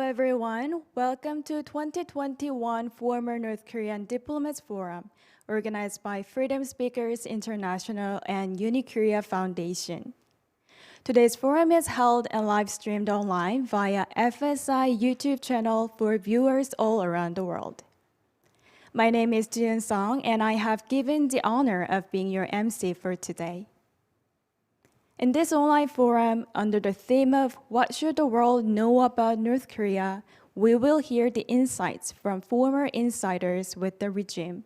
everyone. Welcome to 2021 Former North Korean Diplomats Forum, organized by Freedom Speakers International and UniKorea Foundation. Today's forum is held and live-streamed online via FSI YouTube channel for viewers all around the world. My name is Jieun, and I have given the honor of being your MC for today. In this online forum, under the theme of What Should the World Know About North Korea, we will hear the insights from former insiders with the regime,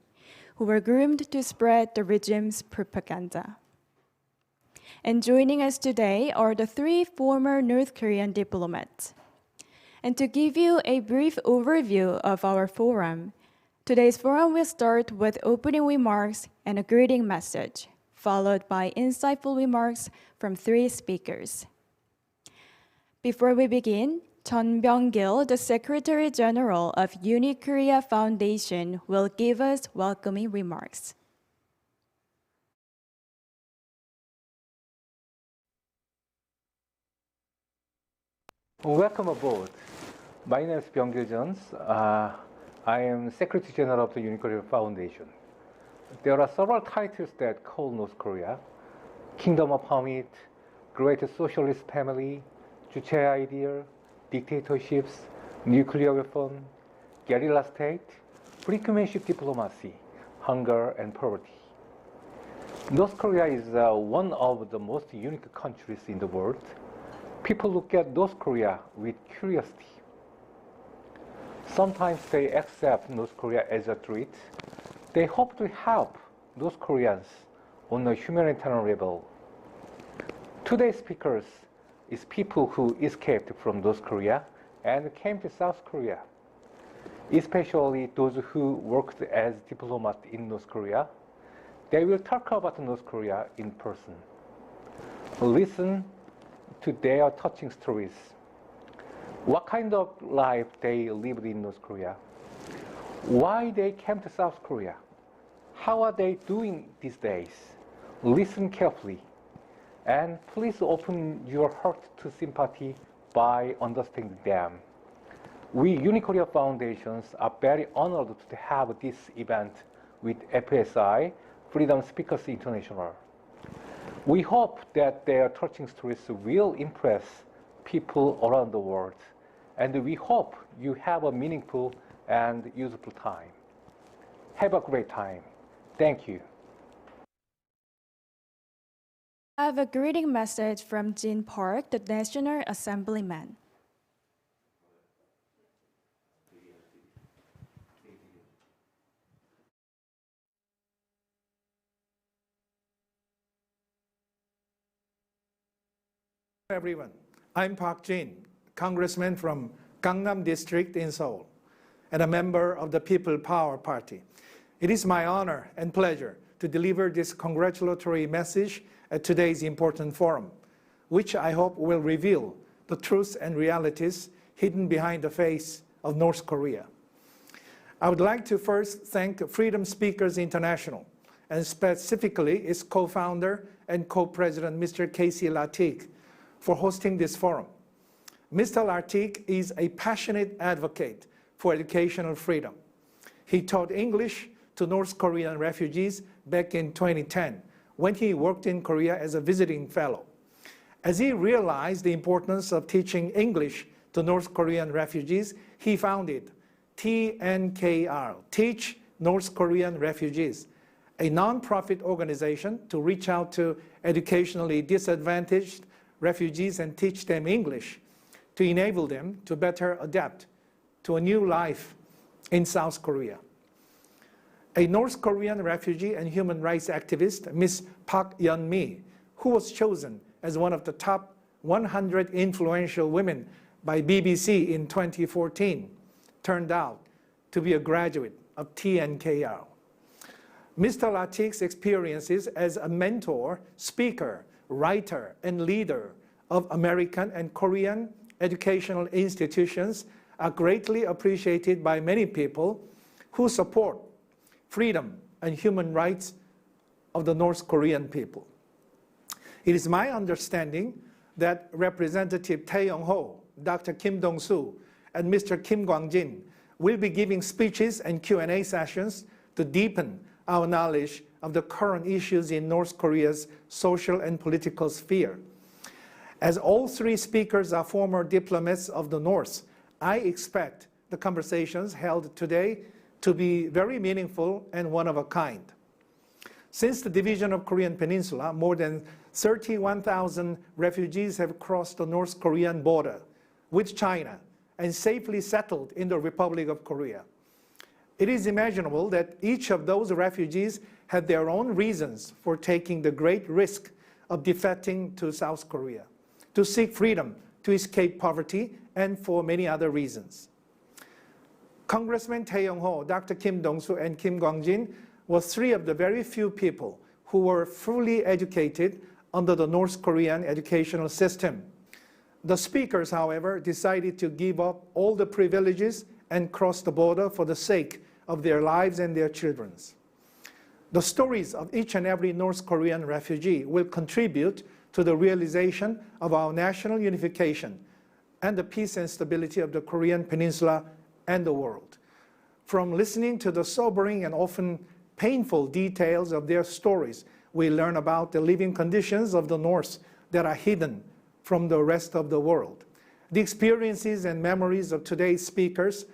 who were groomed to spread the regime's propaganda. And joining us today are the three former North Korean diplomats. And to give you a brief overview of our forum, today's forum will start with opening remarks and a greeting message, followed by insightful remarks from three speakers. Before we begin, Byung-Kil, the Secretary General of UniKorea Foundation, will give us welcoming remarks. Welcome aboard. My name is Byung-Kil. I am Secretary General of the UniKorea Foundation. There are several titles that call North Korea: Kingdom of Hermit, Great Socialist Family, Juche Idea, Dictatorships, Nuclear Weapon, Guerrilla State, Brinkmanship Diplomacy, Hunger and Poverty. North Korea is one of the most unique countries in the world. People look at North Korea with curiosity. Sometimes they accept North Korea as a threat. They hope to help North Koreans on a humanitarian level. Today's speakers is people who escaped from North Korea and came to South Korea, especially those who worked as diplomats in North Korea. They will talk about North Korea in person. Listen to their touching stories. What kind of life they lived in North Korea, why they came to South Korea, how are they doing these days. Listen carefully, and please open your heart to sympathy by understanding them. We UniKorea Foundations are very honored to have this event with FSI, Freedom Speakers International. We hope that their touching stories will impress people around the world, and we hope you have a meaningful and useful time. Have a great time. Thank you. I have a greeting message from Jeon Park, the National Assemblyman. Everyone, I'm Park Jin, Congressman from Gangnam District in Seoul, and a member of the People Power Party. It is my honor and pleasure to deliver this congratulatory message at today's important forum, which I hope will reveal the truths and realities hidden behind the face of North Korea. I would like to first thank Freedom Speakers International, and specifically its co-founder and co-president, Mr. Casey Lartigue, for hosting this forum. Mr. Lartigue is a passionate advocate for educational freedom. He taught English to North Korean refugees back in 2010 when he worked in Korea as a visiting fellow. As he realized the importance of teaching English to North Korean refugees, he founded TNKR, Teach North Korean Refugees, a non-profit organization to reach out to educationally disadvantaged refugees and teach them English to enable them to better adapt to a new life in South Korea. A North Korean refugee and human rights activist, Ms. Park Yeon-mi, who was chosen as one of the top 100 influential women by BBC in 2014, turned out to be a graduate of TNKR. Mr. Lartigue's experiences as a mentor, speaker, writer, and leader of American and Korean educational institutions are greatly appreciated by many people who support freedom and human rights of the North Korean people. It is my understanding that Representative Thae Yongho, Dr. Kim Dongsoo, and Mr. Kim Kwangjin will be giving speeches and Q&A sessions to deepen our knowledge of the current issues in North Korea's social and political sphere. As all three speakers are former diplomats of the North, I expect the conversations held today to be very meaningful and one of a kind. Since the division of Korean Peninsula, more than 31,000 refugees have crossed the North Korean border with China and safely settled in the Republic of Korea. It is imaginable that each of those refugees had their own reasons for taking the great risk of defecting to South Korea, to seek freedom, to escape poverty, and for many other reasons. Congressman Thae Yongho, Dr. Kim Dongsoo, and Kim Kwangjin were three of the very few people who were fully educated under the North Korean educational system. The speakers, however, decided to give up all the privileges and cross the border for the sake of their lives and their children's. The stories of each and every North Korean refugee will contribute to the realization of our national unification and the peace and stability of the Korean Peninsula and the world. From listening to the sobering and often painful details of their stories, we learn about the living conditions of the North that are hidden from the rest of the world. The experiences and memories of today's speakers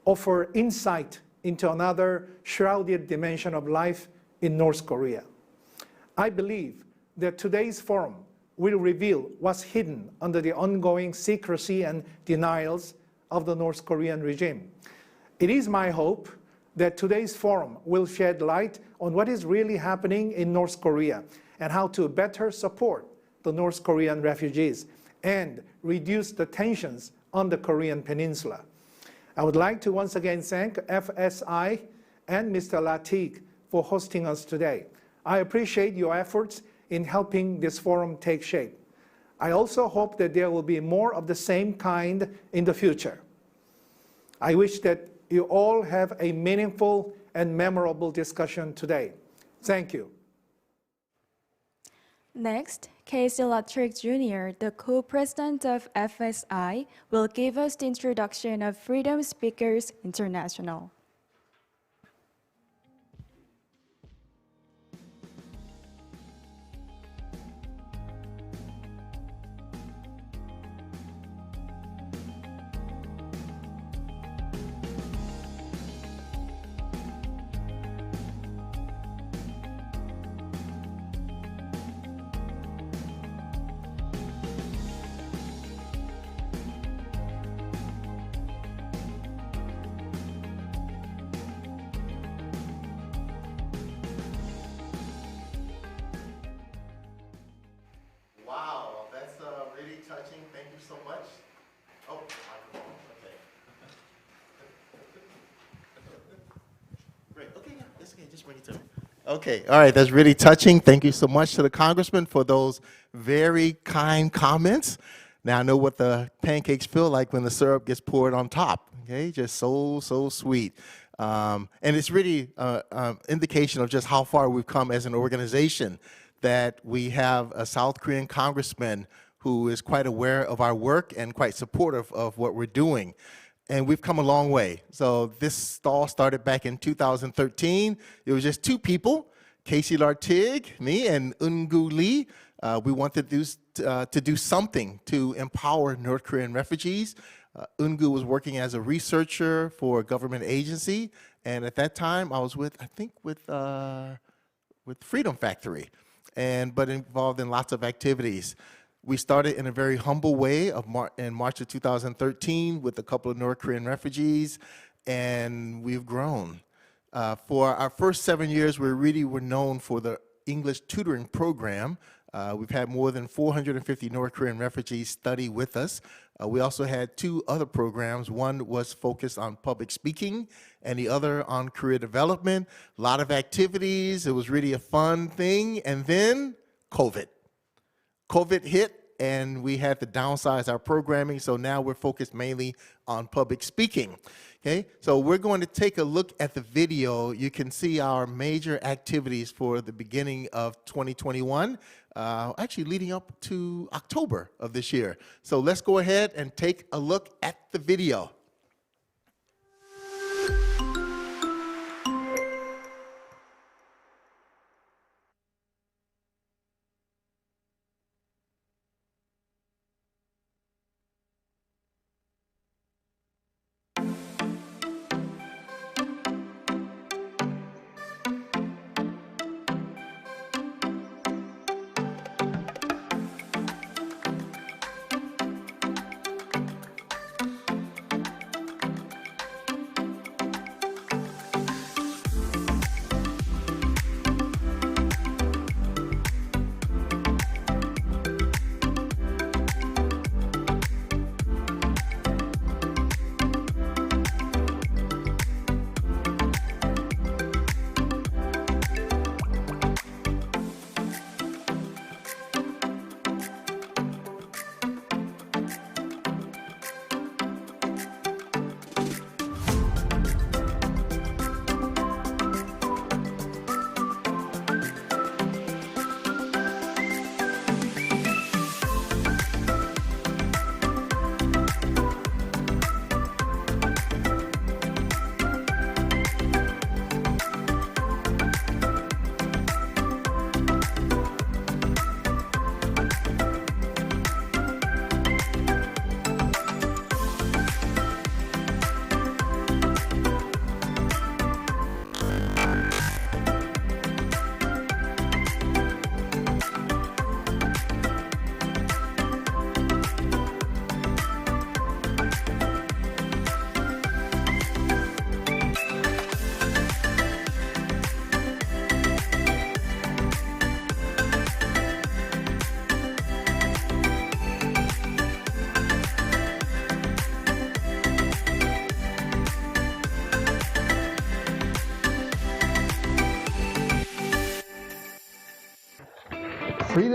offer insight into another shrouded dimension of life in North Korea. I believe that today's forum will reveal what's hidden under the ongoing secrecy and denials of the North Korean regime. It is my hope that today's forum will shed light on what is really happening in North Korea and how to better support the North Korean refugees and reduce the tensions on the Korean Peninsula. I would like to once again thank FSI and Mr. Lartigue for hosting us today. I appreciate your efforts in helping this forum take shape. I also hope that there will be more of the same kind in the future. I wish that you all have a meaningful and memorable discussion today. Thank you. Next, Casey Lartigue Jr., the co-president of FSI, will give us the introduction of Freedom Speakers International. Wow, that's really touching. Thank you so much. Oh, microphone. Okay. Great. Okay, yeah, that's okay. Just bring it to me. Okay, all right, that's really touching. Thank you so much to the Congressman for those very kind comments. Now I know what the pancakes feel like when the syrup gets poured on top. Okay, just so sweet. And it's really indication of just how far we've come as an organization, that we have a South Korean congressman who is quite aware of our work and quite supportive of what we're doing. And we've come a long way. So this all started back in 2013. It was just two people, Casey Lartigue, me, and Eunkoo Lee. We wanted to do something to empower North Korean refugees. Eunkoo was working as a researcher for a government agency. And at that time, I was with Freedom Factory, but involved in lots of activities. We started in a very humble way in March of 2013 with a couple of North Korean refugees, and we've grown. For our first 7 years, we really were known for the English tutoring program. We've had more than 450 North Korean refugees study with us. We also had two other programs. One was focused on public speaking, and the other on career development. A lot of activities. It was really a fun thing. And then COVID. COVID hit, and we had to downsize our programming, so now we're focused mainly on public speaking. Okay, so we're going to take a look at the video. You can see our major activities for the beginning of 2021, actually leading up to October of this year. So let's go ahead and take a look at the video.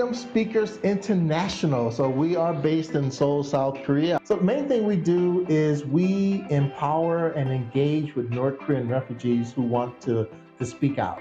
Freedom Speakers International. So we are based in Seoul, South Korea. So the main thing we do is we empower and engage with North Korean refugees who want to speak out.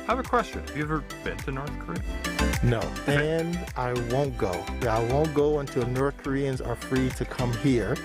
I have a question. Have you ever been to North Korea? No, and I won't go. I won't go until North Koreans are free to come here.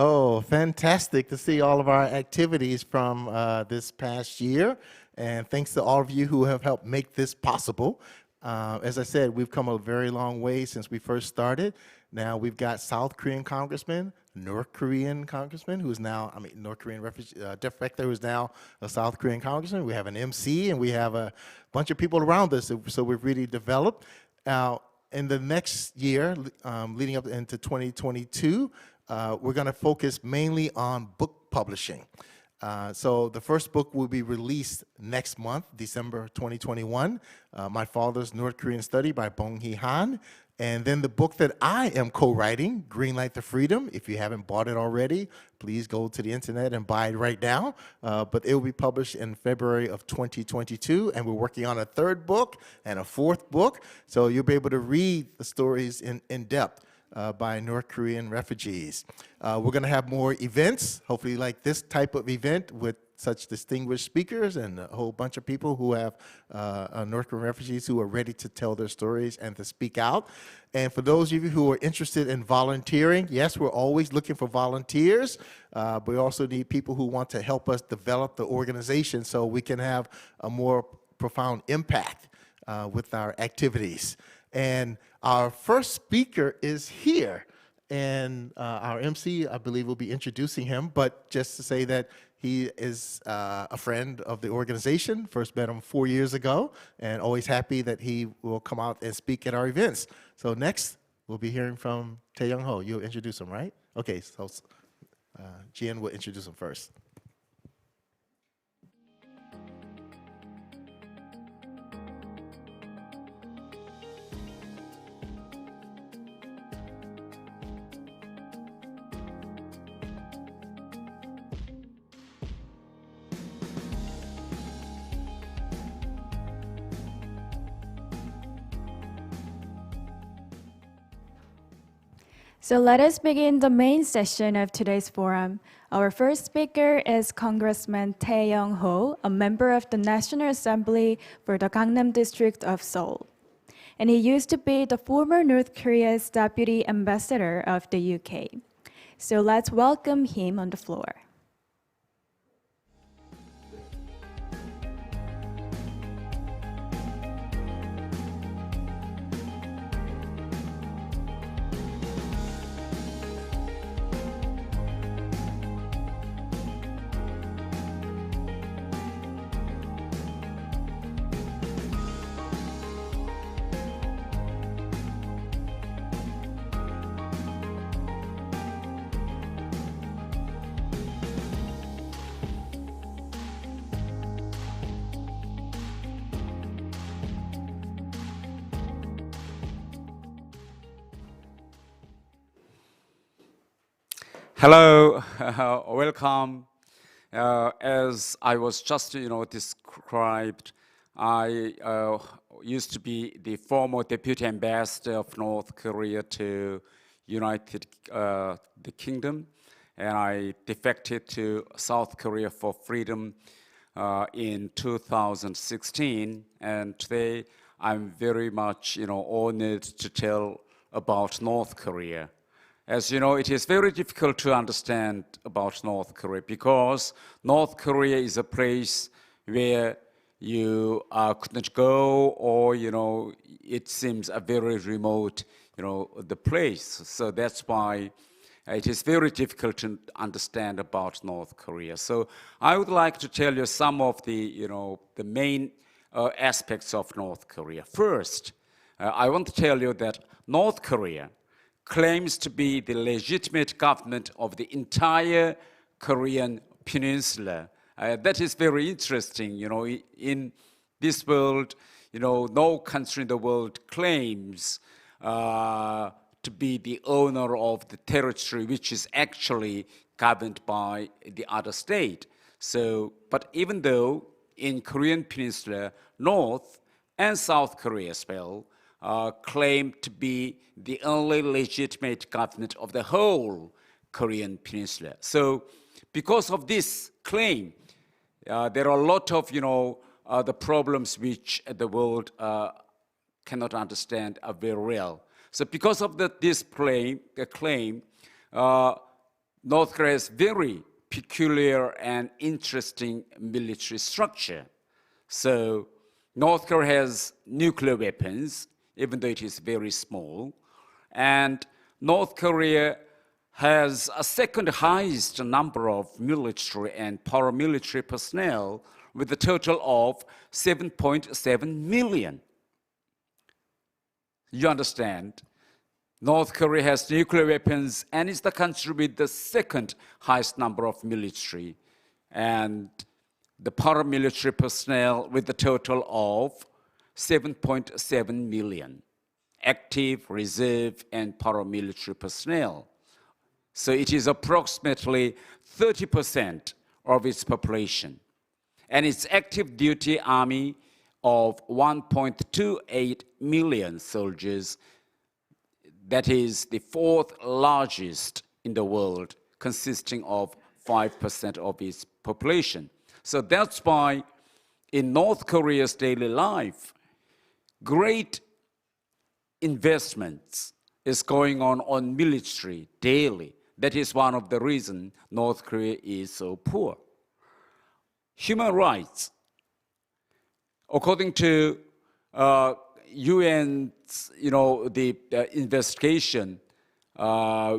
Oh, fantastic to see all of our activities from this past year. And thanks to all of you who have helped make this possible. As I said, we've come a very long way since we first started. Now we've got South Korean congressman, North Korean congressman, who's now, North Korean refugee defector, who's now a South Korean congressman. We have an MC, and we have a bunch of people around us. So we've really developed. Now, in the next year, leading up into 2022, we're going to focus mainly on book publishing. So the first book will be released next month, December 2021, My Father's North Korean Study by Byung-Kil. And then the book that I am co-writing, Greenlight the Freedom. If you haven't bought it already, please go to the internet and buy it right now. But it will be published in February of 2022, and we're working on a third book and a fourth book. So you'll be able to read the stories in depth by North Korean refugees. We're going to have more events, hopefully like this type of event with such distinguished speakers and a whole bunch of people who have North Korean refugees who are ready to tell their stories and to speak out. And for those of you who are interested in volunteering, yes, we're always looking for volunteers, but we also need people who want to help us develop the organization so we can have a more profound impact with our activities. And our first speaker is here, and our MC, I believe, will be introducing him, but just to say that he is a friend of the organization, first met him 4 years ago, and always happy that he will come out and speak at our events. So next, we'll be hearing from Thae Yongho. You'll introduce him, right? Okay, so Jieun will introduce him first. So let us begin the main session of today's forum. Our first speaker is Congressman Thae Yongho, a member of the National Assembly for the Gangnam District of Seoul. And he used to be the former North Korea's Deputy Ambassador of the UK. So let's welcome him on the floor. Hello, welcome. As I was just, described, I used to be the former deputy ambassador of North Korea to United Kingdom, and I defected to South Korea for freedom in 2016. And today, I'm very much, honored to tell about North Korea. As you know, it is very difficult to understand about North Korea because North Korea is a place where you couldn't go, or it seems a very remote, the place. So that's why it is very difficult to understand about North Korea. So I would like to tell you some of the, the main aspects of North Korea. First, I want to tell you that North Korea claims to be the legitimate government of the entire Korean peninsula. That is very interesting. In this world, no country in the world claims to be the owner of the territory which is actually governed by the other state. So, but even though in Korean peninsula, North and South Korea as well, claim to be the only legitimate government of the whole Korean peninsula. So because of this claim, there are a lot of, the problems which the world cannot understand are very real. So because of this claim, North Korea has very peculiar and interesting military structure. So North Korea has nuclear weapons, even though it is very small. And North Korea has a second highest number of military and paramilitary personnel with a total of 7.7 million. You understand? North Korea has nuclear weapons and is the country with the second highest number of military and the paramilitary personnel with a total of 7.7 million active, reserve, and paramilitary personnel. So it is approximately 30% of its population. And its active duty army of 1.28 million soldiers, that is the fourth largest in the world, consisting of 5% of its population. So that's why in North Korea's daily life, great investments is going on military daily. That is one of the reasons North Korea is so poor. Human rights. According to UN's, the investigation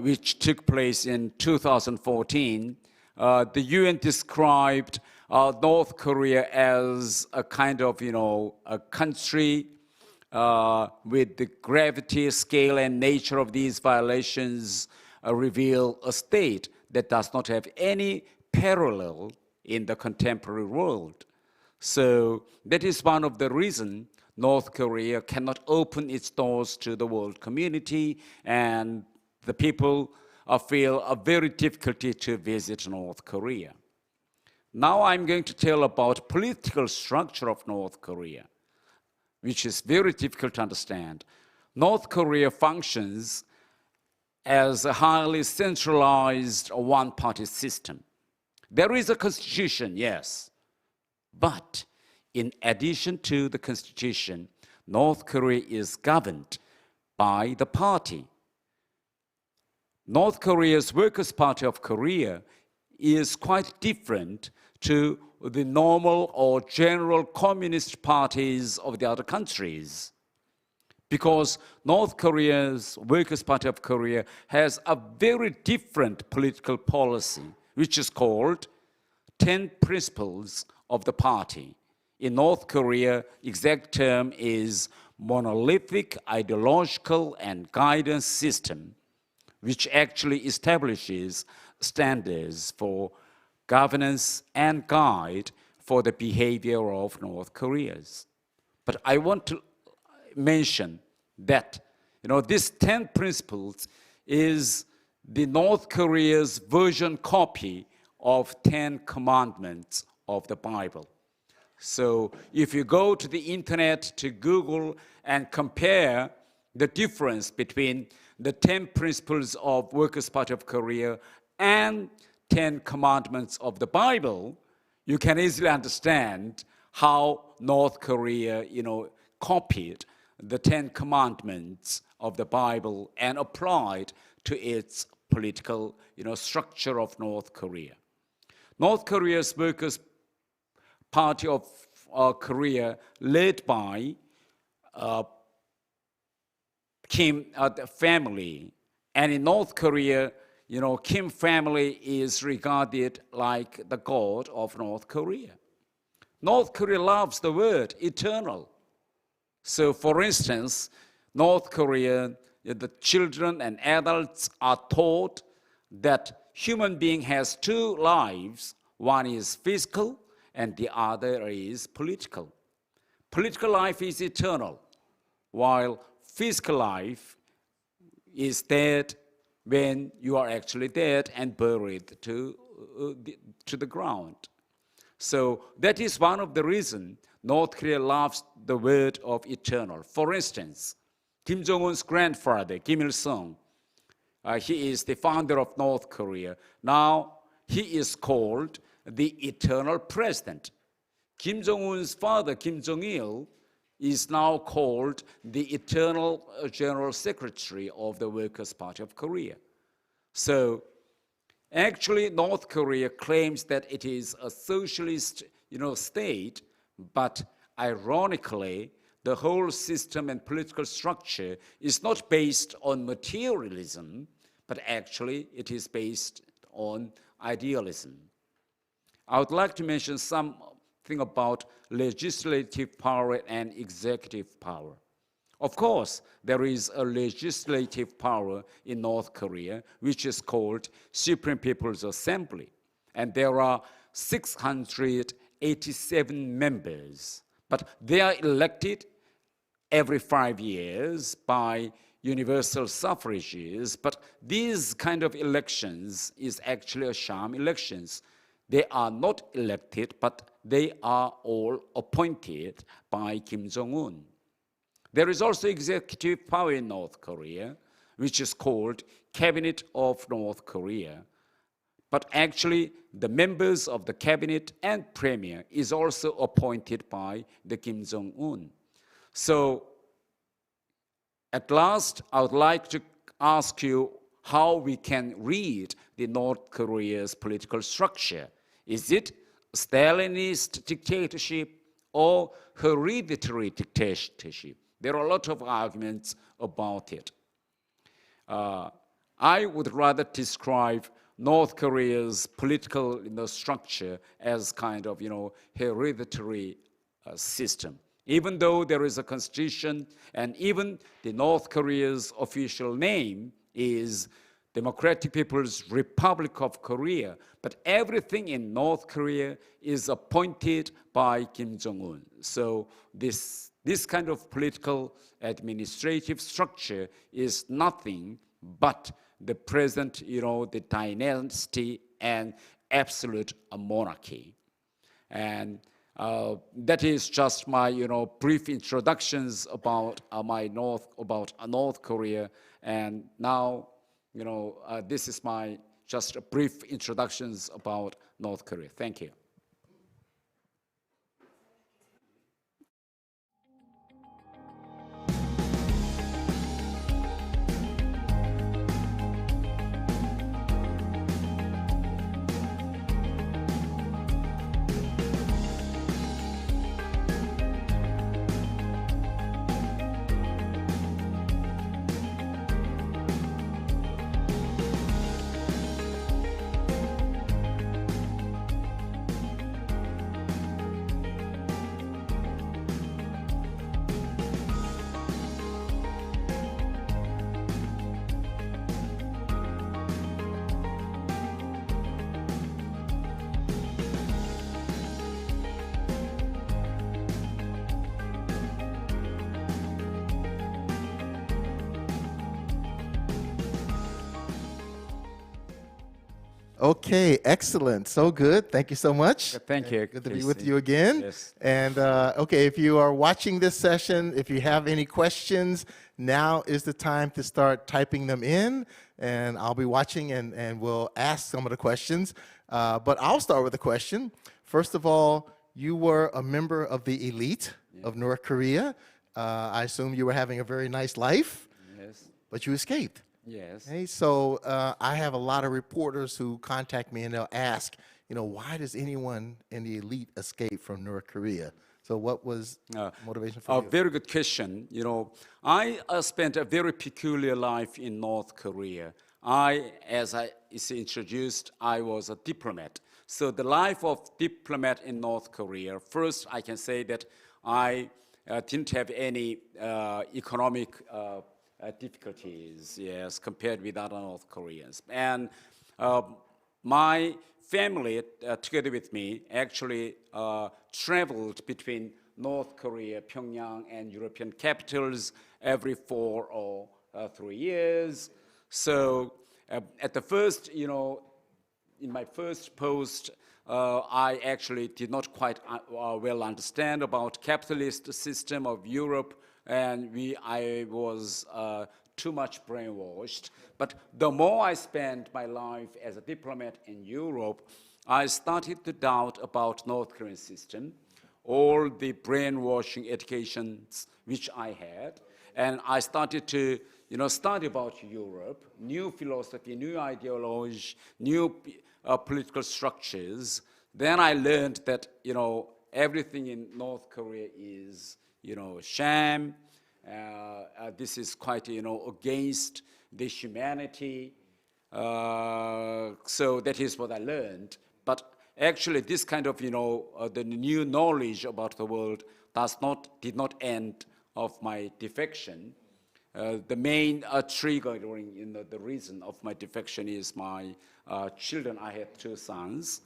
which took place in 2014, the UN described North Korea as a kind of, a country with the gravity, scale, and nature of these violations reveal a state that does not have any parallel in the contemporary world. So that is one of the reasons North Korea cannot open its doors to the world community, and the people feel a very difficulty to visit North Korea. Now I'm going to tell about political structure of North Korea, which is very difficult to understand. North Korea functions as a highly centralized one-party system. There is a constitution, yes, but in addition to the constitution, North Korea is governed by the party. North Korea's Workers' Party of Korea is quite different to the normal or general communist parties of the other countries, because North Korea's Workers' Party of Korea has a very different political policy, which is called 10 Principles of the Party. In North Korea, exact term is monolithic ideological and guidance system, which actually establishes standards for governance and guide for the behavior of North Koreans. But I want to mention that, these 10 principles is the North Korea's version copy of 10 Commandments of the Bible. So if you go to the internet to Google and compare the difference between the 10 principles of Workers' Party of Korea and 10 Commandments of the Bible, you can easily understand how North Korea, copied the 10 Commandments of the Bible and applied to its political, structure of North Korea. North Korea's Workers' Party of Korea, led by Kim family, and in North Korea, Kim family is regarded like the god of North Korea. North Korea loves the word eternal. So, for instance, North Korea, the children and adults are taught that human being has two lives. One is physical and the other is political. Political life is eternal, while physical life is dead when you are actually dead and buried to the ground. So that is one of the reasons North Korea loves the word of eternal. For instance, Kim Jong-un's grandfather, Kim Il-sung, he is the founder of North Korea. Now he is called the eternal president. Kim Jong-un's father, Kim Jong-il, is now called the eternal general secretary of the Workers' Party of Korea. So actually, North Korea claims that it is a socialist, state, but ironically, the whole system and political structure is not based on materialism, but actually it is based on idealism. I would like to mention something about legislative power and executive power. Of course, there is a legislative power in North Korea, which is called Supreme People's Assembly. And there are 687 members, but they are elected every 5 years by universal suffrages. But these kind of elections is actually a sham elections. They are not elected, but they are all appointed by Kim Jong-un. There is also executive power in North Korea, which is called Cabinet of North Korea. But actually, the members of the cabinet and premier is also appointed by the Kim Jong-un. So, at last, I would like to ask you how we can read the North Korea's political structure. Is it Stalinist dictatorship or hereditary dictatorship? There are a lot of arguments about it. I would rather describe North Korea's political structure as kind of hereditary system. Even though there is a constitution, and even the North Korea's official name is Democratic People's Republic of Korea, but everything in North Korea is appointed by Kim Jong-un. So this kind of political administrative structure is nothing but the present, the dynasty and absolute monarchy. And that is just my, brief introductions about North Korea. And now, this is my just a brief introductions about North Korea. Thank you. Okay, excellent. So good. Thank you so much. Thank you. Good to be Casey. with you again. Yes. And okay, if you are watching this session, if you have any questions, now is the time to start typing them in. And I'll be watching and we'll ask some of the questions. But I'll start with a question. First of all, you were a member of the elite of North Korea. I assume you were having a very nice life, Yes. but you escaped. Yes. Okay, so I have a lot of reporters who contact me and they'll ask, why does anyone in the elite escape from North Korea? So what was motivation for A you? very good question. I spent a very peculiar life in North Korea. As I is introduced, I was a diplomat. So the life of diplomat in North Korea, first I can say that I didn't have any economic difficulties, yes, compared with other North Koreans. And my family, together with me, actually traveled between North Korea, Pyongyang, and European capitals every 4 or 3 years. So at the first, in my first post, I actually did not quite well understand about capitalist system of Europe, and I was too much brainwashed. But the more I spent my life as a diplomat in Europe, I started to doubt about North Korean system, all the brainwashing educations which I had, and I started to study about Europe, new philosophy, new ideology, new political structures. Then I learned that everything in North Korea is sham. This is quite against the humanity. So that is what I learned. But actually, this kind of the new knowledge about the world did not end of my defection. The main triggering, the reason of my defection is my children. I had 2 sons.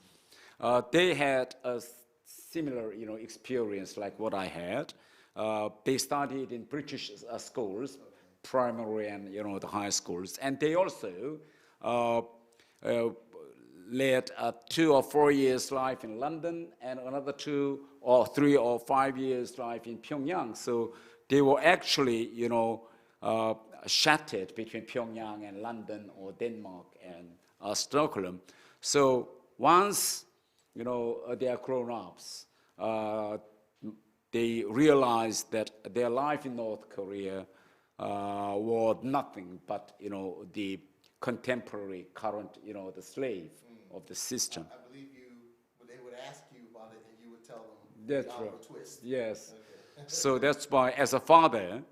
They had a similar, experience like what I had. They studied in British schools, primary and the high schools, and they also led a 2 or 4 years life in London and another 2 or 3 or 5 years life in Pyongyang. So they were actually, shattered between Pyongyang and London or Denmark and Stockholm. So once, they are grown-ups, they realized that their life in North Korea was nothing but, the contemporary, current, the slave of the system. I believe they would ask you about it and you would tell them That's the right. twist. Yes. So that's why, as a father,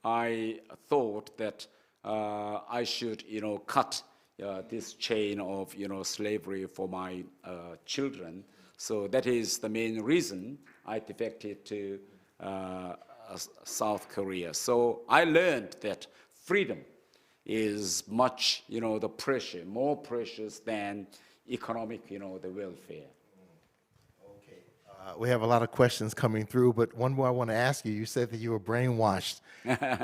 I thought that I should, cut this chain of, slavery for my children. So that is the main reason I defected to South Korea. So I learned that freedom is much, the pressure, more precious than economic, the welfare. Okay. We have a lot of questions coming through, but one more I want to ask you. You said that you were brainwashed.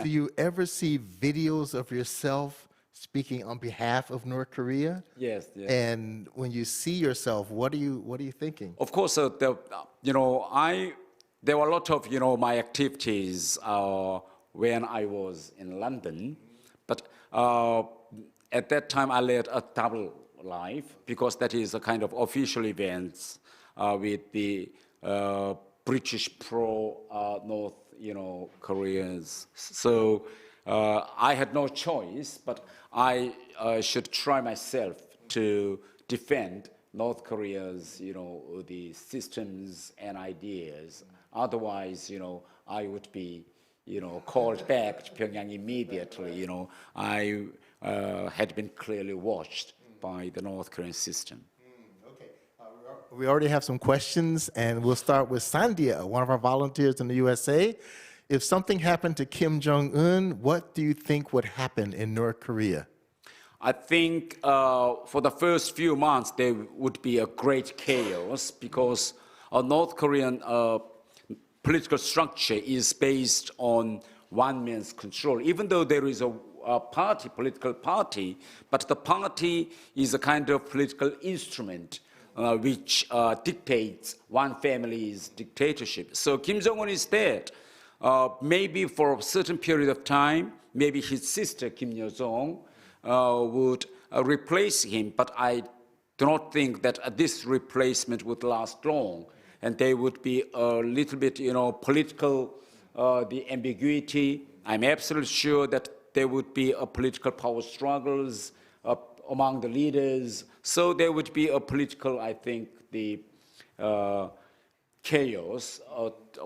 Do you ever see videos of yourself speaking on behalf of North Korea? Yes, yes. And when you see yourself, what are you thinking? Of course, there were a lot of, my activities when I was in London, but at that time I led a double life because that is a kind of official events with the British pro-North, Koreans. So I had no choice, but I should try myself to defend North Korea's, the systems and ideas. Otherwise, I would be, called back to Pyongyang immediately. I had been clearly watched by the North Korean system. Okay. We already have some questions, and we'll start with Sandia, one of our volunteers in the USA. If something happened to Kim Jong-un, what do you think would happen in North Korea? I think for the first few months, there would be a great chaos because North Korean political structure is based on one man's control. Even though there is a party, political party, but the party is a kind of political instrument which dictates one family's dictatorship. So Kim Jong-un is dead. Maybe for a certain period of time, maybe his sister Kim Yo-jong would replace him, but I do not think that this replacement would last long, and there would be a little bit, political, the ambiguity. I'm absolutely sure that there would be a political power struggles among the leaders. So there would be a political, I think, the chaos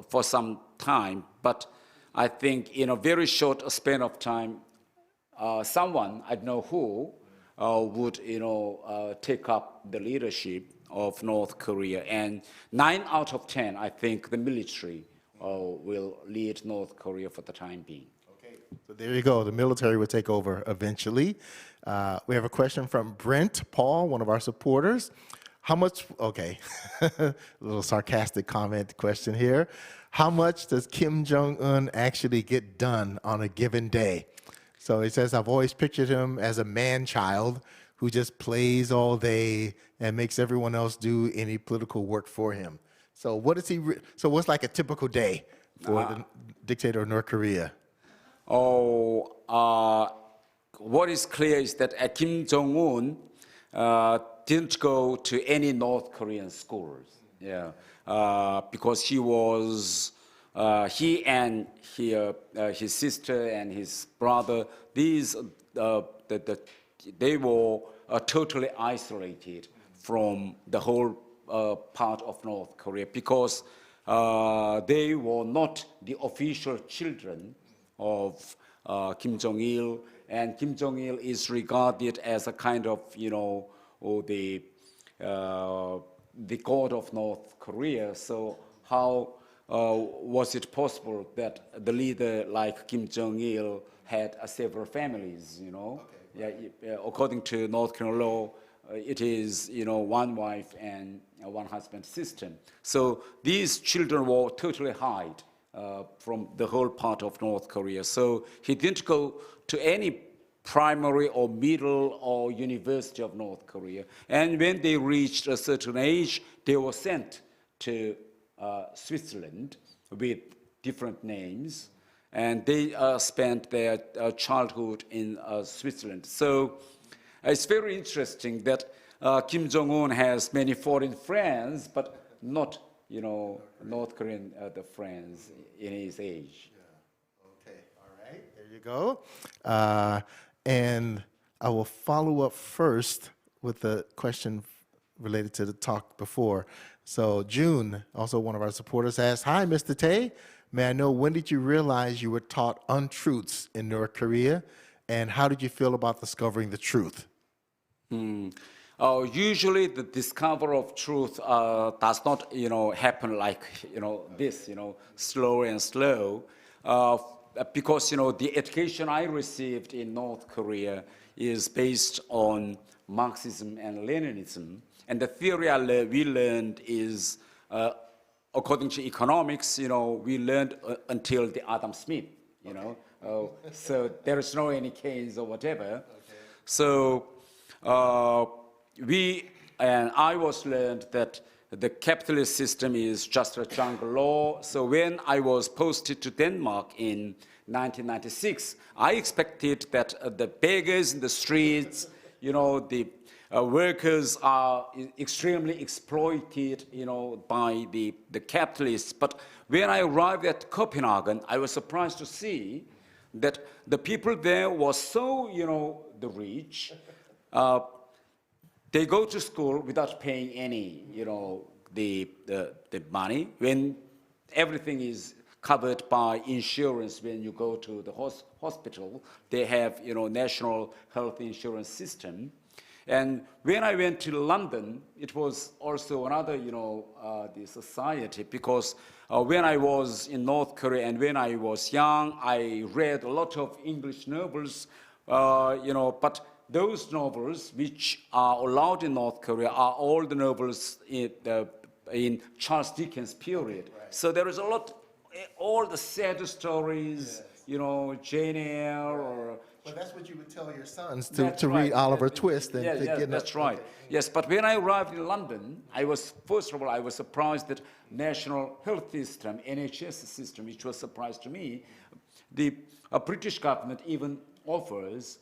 for some time. But I think in a very short span of time, someone, I don't know who, would take up the leadership of North Korea. And 9 out of 10, I think the military will lead North Korea for the time being. Okay, so there you go. The military will take over eventually. We have a question from Brent Paul, one of our supporters. How much, okay, a little sarcastic comment question here. How much does Kim Jong-un actually get done on a given day? So he says, I've always pictured him as a man-child who just plays all day and makes everyone else do any political work for him. So what is he? So what's like a typical day for the dictator of North Korea? What is clear is that Kim Jong-un didn't go to any North Korean schools, because he was, he and his sister and his brother, they were totally isolated from the whole part of North Korea, because they were not the official children of Kim Jong-il, and Kim Jong-il is regarded as a kind of, the god of North Korea. So how was it possible that the leader like Kim Jong-il had several families, Okay. According to North Korean law, it is, one wife and one husband system. So these children were totally hid from the whole part of North Korea. So he didn't go to any primary or middle or university of North Korea. And when they reached a certain age, they were sent to Switzerland with different names. And they spent their childhood in Switzerland. So it's very interesting that Kim Jong-un has many foreign friends, but not, North Korean friends in his age. Yeah. Okay, all right, there you go. And I will follow up first with a question related to the talk before. So Jieun, also one of our supporters, asked, "Hi, Mr. Thae. May I know, when did you realize you were taught untruths in North Korea, and how did you feel about discovering the truth?" Usually the discovery of truth does not, happen like, this, slow and slow, because, the education I received in North Korea is based on Marxism and Leninism, and the theory we learned is, according to economics, we learned until the Adam Smith, so there is no any Keynes or whatever. Okay. So I was learned that the capitalist system is just a jungle law. So when I was posted to Denmark in 1996, I expected that the beggars in the streets, the workers are extremely exploited, by the capitalists. But when I arrived at Copenhagen, I was surprised to see that the people there were so, the rich. They go to school without paying any, the money. When everything is covered by insurance, when you go to the hospital, they have, national health insurance system. And when I went to London, it was also another, the society, because when I was in North Korea and when I was young, I read a lot of English novels, but those novels which are allowed in North Korea are all the novels in Charles Dickens' period. Right. So there is a lot, all the sad stories, Jane Eyre or Well, that's what you would tell your sons That's to read right. Oliver Twist and to Yeah, get that's right. Yes, but when I arrived in London, first of all, I was surprised that national health system, NHS system, which was a surprise to me, the British government even offers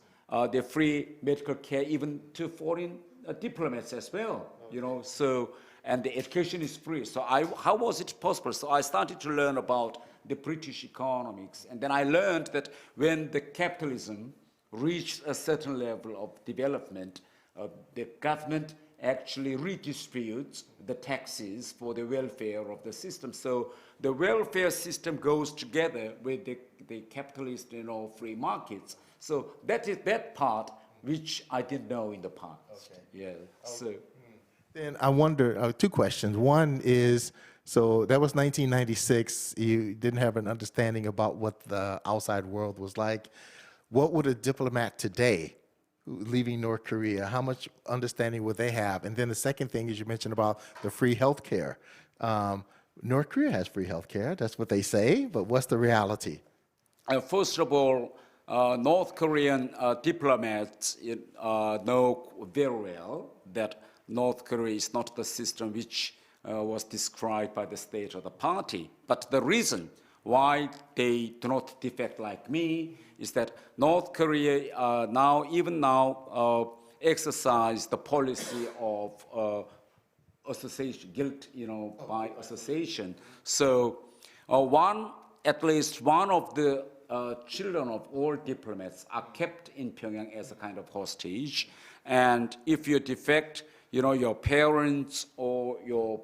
the free medical care even to foreign diplomats as well, you know, so, and the education is free. So how was it possible? So I started to learn about the British economics, and then I learned that when the capitalism reached a certain level of development, the government actually redistributes the taxes for the welfare of the system. So the welfare system goes together with the capitalist, you know, free markets. So that is that part which I didn't know in the past. Okay. Yeah. So. Then I wonder, two questions. One is, so that was 1996. You didn't have an understanding about what the outside world was like. What would a diplomat today, leaving North Korea, how much understanding would they have? And then the second thing is you mentioned about the free health care. North Korea has free health care. That's what they say, but what's the reality? First of all, North Korean diplomats know very well that North Korea is not the system which was described by the state or the party. But the reason why they do not defect like me is that North Korea even now exercise the policy of association, guilt, you know, by association. So at least one of the children of all diplomats are kept in Pyongyang as a kind of hostage. And if you defect, you know, your parents or your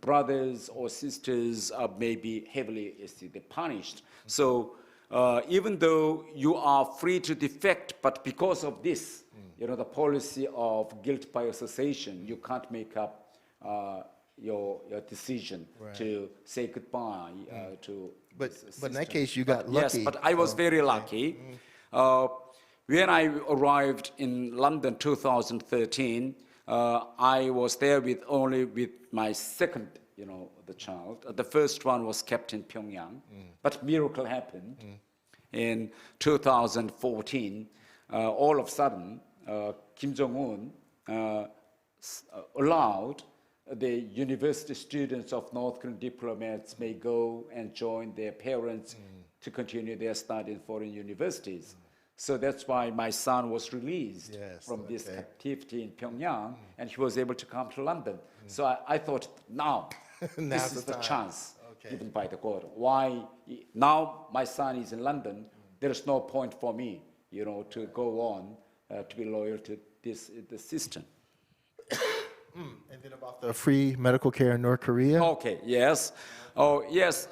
brothers or sisters may be heavily punished. So even though you are free to defect, but because of this, you know, the policy of guilt by association, you can't make up your decision to say goodbye to. But in that case, you got lucky. Yes, but I was very lucky. When I arrived in London 2013, I was there only with my second, you know, the child. The first one was kept in Pyongyang, but miracle happened. In 2014, all of a sudden, Kim Jong-un allowed the university students of North Korean diplomats may go and join their parents to continue their study in foreign universities. So that's why my son was released from this captivity in Pyongyang, and he was able to come to London. So I thought, now, this is the chance given by the God. Why, now my son is in London, there's no point for me, you know, to go on to be loyal to the system. And then about the free medical care in North Korea? Okay, yes. Oh, yes.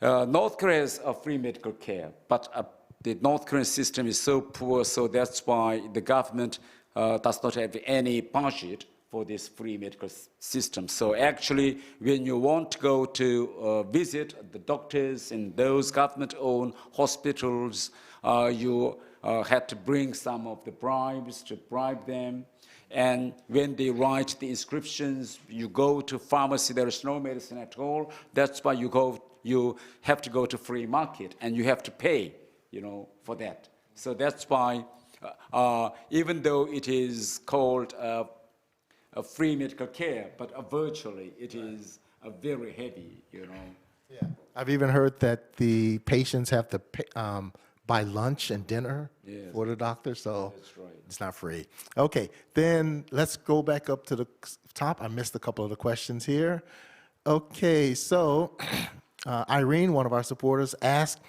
North Korea has a free medical care, but the North Korean system is so poor, so that's why the government does not have any budget for this free medical system. So actually, when you want to go to visit the doctors in those government-owned hospitals, you had to bring some of the bribes to bribe them. And when they write the inscriptions, you go to pharmacy, there is no medicine at all. That's why you have to go to free market, and you have to pay, you know, for that. So that's why, even though it is called a free medical care, but virtually it is a very heavy, you know. Yeah. I've even heard that the patients have to pay, buy lunch and dinner for the doctor, so it's not free. Okay, then let's go back up to the top. I missed a couple of the questions here. Okay, so Irene, one of our supporters, asked,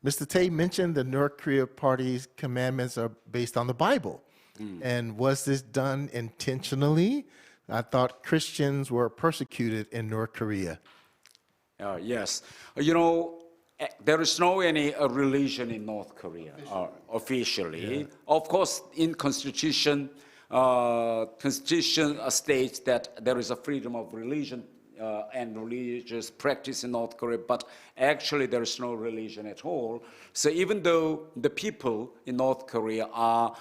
Mr. Thae mentioned the North Korea Party's commandments are based on the Bible. And was this done intentionally? I thought Christians were persecuted in North Korea. Yes. You know, there is no any religion in North Korea officially. Yeah. Of course, in Constitution states that there is a freedom of religion and religious practice in North Korea, but actually there is no religion at all. So even though the people in North Korea are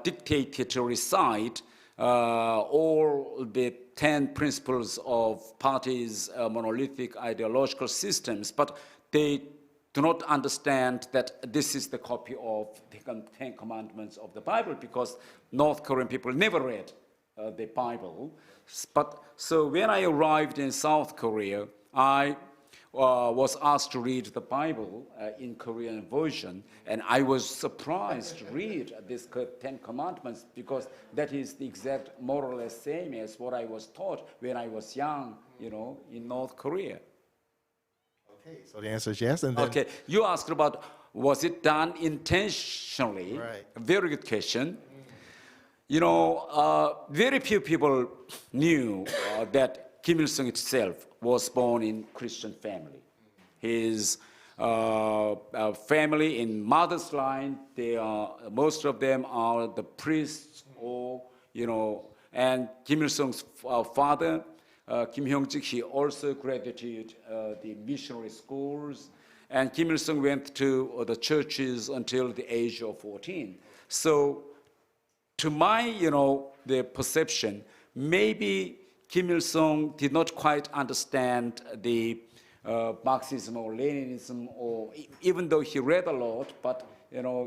dictated to recite all the 10 principles of parties' monolithic ideological systems, but they do not understand that this is the copy of the Ten Commandments of the Bible, because North Korean people never read the Bible. But so when I arrived in South Korea, I was asked to read the Bible in Korean version, and I was surprised to read this Ten Commandments, because that is the exact more or less same as what I was taught when I was young, in North Korea. Okay, so the answer is yes. And then, Okay, you asked about was it done intentionally? Right. Very good question. Very few people knew that Kim Il-sung itself was born in Christian family. His family in mother's line, most of them are the priests, and Kim Il-sung's father, Kim Hyung-jik, he also graduated the missionary schools, and Kim Il-sung went to the churches until the age of 14. So, to my, the perception, maybe Kim Il-sung did not quite understand the Marxism or Leninism, or even though he read a lot, but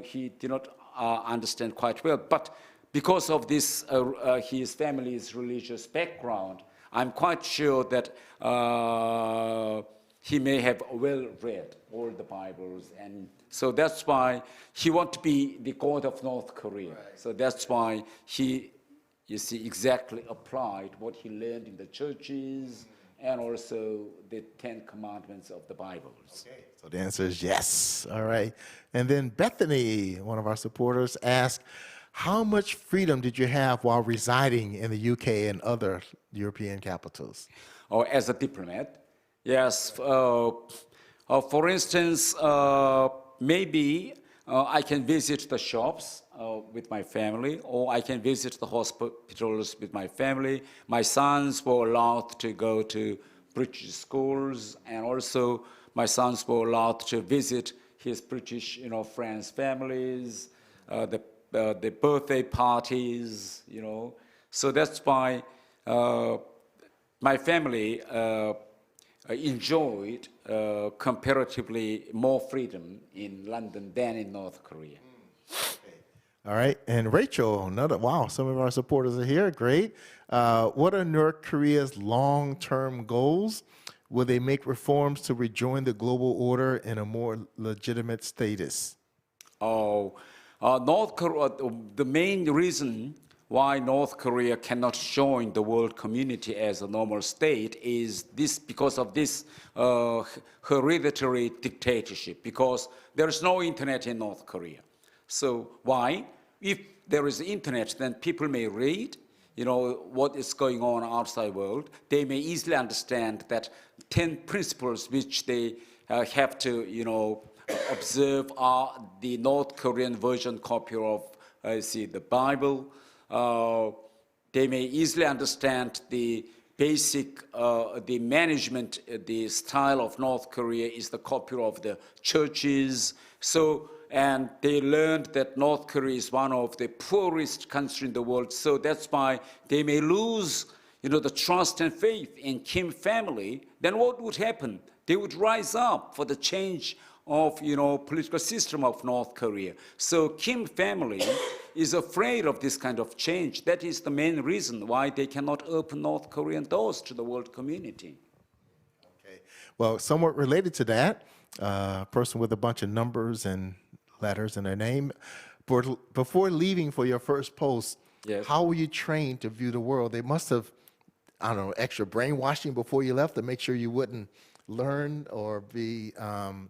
he did not understand quite well. But because of this, his family's religious background, I'm quite sure that he may have well read all the Bibles, and so that's why he wants to be the God of North Korea. Right. So that's why he, exactly applied what he learned in the churches and also the Ten Commandments of the Bibles. okay, so the answer is yes. All right. And then Bethany, one of our supporters, asked, how much freedom did you have while residing in the UK and other European capitals? As a diplomat, yes. For instance, maybe I can visit the shops with my family, or I can visit the hospitals with my family. My sons were allowed to go to British schools, and also my sons were allowed to visit his British, friends' families, the birthday parties, So that's why my family enjoyed comparatively more freedom in London than in North Korea. All right, and Rachel, some of our supporters are here, great. What are North Korea's long-term goals? Will they make reforms to rejoin the global order in a more legitimate status? North Korea, the main reason why North Korea cannot join the world community as a normal state is because of this hereditary dictatorship, because there is no internet in North Korea. So why? If there is internet, then people may read, what is going on outside the world. They may easily understand that 10 principles which they have to, observe are the North Korean version copy of, the Bible. They may easily understand the basic, the management, the style of North Korea is the copy of the churches. And they learned that North Korea is one of the poorest countries in the world. So that's why they may lose, the trust and faith in Kim family. Then what would happen? They would rise up for the change of, political system of North Korea. So Kim family is afraid of this kind of change. That is the main reason why they cannot open North Korean doors to the world community. Okay. Well, somewhat related to that, a person with a bunch of numbers and letters in their name, before leaving for your first post, yes. How were you trained to view the world? They must have, extra brainwashing before you left to make sure you wouldn't learn or be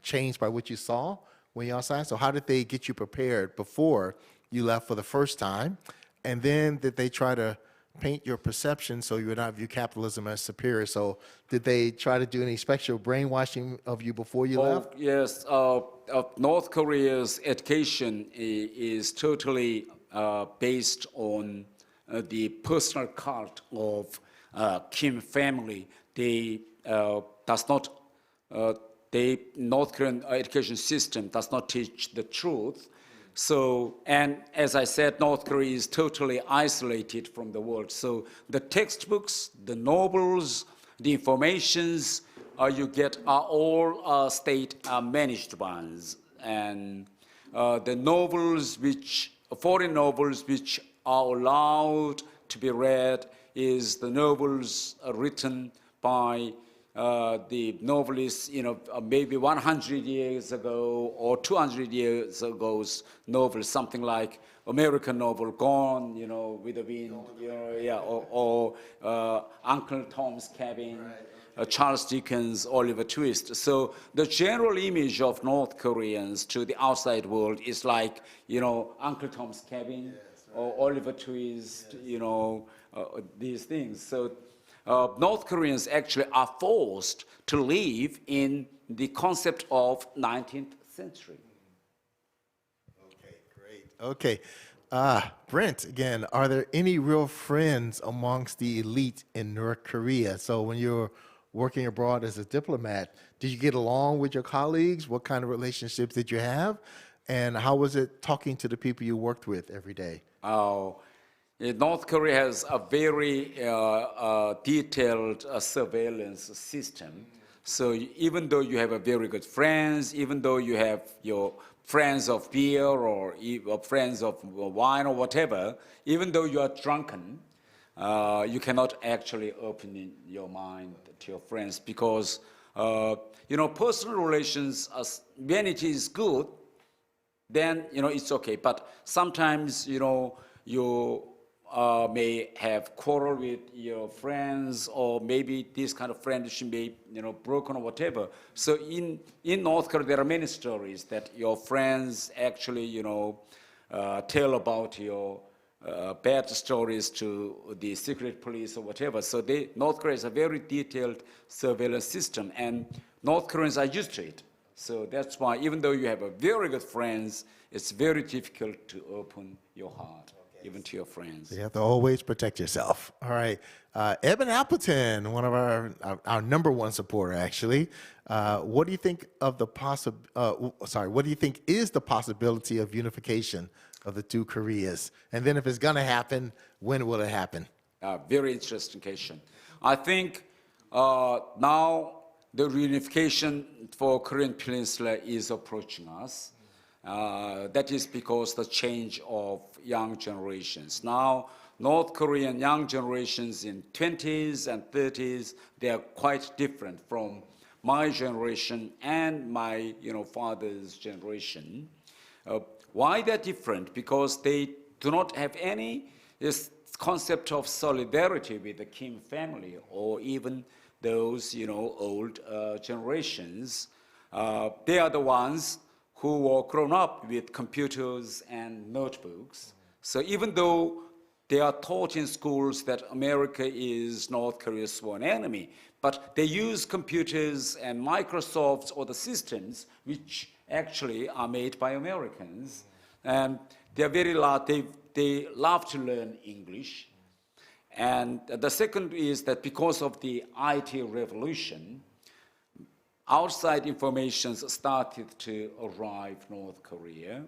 changed by what you saw when you're outside. So how did they get you prepared before you left for the first time? And then did they try to paint your perception so you would not view capitalism as superior? So did they try to do any special brainwashing of you before you left? Yes. North Korea's education is totally based on the personal cult of Kim family. They North Korean education system does not teach the truth. So, and as I said, North Korea is totally isolated from the world. So the textbooks, the novels, the informations you get all state managed ones, and the novels foreign novels which are allowed to be read is the novels written by the novelists, maybe 100 years ago or 200 years ago's novels, something like American novel, Gone, with the Wind, or Uncle Tom's Cabin, Charles Dickens, Oliver Twist. So the general image of North Koreans to the outside world is like, Uncle Tom's Cabin or Oliver Twist, these things. So North Koreans actually are forced to live in the concept of 19th century. Okay, great. Okay. Brent, again, are there any real friends amongst the elite in North Korea? So when you're working abroad as a diplomat, did you get along with your colleagues? What kind of relationships did you have? And how was it talking to the people you worked with every day? North Korea has a very detailed surveillance system. So even though you have a very good friends, even though you have your friends of beer or friends of wine or whatever, even though you are drunken, you cannot actually open your mind to your friends because, personal relations, when it is good, then, it's okay. But sometimes, you may have quarrel with your friends, or maybe this kind of friendship may, broken or whatever. So in North Korea, there are many stories that your friends actually, tell about your bad stories to the secret police or whatever. So North Korea has a very detailed surveillance system, and North Koreans are used to it. So that's why, even though you have a very good friends, it's very difficult to open your heart, even to your friends. You have to always protect yourself. All right. Eben Appleton, one of our number one supporter, actually. What do you think of the what do you think is the possibility of unification of the two Koreas? And then if it's going to happen, when will it happen? Very interesting question. I think now the reunification for Korean Peninsula is approaching us. That is because the change of young generations. Now, North Korean young generations in 20s and 30s, they are quite different from my generation and my father's generation. Why they're different? Because they do not have any this concept of solidarity with the Kim family or even those old generations. They are the ones who were grown up with computers and notebooks. So even though they are taught in schools that America is North Korea's sworn enemy, but they use computers and Microsofts or the systems which actually are made by Americans. And they're very they love to learn English. And the second is that because of the IT revolution, outside information started to arrive in North Korea.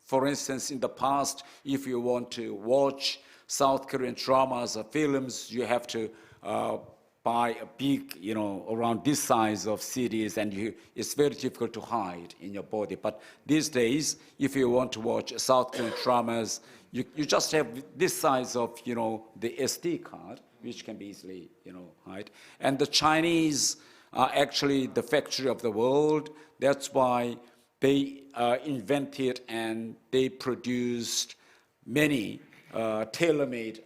For instance, in the past, if you want to watch South Korean dramas or films, you have to buy a big, around this size of CDs, and it's very difficult to hide in your body. But these days, if you want to watch South Korean dramas, you just have this size of, the SD card, which can be easily, hide. And the Chinese are actually the factory of the world. That's why they invented and they produced many tailor-made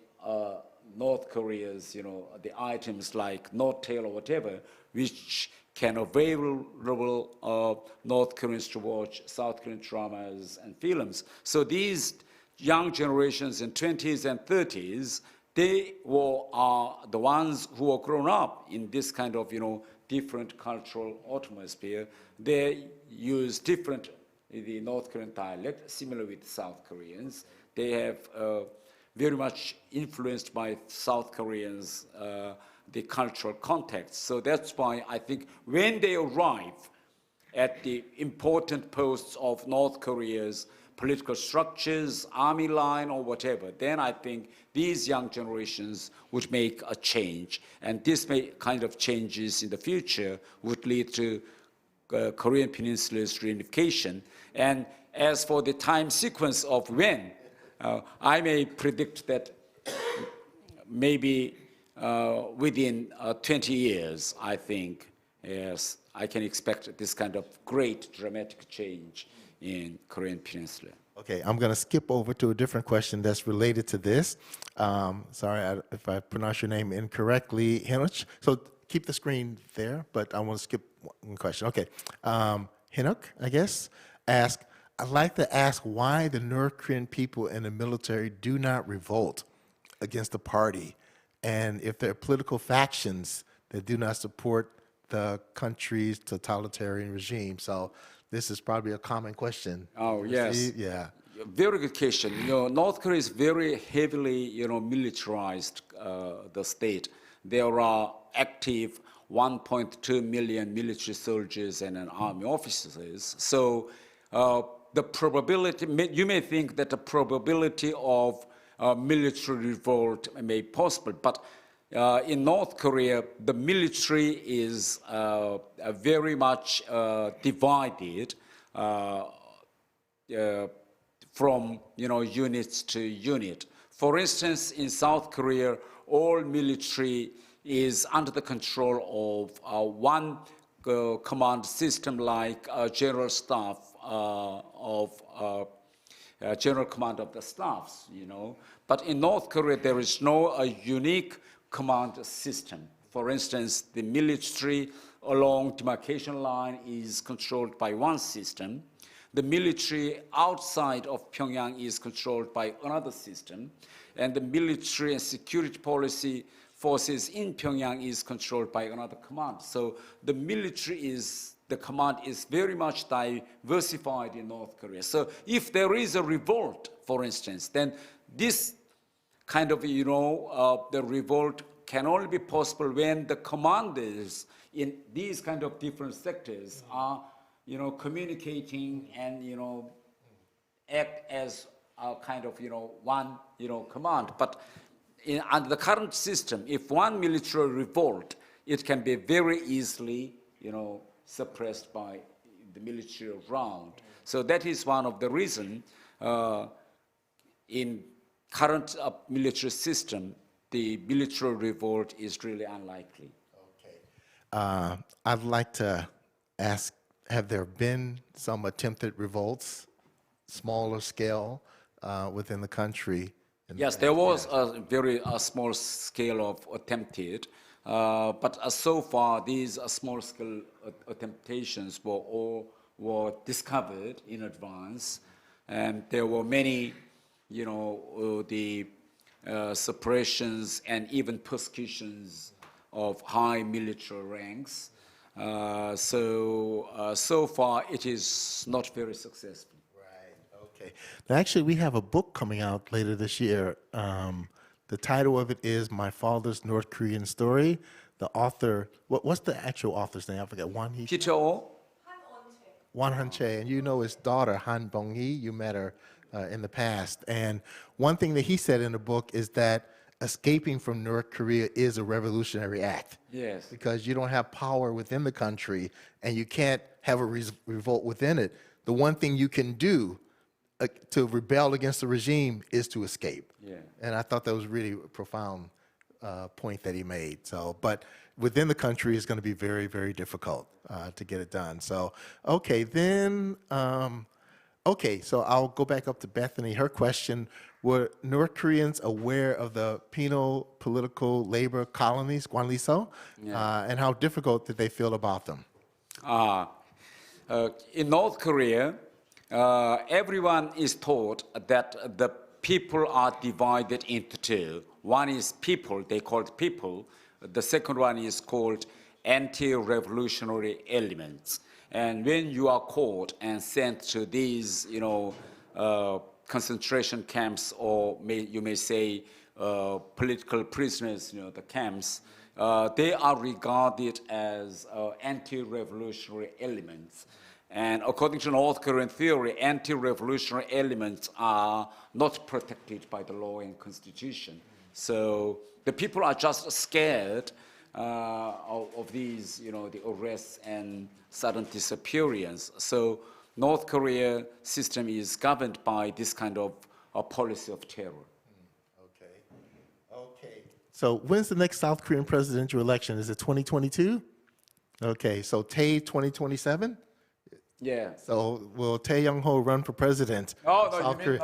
North Korea's, the items like North Tail or whatever, which can available North Koreans to watch South Korean dramas and films. So these young generations in 20s and 30s, they are the ones who are grown up in this kind of, different cultural atmosphere. They use different, the North Korean dialect, similar with South Koreans. They have very much influenced by South Koreans, the cultural context. So that's why I think when they arrive at the important posts of North Korea's political structures, army line or whatever, then I think these young generations would make a change. And this kind of changes in the future would lead to Korean Peninsula's reunification. And as for the time sequence of when, I may predict that maybe within 20 years, I think, yes, I can expect this kind of great dramatic change in Korean Peninsula. Okay, I'm going to skip over to a different question that's related to this. Sorry if I pronounce your name incorrectly, Hinuk. So keep the screen there, but I want to skip one question. Okay, Hinuk, I guess, ask, I'd like to ask why the North Korean people and the military do not revolt against the party, and if there are political factions that do not support the country's totalitarian regime. So this is probably a common question. Oh, yes. Steve? Yeah. Very good question. North Korea is very heavily, militarized, the state. There are active 1.2 million military soldiers and army officers. So the probability, you may think that the probability of military revolt may be possible, but in North Korea, the military is very much divided from units to unit. For instance, in South Korea, all military is under the control of one command system like General Staff of General Command of the Staffs, But in North Korea, there is no unique command system. For instance, the military along demarcation line is controlled by one system. The military outside of Pyongyang is controlled by another system. And the military and security policy forces in Pyongyang is controlled by another command. So the the command is very much diversified in North Korea. So if there is a revolt, for instance, then this kind of, the revolt can only be possible when the commanders in these kind of different sectors are, communicating and, act as a kind of, one, command. But under the current system, if one military revolt, it can be very easily, suppressed by the military around. So that is one of the reasons in current military system, the military revolt is really unlikely. Okay. I'd like to ask, have there been some attempted revolts, smaller scale, within the country? Yes, there was a very small scale of attempted, but so far these small scale attemptations were discovered in advance, and there were many, the suppressions and even persecutions of high military ranks. So far it is not very successful. Okay. Now, actually, we have a book coming out later this year. The title of it is My Father's North Korean Story. The author, what's the actual author's name? I forget. Peter O. Wan Han-chae, and you know his daughter, Han Bong-hee. You met her in the past. And one thing that he said in the book is that escaping from North Korea is a revolutionary act. Yes. Because you don't have power within the country, and you can't have a revolt within it. The one thing you can do to rebel against the regime is to escape. Yeah. And I thought that was really a profound point that he made. So, but within the country is going to be very, very difficult to get it done. So, okay, then, okay, so I'll go back up to Bethany. Her question, were North Koreans aware of the penal political labor colonies, Kwanliso, and how difficult did they feel about them? In North Korea, everyone is taught that the people are divided into two. One is people, they call it people. The second one is called anti-revolutionary elements. And when you are caught and sent to these, concentration camps, or you may say political prisoners, the camps, they are regarded as anti-revolutionary elements. And according to North Korean theory, anti-revolutionary elements are not protected by the law and constitution. So the people are just scared of these, the arrests and sudden disappearance. So North Korea system is governed by this kind of a policy of terror. Okay. So when's the next South Korean presidential election? Is it 2022? Okay, so Thae 2027? Yeah. So will Thae Yongho run for president? Oh, no, South you mean?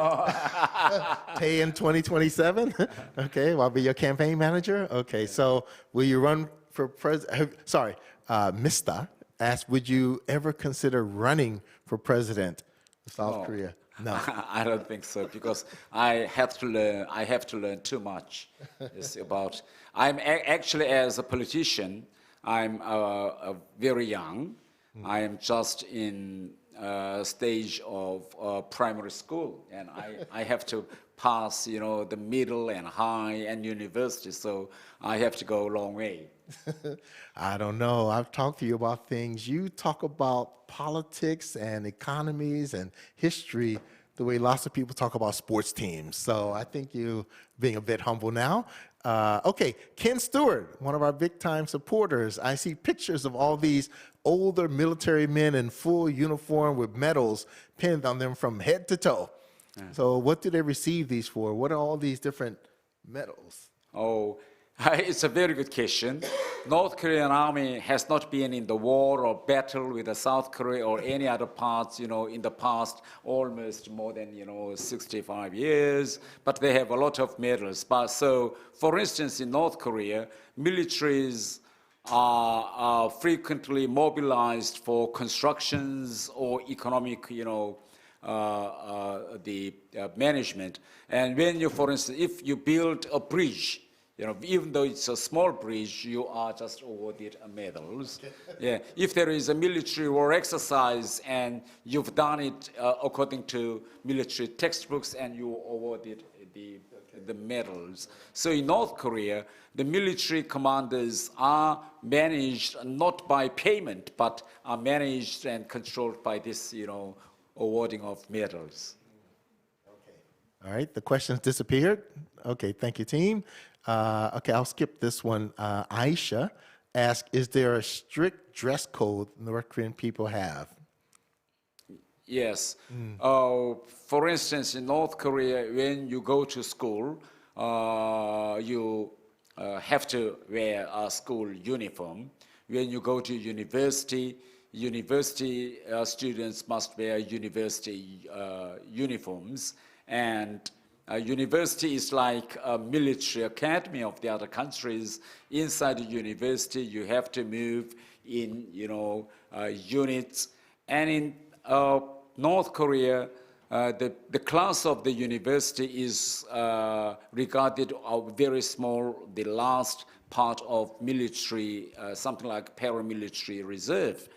Thae in 2027? Okay, well, I'll be your campaign manager? Okay, so will you run for president? Sorry, Mr. asked, would you ever consider running for president of South Korea? No. I don't think so, because I have to learn too much. It's about, actually, as a politician, I'm very young. I am just in stage of primary school, and I have to pass, the middle and high and university, so I have to go a long way. I don't know. I've talked to you about things. You talk about politics and economies and history the way lots of people talk about sports teams. So I think you're being a bit humble now. Okay, Ken Stewart, one of our big-time supporters. I see pictures of all these older military men in full uniform with medals pinned on them from head to toe. Yeah. So what do they receive these for? What are all these different medals? Oh, it's a very good question. North Korean army has not been in the war or battle with the South Korea or any other parts, in the past almost more than, 65 years, but they have a lot of medals. But so, for instance, in North Korea, militaries are frequently mobilized for constructions or economic, management. And when you, for instance, if you build a bridge, even though it's a small bridge, you are just awarded medals. Yeah. If there is a military war exercise and you've done it according to military textbooks, and you awarded the medals. So in North Korea, the military commanders are managed not by payment, but are managed and controlled by this, awarding of medals. All right, the questions disappeared. Okay, thank you, team. Okay, I'll skip this one. Aisha asked, is there a strict dress code North Korean people have? Yes. For instance, in North Korea, when you go to school, you have to wear a school uniform. When you go to university, students must wear university uniforms. And university is like a military academy of the other countries. Inside the university, you have to move in, units. And in North Korea, the class of the university is regarded very small, the last part of military, something like paramilitary reserve,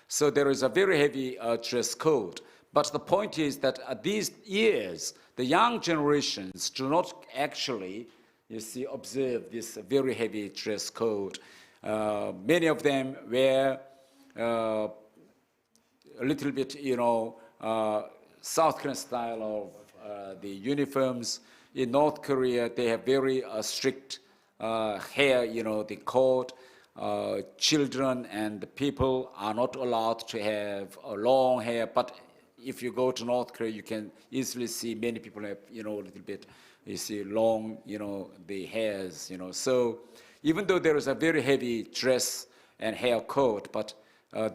So there is a very heavy dress code. But the point is that these years, the young generations do not actually, observe this very heavy dress code. Many of them wear a little bit, South Korean style of the uniforms. In North Korea, they have very strict hair, the code. Children and people are not allowed to have long hair, but if you go to North Korea, you can easily see many people have, a little bit, long, the hairs, So even though there is a very heavy dress and hair code, but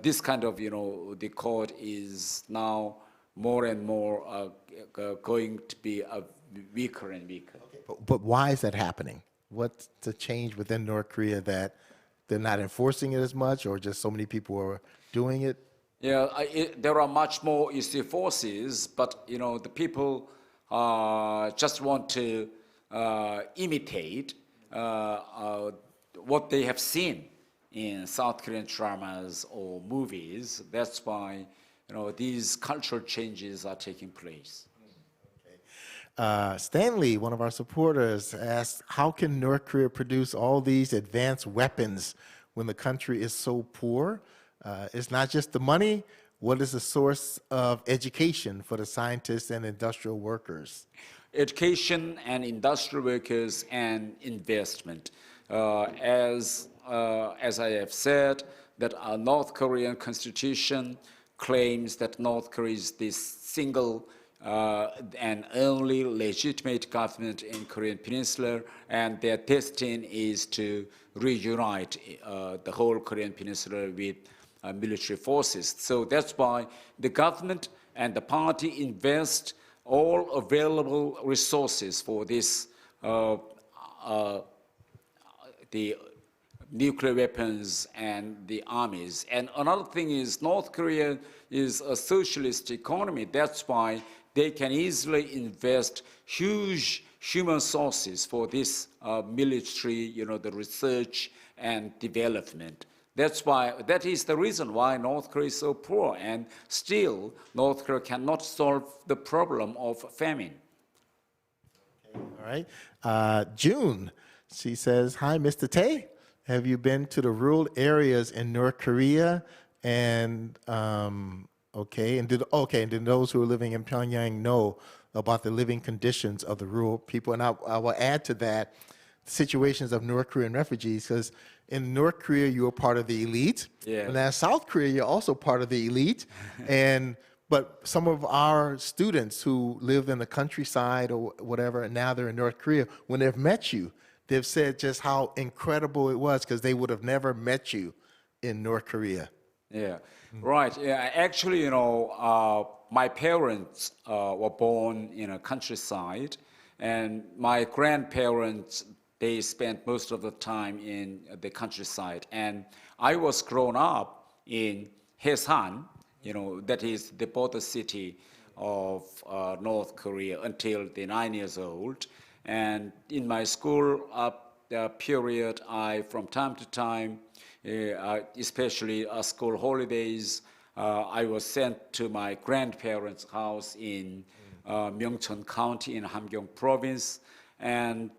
this kind of, the code is now more and more going to be weaker and weaker. Okay. But why is that happening? What's the change within North Korea that they're not enforcing it as much, or just so many people are doing it? Yeah, there are much more forces, but the people just want to imitate what they have seen in South Korean dramas or movies. That's why these cultural changes are taking place. Stanley, one of our supporters, asked, how can North Korea produce all these advanced weapons when the country is so poor? It's not just the money. what is the source of education for the scientists and industrial workers? Education and industrial workers and investment. As I have said, that our North Korean constitution claims that North Korea is the single and only legitimate government in Korean Peninsula, and their destiny is to reunite the whole Korean Peninsula with military forces. So that's why the government and the party invest all available resources for this, the nuclear weapons and the armies. And another thing is North Korea is a socialist economy. That's why they can easily invest huge human sources for this military, the research and development. That is the reason why North Korea is so poor, and still North Korea cannot solve the problem of famine. Okay, all right. Jieun, she says, hi, Mr. Thae. Have you been to the rural areas in North Korea? And and did those who are living in Pyongyang know about the living conditions of the rural people? And I will add to that situations of North Korean refugees, because in North Korea you are part of the elite, and in South Korea you're also part of the elite, but some of our students who live in the countryside or whatever, and now they're in North Korea, when they've met you, they've said just how incredible it was, because they would have never met you in North Korea. Yeah, right. Yeah, actually, my parents were born in a countryside, and my grandparents, they spent most of the time in the countryside. And I was grown up in Haesan, that is the border city of North Korea, until the 9 years old. And in my school period, from time to time, especially school holidays, I was sent to my grandparents' house in Myeongcheon County in Hamgyong Province. And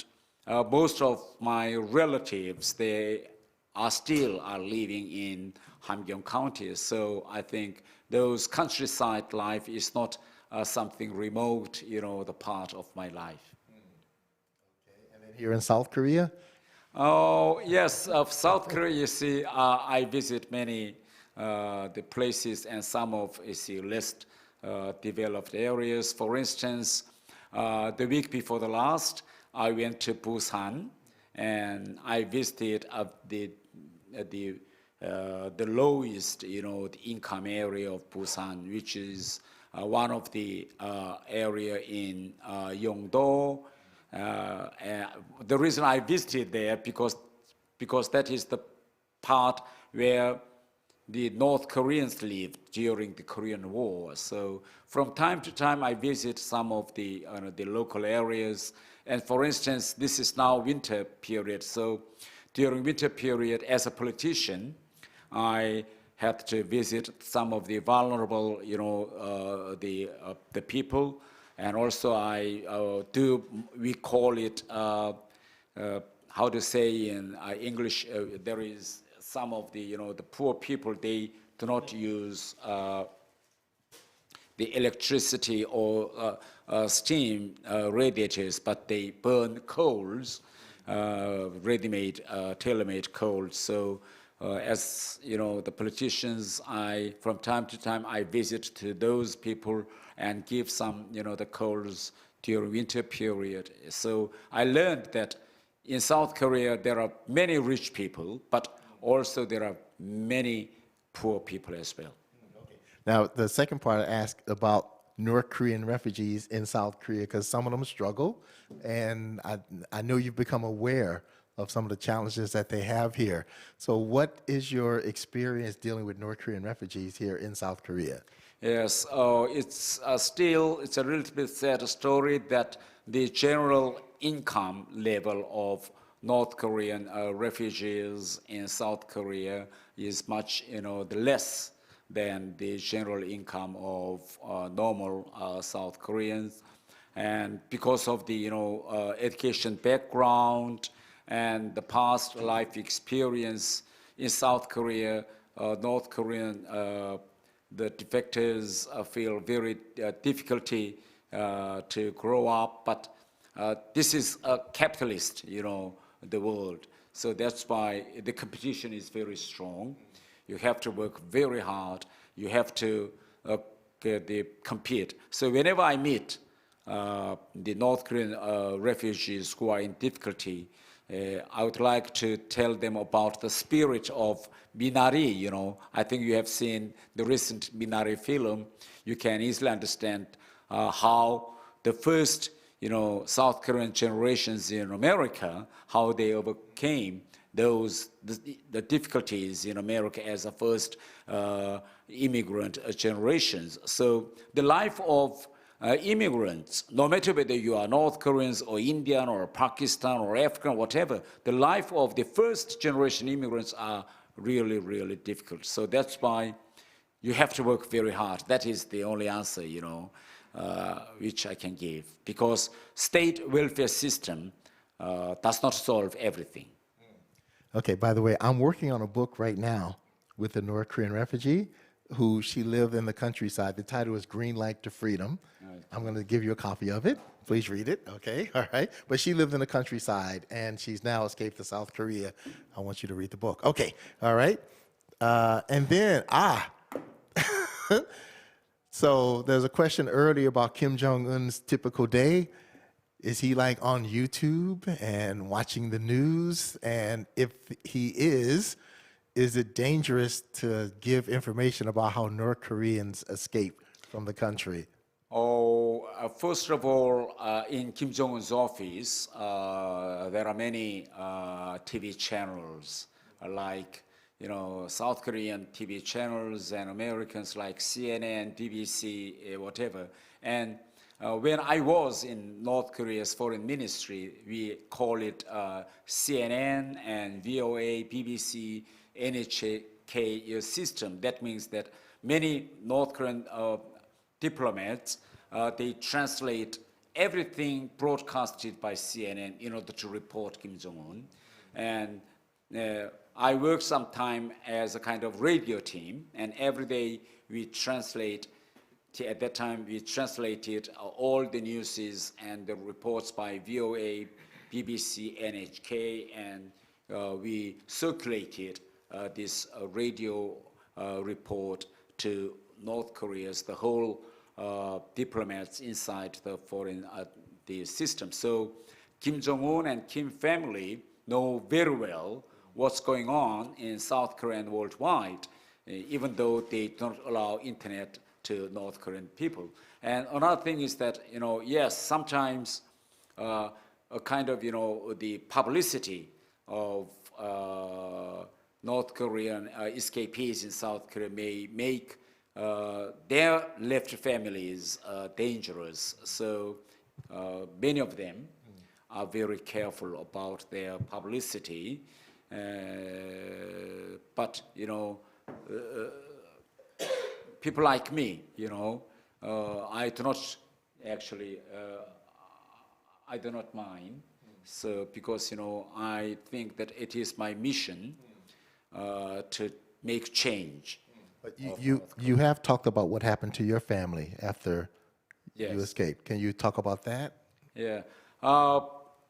most of my relatives, they are still living in Hamgyong County. So I think those countryside life is not something remote, the part of my life. Here in South Korea? Oh, yes, of South Korea, you see, I visit many the places and some of less developed areas. For instance, the week before the last, I went to Busan, and I visited the lowest, the income area of Busan, which is one of the area in Yeongdo. The reason I visited there because that is the part where the North Koreans lived during the Korean War. So from time to time, I visit some of the local areas. And for instance, this is now winter period. So during winter period, as a politician, I had to visit some of the vulnerable, the people. And also we call it, how to say in English, there is some of the, the poor people, they do not use the electricity or steam radiators, but they burn coals, ready-made, tailor-made coals. So as the politicians, from time to time, I visit to those people and give some, the coals during winter period. So I learned that in South Korea, there are many rich people, but also there are many poor people as well. Okay. Now, the second part I asked about North Korean refugees in South Korea, because some of them struggle, and I know you've become aware of some of the challenges that they have here. So what is your experience dealing with North Korean refugees here in South Korea? Yes, it's a little bit sad story that the general income level of North Korean refugees in South Korea is much, less than the general income of normal South Koreans. And because of the, education background and the past life experience in South Korea, North Korean the defectors feel very difficulty to grow up, but this is a capitalist, the world. So that's why the competition is very strong. You have to work very hard. You have to compete. So whenever I meet the North Korean refugees who are in difficulty, I would like to tell them about the spirit of Minari. I think you have seen the recent Minari film. You can easily understand how the first, South Korean generations in America, how they overcame the difficulties in America as a first immigrant generations. So the life of immigrants, no matter whether you are North Koreans or Indian or Pakistan or African, whatever, the life of the first generation immigrants are really, really difficult. So that's why you have to work very hard. That is the only answer, which I can give. Because state welfare system does not solve everything. Okay, by the way, I'm working on a book right now with a North Korean refugee who she lived in the countryside. The title is Green Light to Freedom. I'm going to give you a copy of it. Please read it, okay? All right. But she lived in the countryside, and she's now escaped to South Korea. I want you to read the book. Okay, all right. And then, so there's a question earlier about Kim Jong-un's typical day. Is he like on YouTube and watching the news? And if he is it dangerous to give information about how North Koreans escape from the country? First of all, in Kim Jong-un's office, there are many TV channels like, South Korean TV channels and Americans like CNN, BBC, whatever. And when I was in North Korea's foreign ministry, we call it CNN and VOA, BBC, NHK system. That means that many North Korean diplomats, they translate everything broadcasted by CNN in order to report Kim Jong-un. And I worked some time as a kind of radio team, and every day we translate. At that time, we translated all the news and the reports by VOA, BBC, NHK, and we circulated this radio report to North Korea's, the whole diplomats inside the foreign the system. So Kim Jong-un and Kim family know very well what's going on in South Korea and worldwide, even though they don't allow internet to North Korean people. And another thing is that, yes, sometimes a kind of, the publicity of North Korean escapees in South Korea may make their left families dangerous. So many of them are very careful about their publicity. But, people like me, I do not actually, I do not mind. So because, I think that it is my mission to make change. But you have talked about what happened to your family after you escaped. Can you talk about that? Yeah.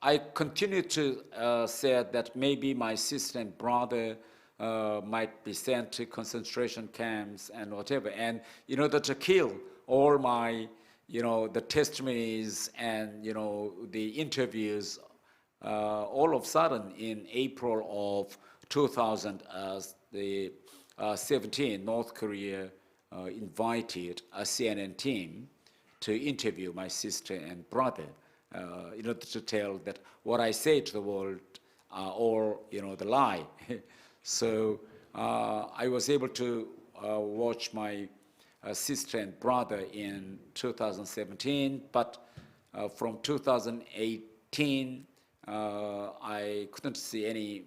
I continue to say that maybe my sister and brother might be sent to concentration camps and whatever. And in order to kill all my, the testimonies and, the interviews, all of a sudden in April of 2017, North Korea invited a CNN team to interview my sister and brother in order to tell that what I say to the world are all, the lie. So I was able to watch my sister and brother in 2017, but from 2018, I couldn't see any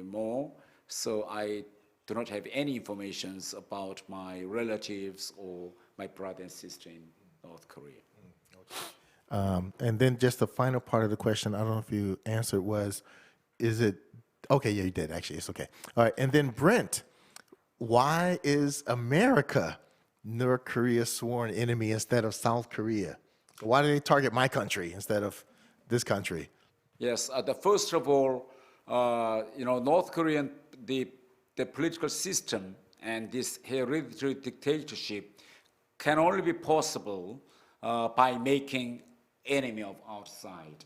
more, so I do not have any information about my relatives or my brother and sister in North Korea. And then just the final part of the question, I don't know if you answered, was, is it, okay, yeah, you did, actually, it's okay. All right, and then Brent, why is America North Korea's sworn enemy instead of South Korea? Why do they target my country instead of this country? Yes, first of all, North Korean, the political system and this hereditary dictatorship can only be possible by making enemy of outside.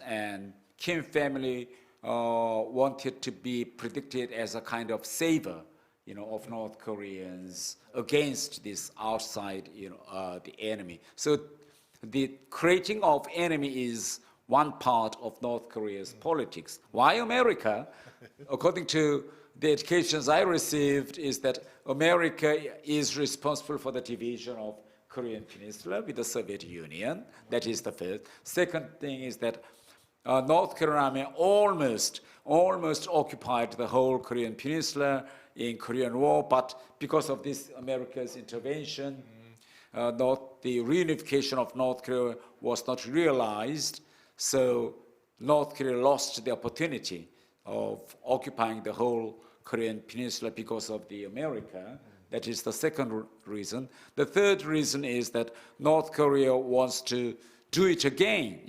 And Kim family wanted to be predicted as a kind of savior, of North Koreans against this outside, the enemy. So the creating of enemy is one part of North Korea's politics. Why America? According to the educations I received, is that America is responsible for the division of Korean Peninsula with the Soviet Union. That is the first. Second thing is that North Korea almost occupied the whole Korean Peninsula in Korean War, but because of this America's intervention, the reunification of North Korea was not realized. So North Korea lost the opportunity of occupying the whole Korean Peninsula because of the America. That is the second reason. The third reason is that North Korea wants to do it again,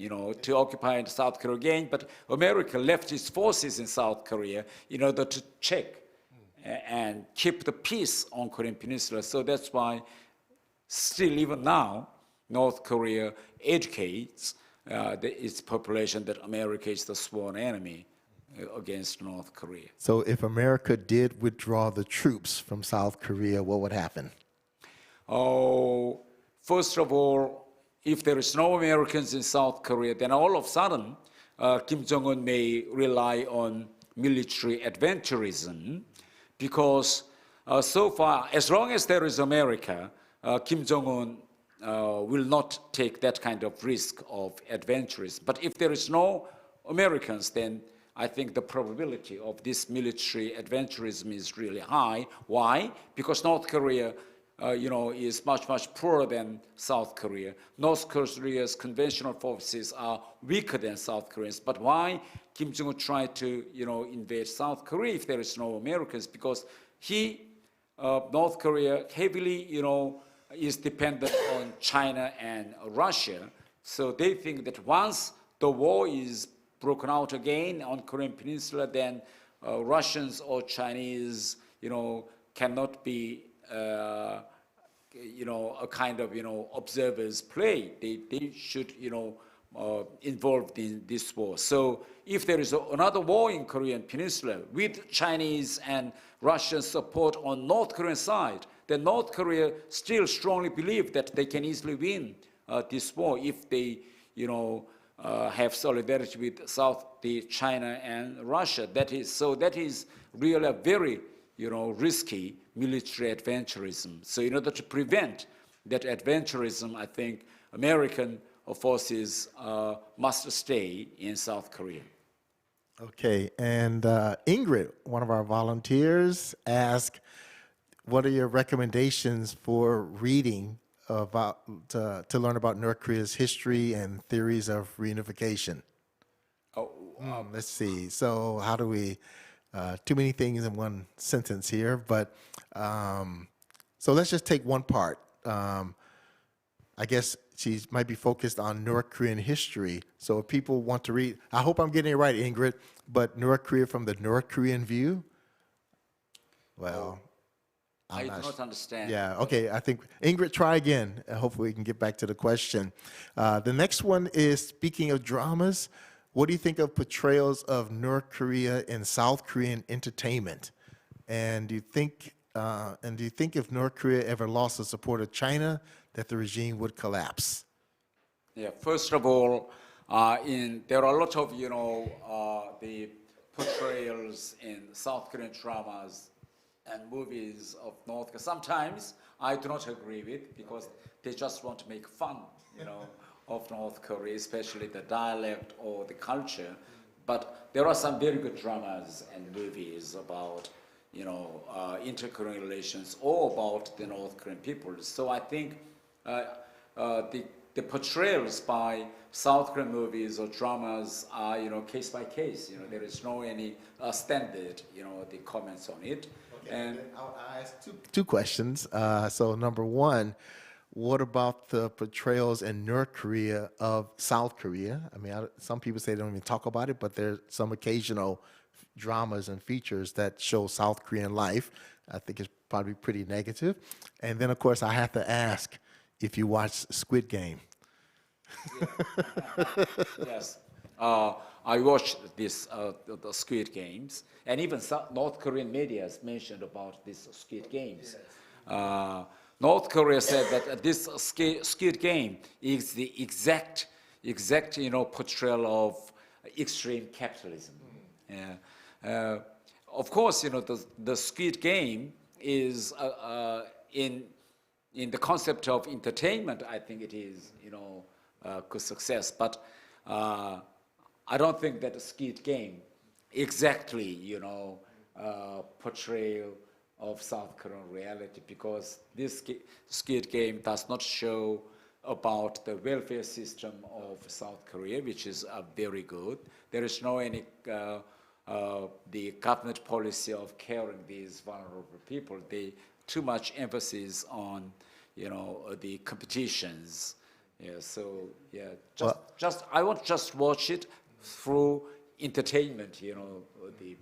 to occupy South Korea again, but America left its forces in South Korea in order to check and keep the peace on Korean Peninsula. So that's why still even now, North Korea educates its population that America is the sworn enemy against North Korea. So if America did withdraw the troops from South Korea, what would happen? Oh, first of all, if there is no Americans in South Korea, then all of a sudden, Kim Jong-un may rely on military adventurism, because so far, as long as there is America, Kim Jong-un will not take that kind of risk of adventurism. But if there is no Americans, then I think the probability of this military adventurism is really high. Why? Because North Korea, is much poorer than South Korea. North Korea's conventional forces are weaker than South Koreans. But why Kim Jong-un tried to, invade South Korea if there is no Americans? Because North Korea heavily, is dependent on China and Russia. So they think that once the war is broken out again on Korean Peninsula, then Russians or Chinese, cannot be, a kind of, observers play. They should, involved in this war. So if there is another war in Korean Peninsula with Chinese and Russian support on North Korean side, then North Korea still strongly believe that they can easily win this war if they, have solidarity with China and Russia. That is really a very, risky military adventurism. So in order to prevent that adventurism, I think American forces must stay in South Korea. Okay, and Ingrid, one of our volunteers, asked, what are your recommendations for reading to learn about North Korea's history and theories of reunification? Let's see. So how do we, too many things in one sentence here, but so let's just take one part. I guess she might be focused on North Korean history. So if people want to read, I hope I'm getting it right, Ingrid, but North Korea from the North Korean view? Well, I do not understand. Yeah, okay, I think, Ingrid, try again. Hopefully we can get back to the question. The next one is, speaking of dramas, what do you think of portrayals of North Korea in South Korean entertainment? And do you think if North Korea ever lost the support of China, that the regime would collapse? Yeah, first of all, there are a lot of, the portrayals in South Korean dramas and movies of North Korea. Sometimes I do not agree with, because they just want to make fun, of North Korea, especially the dialect or the culture. But there are some very good dramas and movies about, inter-Korean relations or about the North Korean people. So I think the portrayals by South Korean movies or dramas are, case by case. There is no any standard, the comments on it. And I'll ask two questions. So number one, what about the portrayals in North Korea of South Korea? I mean, some people say they don't even talk about it, but there's some occasional dramas and features that show South Korean life. I think it's probably pretty negative. And then, of course, I have to ask if you watch Squid Game. yes, I watched this the Squid Games, and even some North Korean media has mentioned about these Squid Games. North Korea said that this Squid Game is the exact portrayal of extreme capitalism. Of course, the Squid Game is in the concept of entertainment. I think it is good success, but I don't think that the Squid Game exactly portrayal of South Korean reality, because this Squid Game does not show about the welfare system of South Korea, which is very good. There is no any the government policy of caring these vulnerable people. They too much emphasis on the competitions. I want just watch it through entertainment. The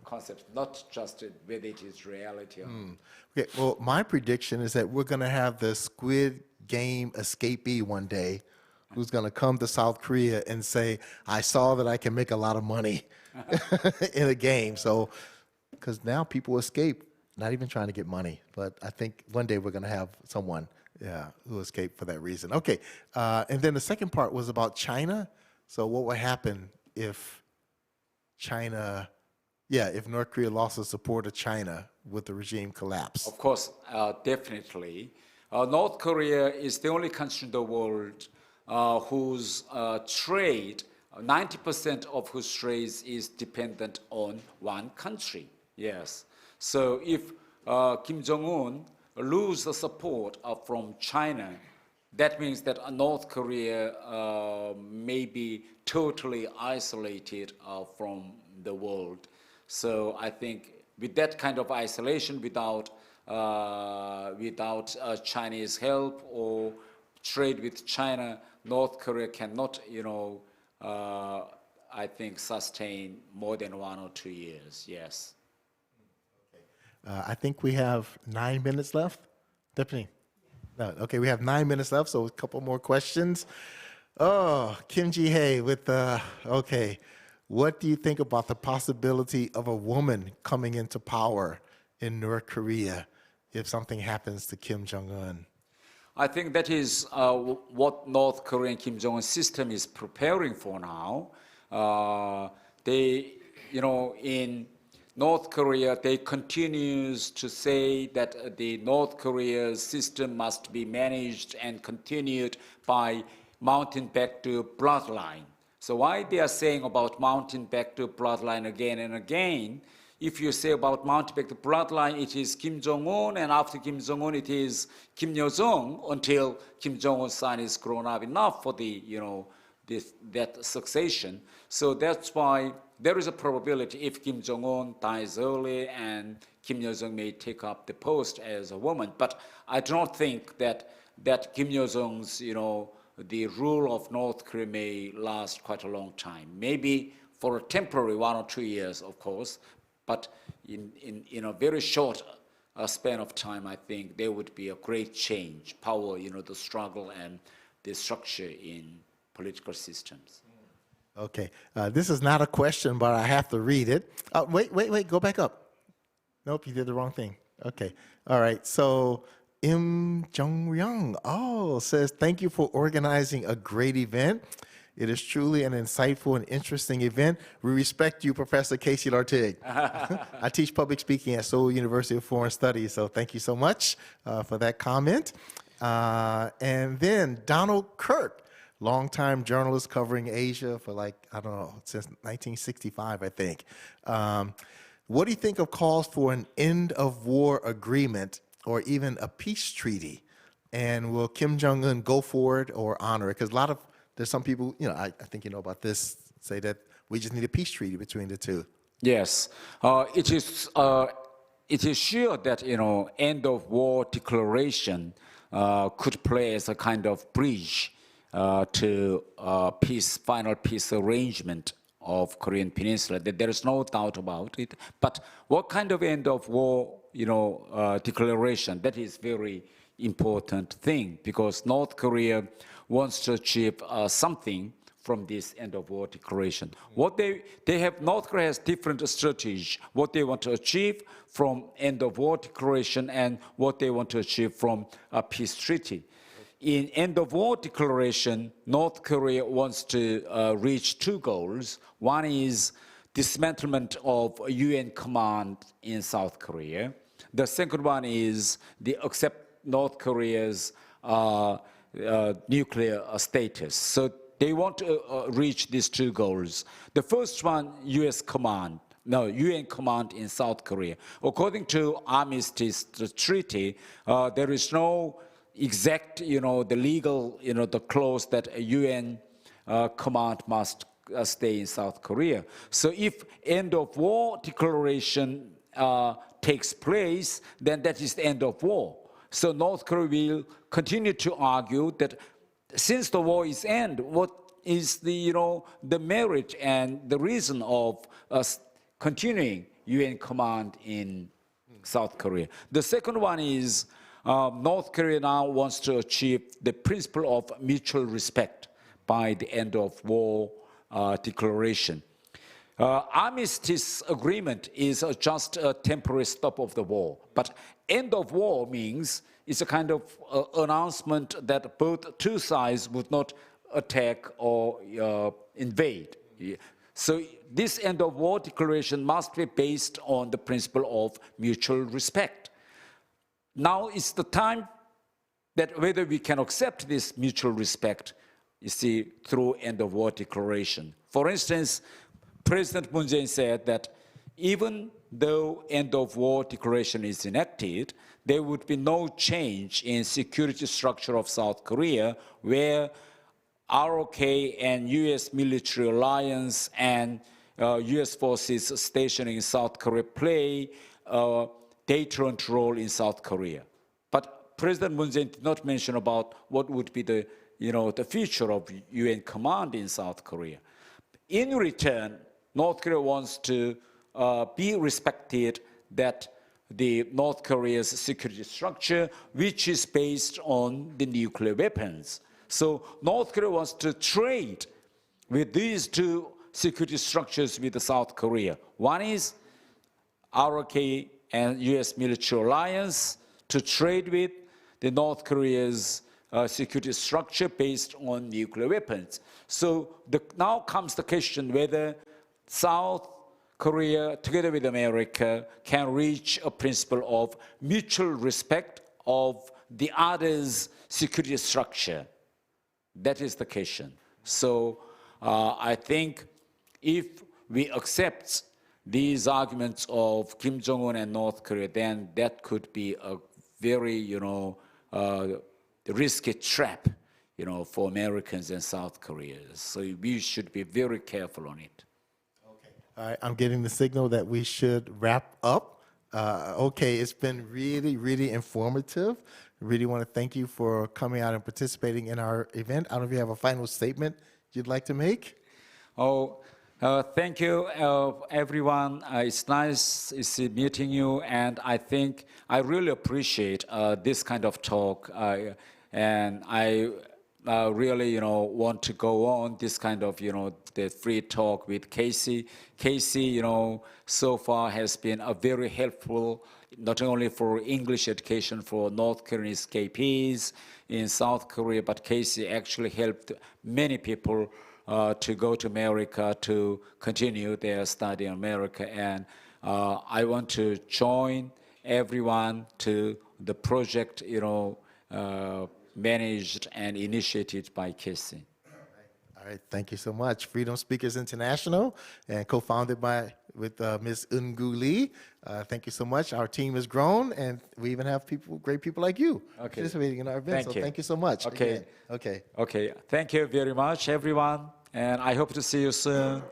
concept, not just whether it is reality or not. Okay, well, my prediction is that we're going to have the Squid Game escapee one day who's going to come to South Korea and say, I saw that I can make a lot of money in a game. So, because now people escape, not even trying to get money. But I think one day we're going to have someone who escaped for that reason. Okay, and then the second part was about China. So what would happen if if North Korea lost the support of China with the regime collapse? Of course, definitely. North Korea is the only country in the world whose trade, 90% of whose trade is dependent on one country. Yes. So if Kim Jong-un lose the support from China, that means that North Korea may be totally isolated from the world. So I think with that kind of isolation, without Chinese help or trade with China, North Korea cannot, I think, sustain more than 1 or 2 years. Yes. I think we have 9 minutes left. Stephanie? No. Okay, we have 9 minutes left, so a couple more questions. Oh, Kim Ji-hae with okay. What do you think about the possibility of a woman coming into power in North Korea if something happens to Kim Jong-un? I think that is what North Korean Kim Jong-un system is preparing for now. In North Korea, they continues to say that the North Korea system must be managed and continued by mountain back to bloodline. So why they are saying about mountain back to bloodline again and again? If you say about mountain back to bloodline, it is Kim Jong-un, and after Kim Jong-un, it is Kim Yo-jong until Kim Jong-un's son is grown up enough for that succession. So that's why there is a probability if Kim Jong-un dies early and Kim Yo-jong may take up the post as a woman. But I do not think that Kim Yo-jong's, the rule of North Korea may last quite a long time. Maybe for a temporary 1 or 2 years, of course, but in a very short span of time, I think there would be a great change, power, the struggle and the structure in political systems. Okay, this is not a question, but I have to read it. Wait, go back up. Nope, you did the wrong thing. Okay, all right, so Im Jong-ryung, says, thank you for organizing a great event. It is truly an insightful and interesting event. We respect you, Professor Casey Lartigue. I teach public speaking at Seoul University of Foreign Studies, so thank you so much for that comment. And then Donald Kirk, longtime journalist covering Asia for since 1965, I think. What do you think of calls for an end of war agreement or even a peace treaty? And will Kim Jong-un go for it or honor it? Because there's some people, I think you know about this, say that we just need a peace treaty between the two. Yes, it is it is sure that, end of war declaration could play as a kind of bridge to final peace arrangement of Korean Peninsula. There is no doubt about it. But what kind of end of war, declaration? That is very important thing, because North Korea wants to achieve something from this end of war declaration. What North Korea has different strategies, what they want to achieve from end of war declaration and what they want to achieve from a peace treaty. In end of war declaration, North Korea wants to reach two goals. One is dismantlement of UN command in South Korea. The second one is accept North Korea's nuclear status. So they want to reach these two goals. The first one, UN command in South Korea. According to Armistice Treaty, there is no exact, the legal, the clause that a UN command must stay in South Korea. So if end of war declaration takes place, then that is the end of war. So North Korea will continue to argue that since the war is end, what is the merit and the reason of us continuing UN command in South Korea? The second one is North Korea now wants to achieve the principle of mutual respect by the end of war declaration. Armistice agreement is just a temporary stop of the war, but end of war means it's a kind of announcement that both two sides would not attack or invade. So this end of war declaration must be based on the principle of mutual respect. Now is the time that whether we can accept this mutual respect, you see, through end of war declaration. For instance, President Moon Jae-in said that even though end of war declaration is enacted, there would be no change in security structure of South Korea, where ROK and US military alliance and US forces stationed in South Korea play a deterrent role in South Korea. But President Moon Jae-in did not mention about what would be the future of UN command in South Korea. In return, North Korea wants to be respected that the North Korea's security structure, which is based on the nuclear weapons. So North Korea wants to trade with these two security structures with South Korea. One is ROK and US military alliance to trade with the North Korea's security structure based on nuclear weapons. So now comes the question whether South Korea, together with America, can reach a principle of mutual respect of the other's security structure. That is the question. So I think if we accept these arguments of Kim Jong-un and North Korea, then that could be a very, risky trap, for Americans and South Koreans. So we should be very careful on it. All right, I'm getting the signal that we should wrap up. Okay, it's been really, really informative. Really want to thank you for coming out and participating in our event. I don't know if you have a final statement you'd like to make. Thank you, everyone. It's nice meeting you, and I think I really appreciate this kind of talk, and I really, want to go on this kind of, the free talk with Casey. Casey, so far has been a very helpful, not only for English education for North Korean escapees in South Korea, but Casey actually helped many people to go to America to continue their study in America. And I want to join everyone to the project, managed and initiated by Casey. All right, thank you so much. Freedom Speakers International, and co-founded with Ms. Eunkoo Lee. Thank you so much. Our team has grown, and we even have great people like you participating in our event. Thank you so much. Okay. Again. Okay. Thank you very much, everyone, and I hope to see you soon.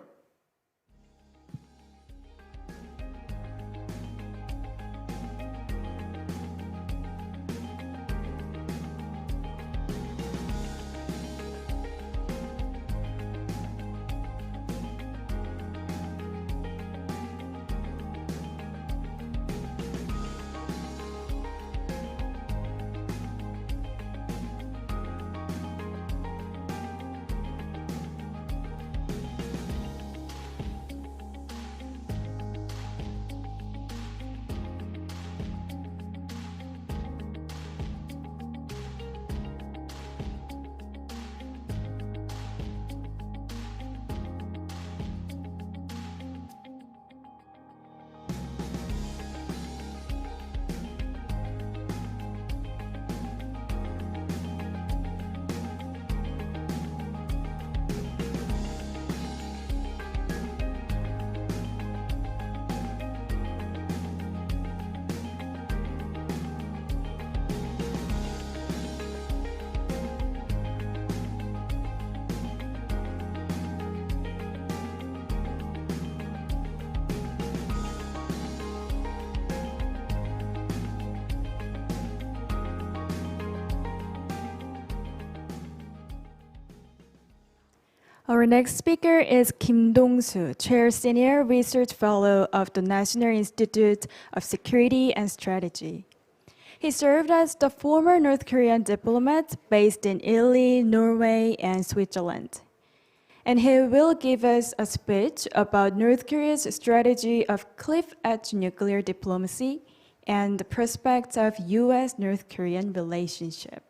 Our next speaker is Kim Dongsoo, Chair Senior Research Fellow of the National Institute of Security and Strategy. He served as the former North Korean diplomat based in Italy, Norway, and Switzerland. And he will give us a speech about North Korea's strategy of cliff-edge nuclear diplomacy and the prospects of U.S.-North Korean relationship.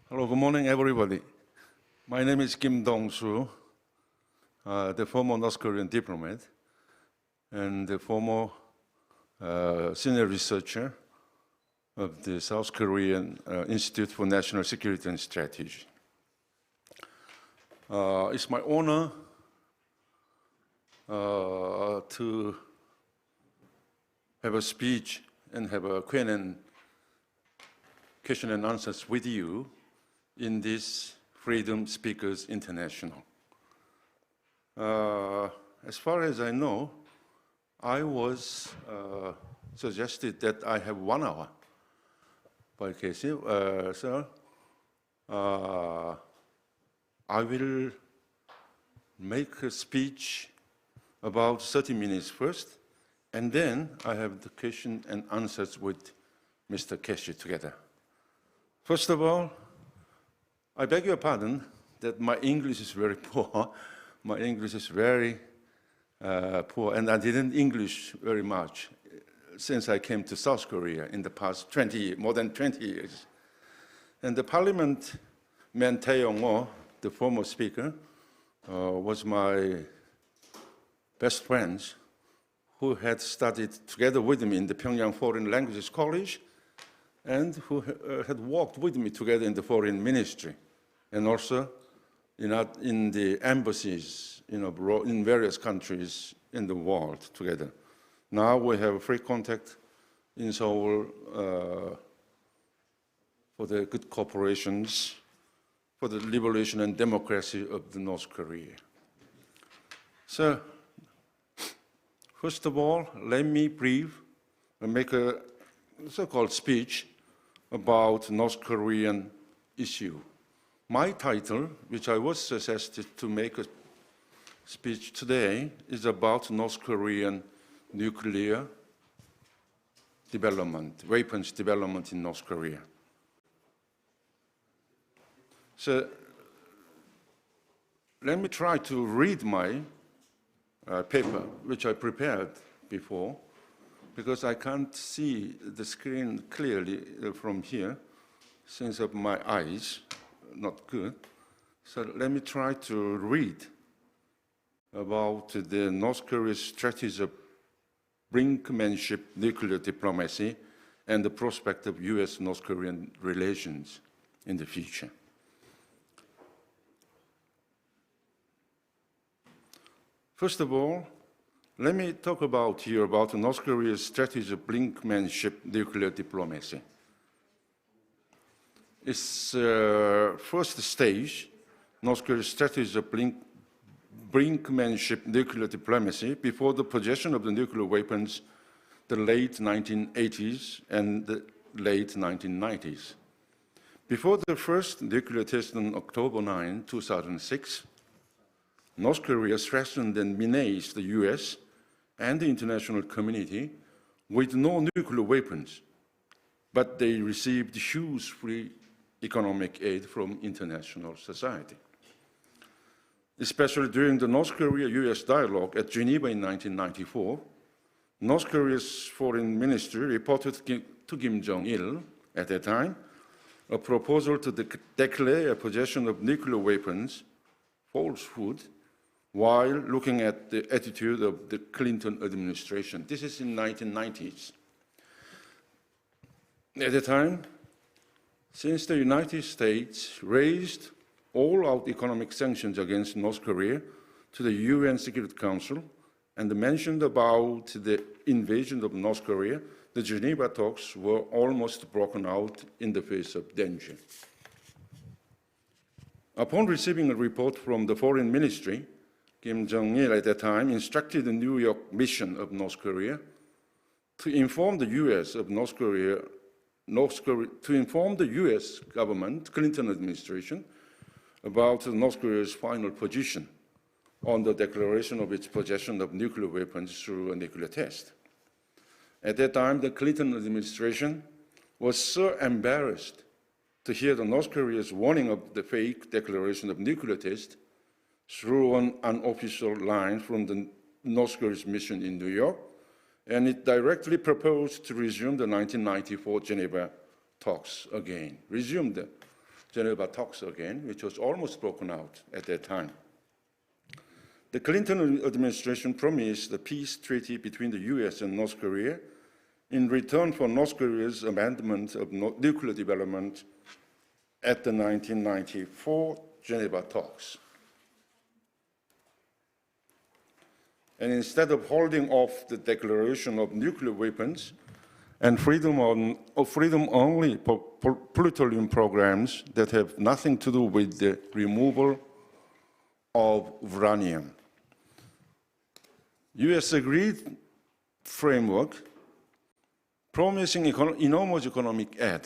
Hello, good morning, everybody. My name is Kim Dongsoo, the former North Korean diplomat and the former senior researcher of the South Korean Institute for National Security and Strategy. It's my honor to have a speech and have a question and answers with you in this Freedom Speakers International. As far as I know, I was suggested that I have 1 hour by Casey. So I will make a speech about 30 minutes first, and then I have the question and answers with Mr. Casey together. First of all, I beg your pardon that my English is very poor. My English is very poor, and I didn't English very much since I came to South Korea in the past more than 20 years. And the parliament man Thae Yongho, the former speaker, was my best friend who had studied together with me in the Pyongyang Foreign Languages College and who had worked with me together in the foreign ministry and also in the embassies in various countries in the world together. Now we have free contact in Seoul for the good cooperations for the liberation and democracy of the North Korea. So, first of all, let me make a so-called speech about North Korean issue. My title, which I was suggested to make a speech today, is about North Korean nuclear development, weapons development in North Korea. So let me try to read my paper, which I prepared before, because I can't see the screen clearly from here, since of my eyes not good. So let me try to read about the North Korea's strategy of brinkmanship nuclear diplomacy and the prospect of U.S.-North Korean relations in the future. First of all, let me talk about North Korea's strategy of brinkmanship nuclear diplomacy. Its first stage, North Korea's strategy of brinkmanship nuclear diplomacy before the possession of the nuclear weapons, the late 1980s and the late 1990s. Before the first nuclear test on October 9, 2006, North Korea threatened and menaced the US and the international community with no nuclear weapons, but they received huge free economic aid from international society. especially during the North Korea-US dialogue at Geneva in 1994, North Korea's foreign ministry reported to Kim Jong-il at that time a proposal to declare a possession of nuclear weapons falsehood while looking at the attitude of the Clinton administration. This is in 1990s. At the time, since the United States raised all-out economic sanctions against North Korea to the UN Security Council and mentioned about the invasion of North Korea, the Geneva talks were almost broken out in the face of danger. Upon receiving a report from the Foreign Ministry, Kim Jong-il at that time instructed the New York mission of North Korea to inform the U.S. of to inform the U.S. government, Clinton administration, about North Korea's final position on the declaration of its possession of nuclear weapons through a nuclear test. At that time, the Clinton administration was so embarrassed to hear the North Korea's warning of the fake declaration of nuclear test through an unofficial line from the North Korea's mission in New York, and it directly proposed to resume the 1994 Geneva talks again, which was almost broken out at that time. The Clinton administration promised a peace treaty between the US and North Korea in return for North Korea's amendment of nuclear development at the 1994 Geneva talks. And instead of holding off the declaration of nuclear weapons and freedom-only plutonium programs that have nothing to do with the removal of uranium, US agreed framework promising enormous economic aid,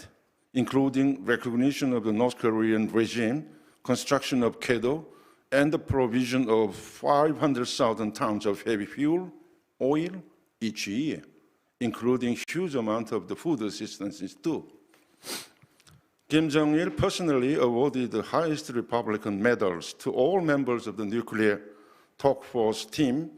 including recognition of the North Korean regime, construction of KEDO, and the provision of 500,000 tons of heavy fuel, oil, each year, including huge amount of the food assistance too. Kim Jong-il personally awarded the highest Republican medals to all members of the nuclear talk force team,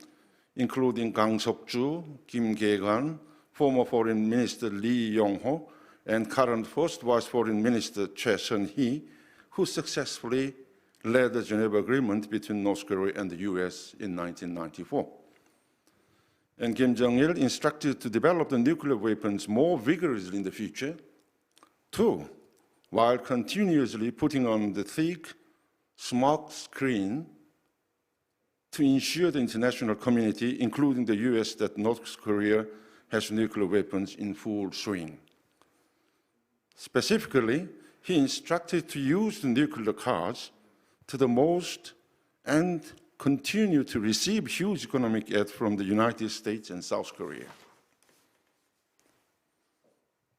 including Kang Seok-ju, Kim Kye-kwan, former Foreign Minister Lee Yong-ho, and current First Vice Foreign Minister Choi Sun-hee, who successfully led the Geneva Agreement between North Korea and the US in 1994. And Kim Jong-il instructed to develop the nuclear weapons more vigorously in the future, too, while continuously putting on the thick, smart screen to ensure the international community, including the US, that North Korea has nuclear weapons in full swing. Specifically, he instructed to use the nuclear cards to the most and continue to receive huge economic aid from the United States and South Korea.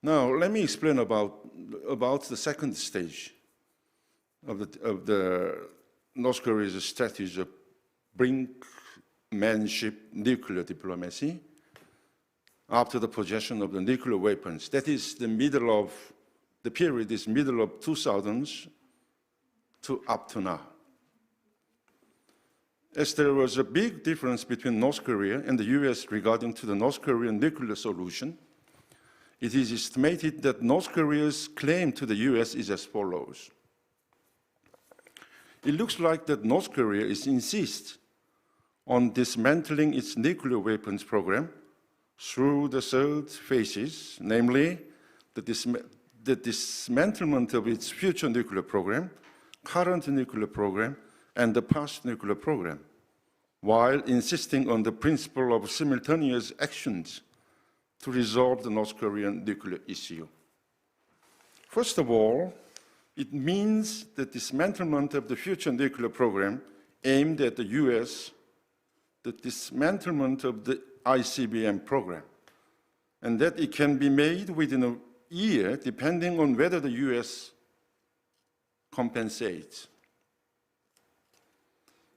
Now, let me explain about the second stage of the North Korea's strategy of brinkmanship nuclear diplomacy after the possession of the nuclear weapons. That is the period is middle of 2000s to up to now. As there was a big difference between North Korea and the US regarding to the North Korean nuclear solution, it is estimated that North Korea's claim to the US is as follows. It looks like that North Korea insists on dismantling its nuclear weapons program through the third phases, namely the dismantlement of its future nuclear program, current nuclear program, and the past nuclear program, while insisting on the principle of simultaneous actions to resolve the North Korean nuclear issue. First of all, it means the dismantlement of the future nuclear program aimed at the US, the dismantlement of the ICBM program, and that it can be made within a year depending on whether the US compensates.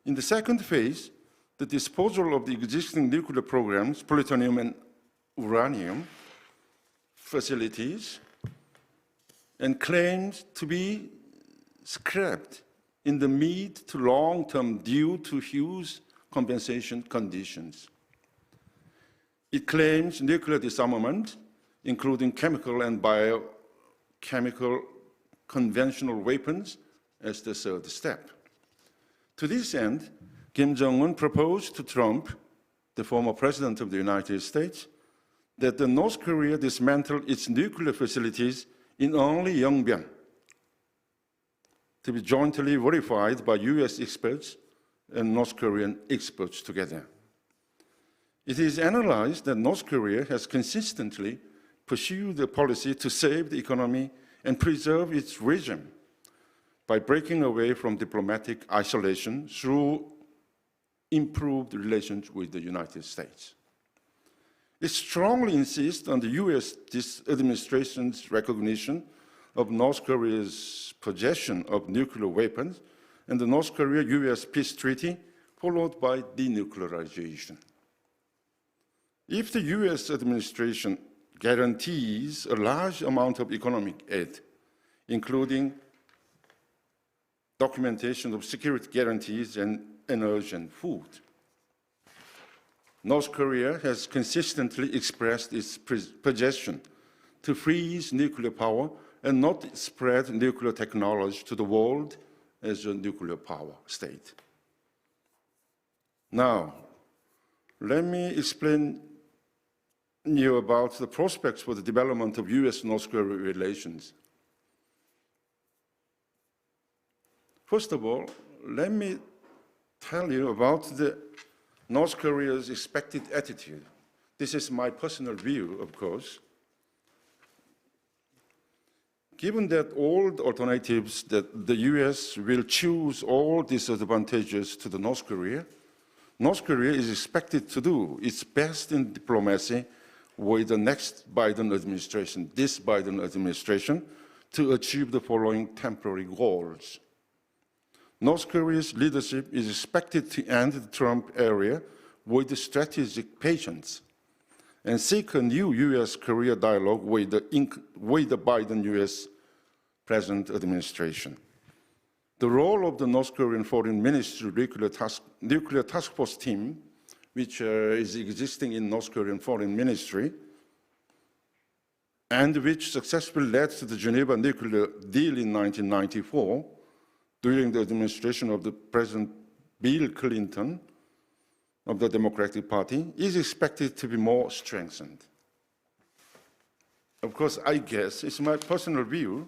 In the second phase, the disposal of the existing nuclear programs, plutonium and uranium facilities, and claimed to be scrapped in the mid to long term due to huge compensation conditions. It claims nuclear disarmament, including chemical and biochemical conventional weapons, as the third step. To this end, Kim Jong-un proposed to Trump, the former president of the United States, that the North Korea dismantle its nuclear facilities in only Yongbyon, to be jointly verified by US experts and North Korean experts together. It is analyzed that North Korea has consistently pursued a policy to save the economy and preserve its regime by breaking away from diplomatic isolation through improved relations with the United States. It strongly insists on the US administration's recognition of North Korea's possession of nuclear weapons and the North Korea-US peace treaty, followed by denuclearization. If the US administration guarantees a large amount of economic aid, including documentation of security guarantees and energy and food, North Korea has consistently expressed its projection to freeze nuclear power and not spread nuclear technology to the world as a nuclear power state. Now, let me explain you about the prospects for the development of US-North Korea relations. First of all, let me tell you about the North Korea's expected attitude. This is my personal view, of course. Given that all the alternatives that the US will choose all disadvantages to the North Korea is expected to do its best in diplomacy with the next Biden administration, this Biden administration, to achieve the following temporary goals. North Korea's leadership is expected to end the Trump era with strategic patience and seek a new US-Korea dialogue with the Biden US present administration. The role of the North Korean Foreign Ministry nuclear task force team, which is existing in North Korean Foreign Ministry, and which successfully led to the Geneva nuclear deal in 1994 during the administration of the President Bill Clinton of the Democratic Party, is expected to be more strengthened. Of course, I guess, it's my personal view,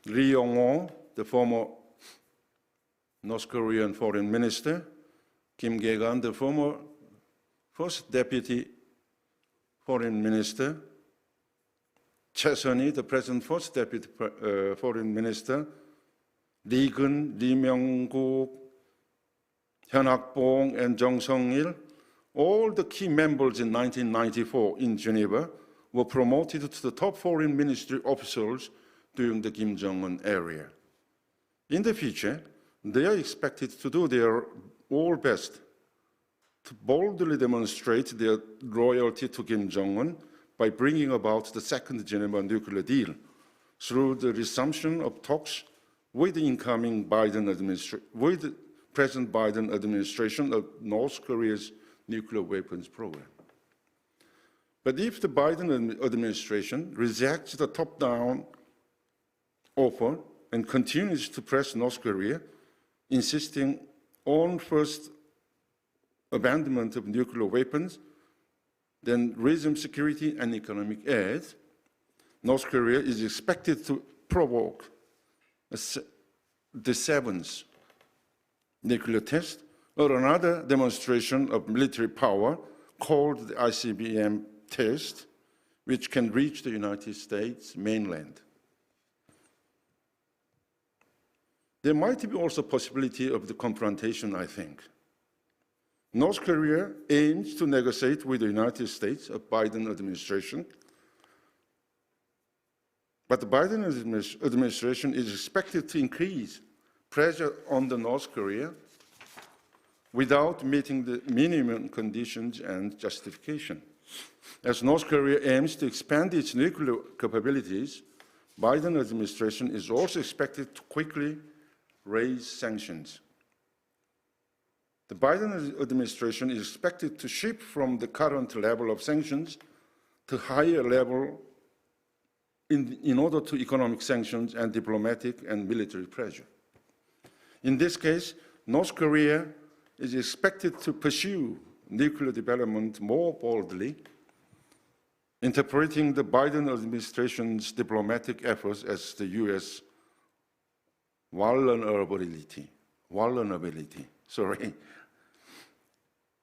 Thae Yongho, the former North Korean foreign minister, Kim Kwangjin, the former first deputy foreign minister, Jeon, the present first deputy foreign minister, Lee-geun, Lee Myung-guk, Hyun Hak-bong, and Jung Sung-il, all the key members in 1994 in Geneva were promoted to the top foreign ministry officials during the Kim Jong-un era. In the future, they are expected to do their all best to boldly demonstrate their loyalty to Kim Jong-un by bringing about the second Geneva nuclear deal through the resumption of talks with the incoming President Biden administration of North Korea's nuclear weapons program. But if the Biden administration rejects the top-down offer and continues to press North Korea, insisting on first abandonment of nuclear weapons, then resume security and economic aid, North Korea is expected to provoke the seventh nuclear test or another demonstration of military power called the ICBM test, which can reach the United States mainland. There might be also a possibility of the confrontation, I think. North Korea aims to negotiate with the United States, a Biden administration, but the Biden administration is expected to increase pressure on the North Korea without meeting the minimum conditions and justification. As North Korea aims to expand its nuclear capabilities, Biden administration is also expected to quickly raise sanctions. The Biden administration is expected to shift from the current level of sanctions to higher level in order to economic sanctions and diplomatic and military pressure. In this case, North Korea is expected to pursue nuclear development more boldly, interpreting the Biden administration's diplomatic efforts as the U.S. vulnerability.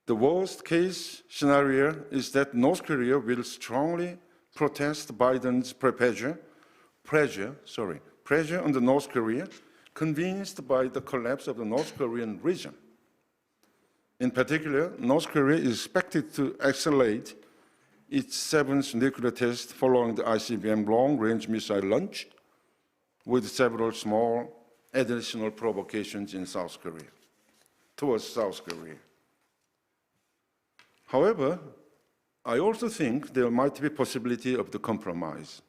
The worst case scenario is that North Korea will strongly protest Biden's pressure on the North Korea, convinced by the collapse of the North Korean region. In particular, North Korea is expected to accelerate its seventh nuclear test following the ICBM long-range missile launch, with several small additional provocations in South Korea, towards South Korea. However, I also think there might be a possibility of the compromise.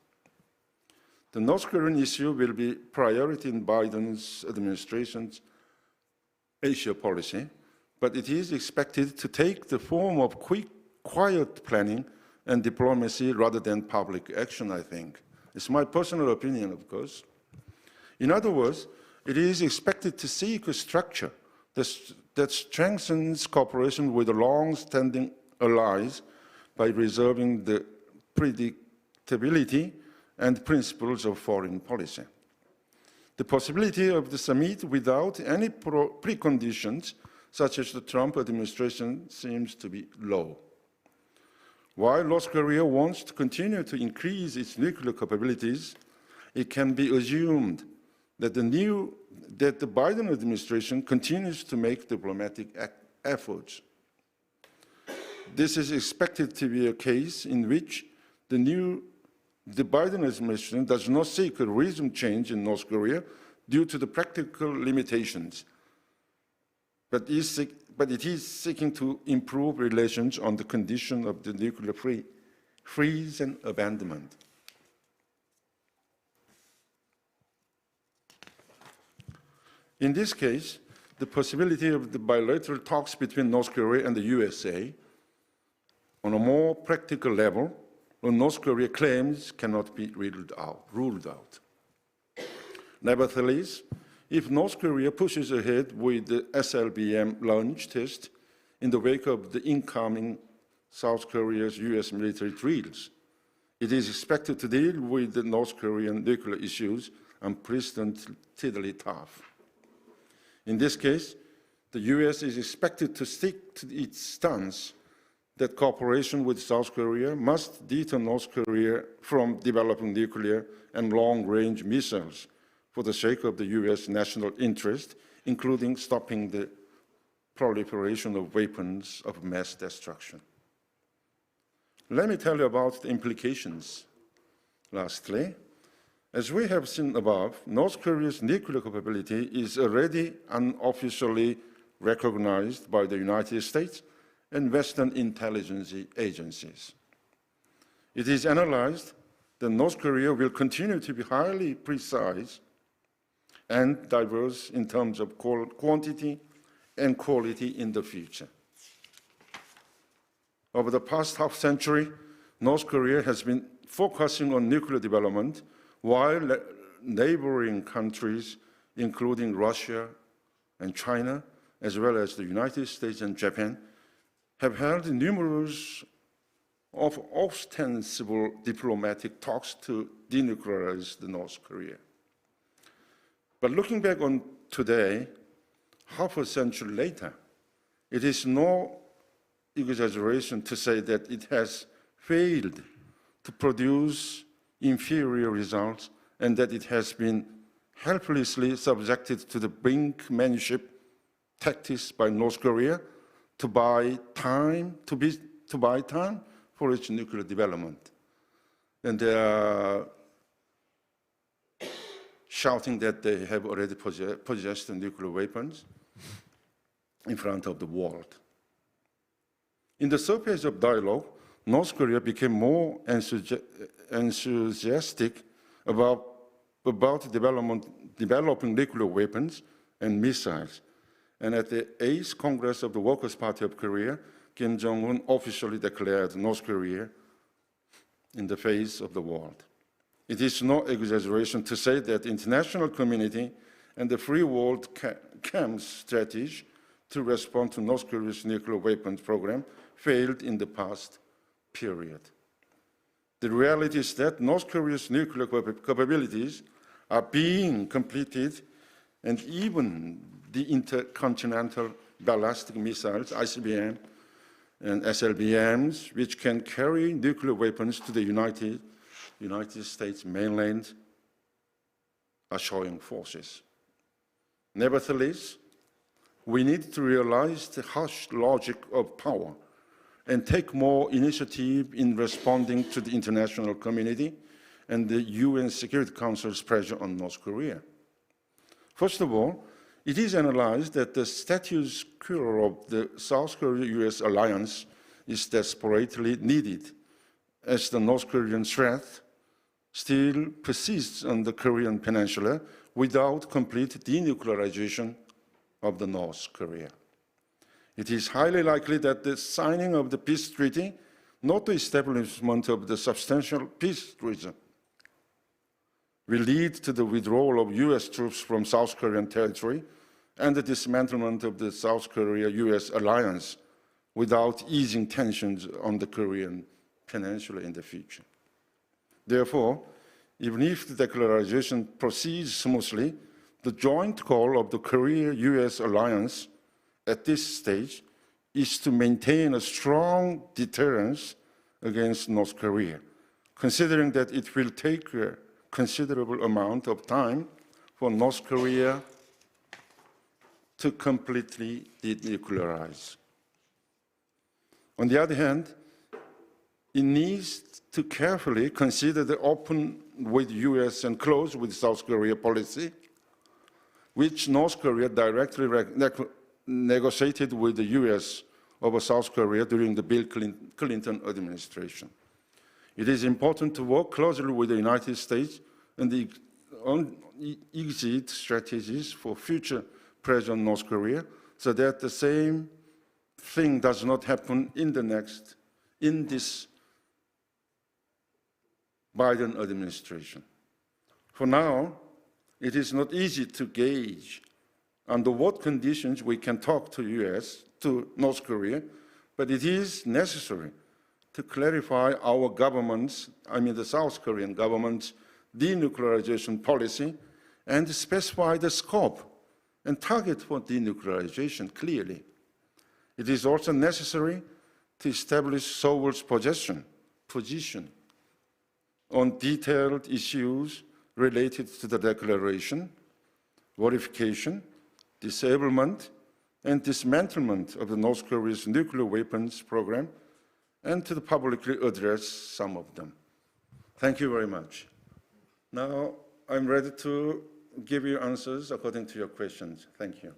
The North Korean issue will be priority in Biden's administration's Asia policy, but it is expected to take the form of quiet planning and diplomacy rather than public action, I think. It's my personal opinion, of course. In other words, it is expected to seek a structure that strengthens cooperation with the long-standing allies by reserving the predictability and principles of foreign policy. The possibility of the summit without any preconditions, such as the Trump administration, seems to be low. While North Korea wants to continue to increase its nuclear capabilities, it can be assumed that the Biden administration continues to make diplomatic efforts. This is expected to be a case in which the Biden administration does not seek a regime change in North Korea due to the practical limitations, but it is seeking to improve relations on the condition of the nuclear freeze and abandonment. In this case, the possibility of the bilateral talks between North Korea and the USA on a more practical level, when North Korea claims cannot be ruled out. Nevertheless, if North Korea pushes ahead with the SLBM launch test in the wake of the incoming South Korea's US military drills, it is expected to deal with the North Korean nuclear issues unprecedentedly tough. In this case, the US is expected to stick to its stance that cooperation with South Korea must deter North Korea from developing nuclear and long-range missiles for the sake of the US national interest, including stopping the proliferation of weapons of mass destruction. Let me tell you about the implications. Lastly, as we have seen above, North Korea's nuclear capability is already unofficially recognized by the United States and Western intelligence agencies. It is analyzed that North Korea will continue to be highly precise and diverse in terms of quantity and quality in the future. Over the past half-century, North Korea has been focusing on nuclear development, while neighboring countries, including Russia and China, as well as the United States and Japan, have held numerous ostensible diplomatic talks to denuclearize the North Korea. But looking back on today, half a century later, it is no exaggeration to say that it has failed to produce inferior results and that it has been helplessly subjected to the brinkmanship tactics by North Korea to buy time for its nuclear development. And they are shouting that they have already possessed nuclear weapons in front of the world. In the surface of dialogue, North Korea became more enthusiastic about about developing nuclear weapons and missiles. And at the 8th Congress of the Workers' Party of Korea, Kim Jong-un officially declared North Korea in the face of the world. It is no exaggeration to say that the international community and the free world camp's strategy to respond to North Korea's nuclear weapons program failed in the past period. The reality is that North Korea's nuclear capabilities are being completed, and even the intercontinental ballistic missiles, ICBM and SLBMs, which can carry nuclear weapons to the United States mainland, are showing forces. Nevertheless, we need to realize the harsh logic of power and take more initiative in responding to the international community and the UN Security Council's pressure on North Korea. First of all, it is analyzed that the status quo of the South Korea-US alliance is desperately needed, as the North Korean threat still persists on the Korean peninsula without complete denuclearization of the North Korea. It is highly likely that the signing of the peace treaty, not the establishment of the substantial peace treaty, will lead to the withdrawal of US troops from South Korean territory and the dismantlement of the South Korea-US alliance without easing tensions on the Korean peninsula in the future. Therefore, even if the declaration proceeds smoothly, the joint goal of the Korea-US alliance at this stage is to maintain a strong deterrence against North Korea, considering that it will take a considerable amount of time for North Korea to completely denuclearize. On the other hand, it needs to carefully consider the open with US and close with South Korea policy, which North Korea directly negotiated with the US over South Korea during the Bill Clinton administration. It is important to work closely with the United States and the exit strategies for future pressure on North Korea, so that the same thing does not happen in this Biden administration. For now, it is not easy to gauge under what conditions we can talk to North Korea, but it is necessary to clarify our government's, the South Korean government's denuclearization policy and specify the scope and target for denuclearization clearly. It is also necessary to establish Seoul's position on detailed issues related to the declaration, verification, disablement, and dismantlement of the North Korea's nuclear weapons program, and to publicly address some of them. Thank you very much. Now, I'm ready to give you answers according to your questions. Thank you.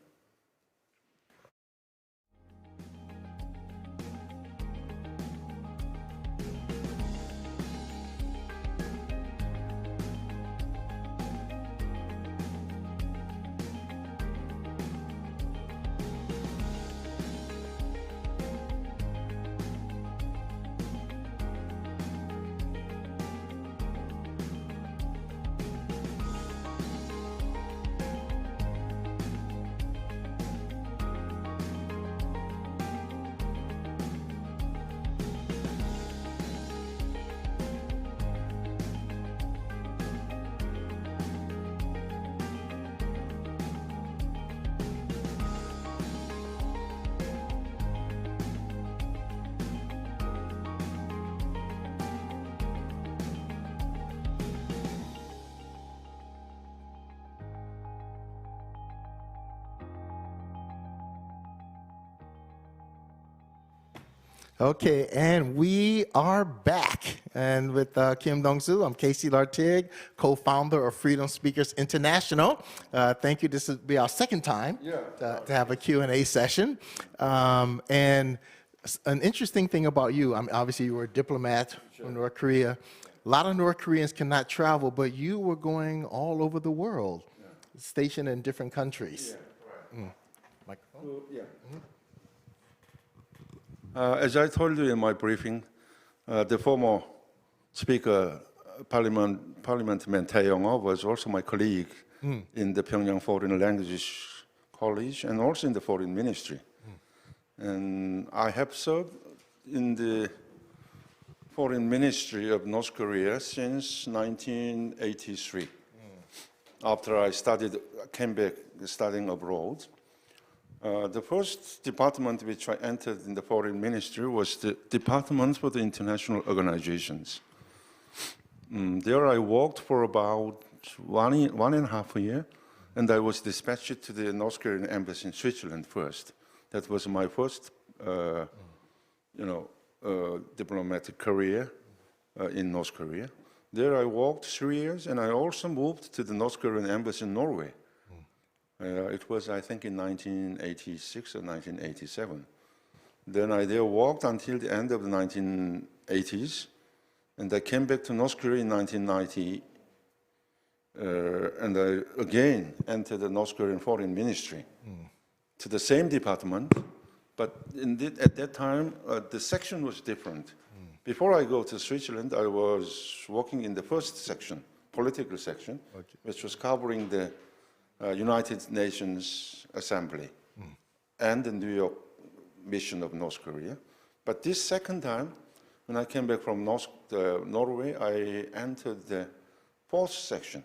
Okay, and we are back. And with Kim Dongsoo, I'm Casey Lartigue, co-founder of Freedom Speakers International. Thank you. This will be our second time to have a Q&A session. And an interesting thing about you, obviously you were a diplomat from North Korea, A lot of North Koreans cannot travel, but you were going all over the world, stationed in different countries. Microphone? As I told you in my briefing, the former Speaker, Parliamentman Thae Yongho was also my colleague in the Pyongyang Foreign Languages College and also in the Foreign Ministry. And I have served in the Foreign Ministry of North Korea since 1983. After I came back studying abroad. The first department which I entered in the Foreign Ministry was the Department for the International Organizations. There I worked for about one and a half a year, and I was dispatched to the North Korean embassy in Switzerland first. That was my first, diplomatic career in North Korea. There I worked 3 years, and I also moved to the North Korean embassy in Norway. It was, I think, in 1986 or 1987. Then I there worked until the end of the 1980s, and I came back to North Korea in 1990, and I again entered the North Korean Foreign Ministry to the same department, but at that time, the section was different. Before I go to Switzerland, I was working in the first section, political section, which was covering the United Nations Assembly and the New York mission of North Korea. But this second time, when I came back from Norway, I entered the fourth section,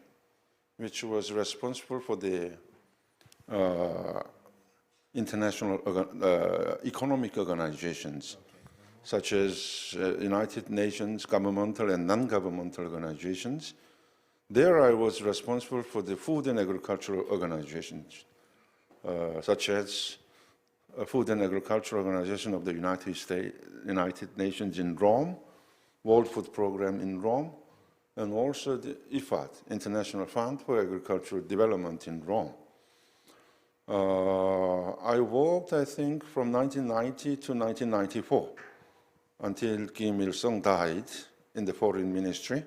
which was responsible for the international economic organizations, such as United Nations governmental and non-governmental organizations. There I was responsible for the food and agricultural organizations, such as Food and Agricultural Organization of the United Nations in Rome, World Food Program in Rome, and also the IFAD, International Fund for Agricultural Development in Rome. I worked, I think, from 1990 to 1994, until Kim Il-sung died in the Foreign Ministry.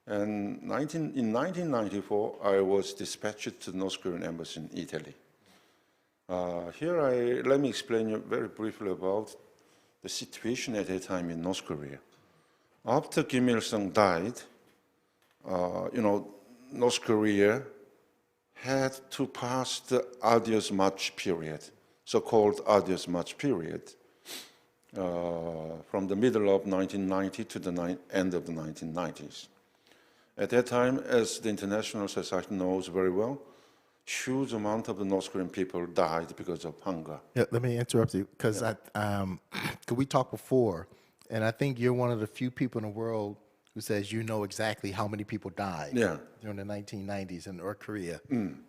And in 1994, I was dispatched to the North Korean Embassy in Italy. Let me explain you very briefly about the situation at that time in North Korea. After Kim Il-sung died, North Korea had to pass the arduous march period, so-called arduous march period, from the middle of 1990 to the end of the 1990s. At that time, as the international society knows very well, huge amount of the North Korean people died because of hunger. Yeah, let me interrupt you, because we talked before, and I think you're one of the few people in the world who says you know exactly how many people died during the 1990s in North Korea. When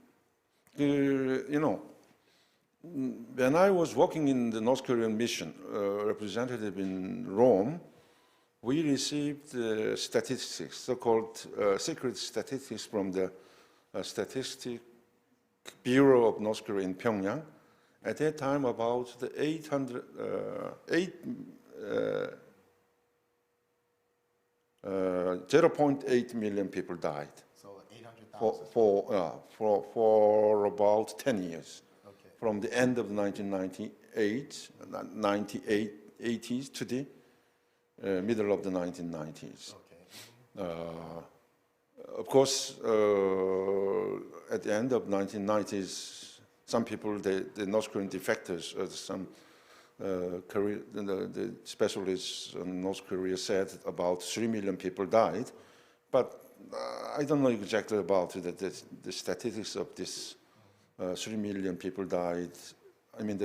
I was working in the North Korean mission, representative in Rome, we received statistics, so-called secret statistics from the Statistic Bureau of North Korea in Pyongyang. At that time, about the 0.8 million people died. So 800,000. For about 10 years. Okay. From the end of the 1980s to the middle of the 1990s. Okay. Of course, at the end of the 1990s, some people, the North Korean defectors, some the specialists in North Korea said about 3 million people died, but I don't know exactly about the statistics of this 3 million people died. I mean,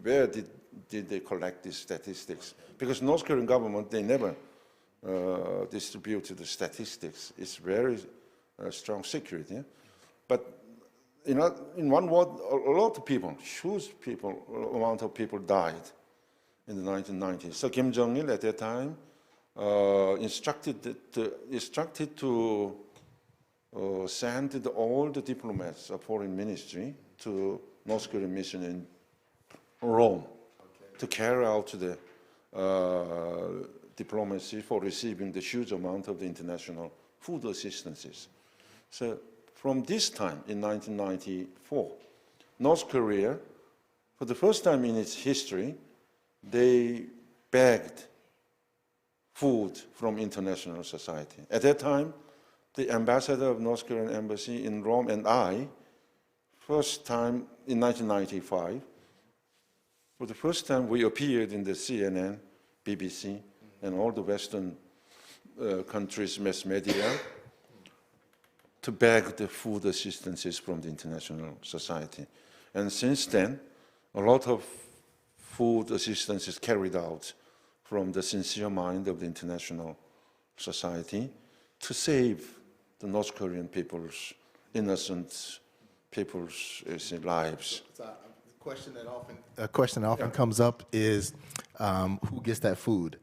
where did they collect these statistics? Because North Korean government, they never distributed the statistics. It's very strong secret. Yeah? But in one word, a lot of people, huge amount of people died in the 1990s. So Kim Jong-il at that time instructed to send all the diplomats of foreign ministry to North Korean mission in Rome to carry out the diplomacy for receiving the huge amount of the international food assistances. So from this time in 1994, North Korea, for the first time in its history, they begged food from international society. At that time, the ambassador of North Korean embassy in Rome and I, first time in 1995, for the first time we appeared in the CNN, BBC, and all the Western countries' mass media to beg the food assistances from the international society. And since then, a lot of food assistance is carried out from the sincere mind of the international society to save the North Korean people's, innocent people's lives. A question that often comes up is who gets that food?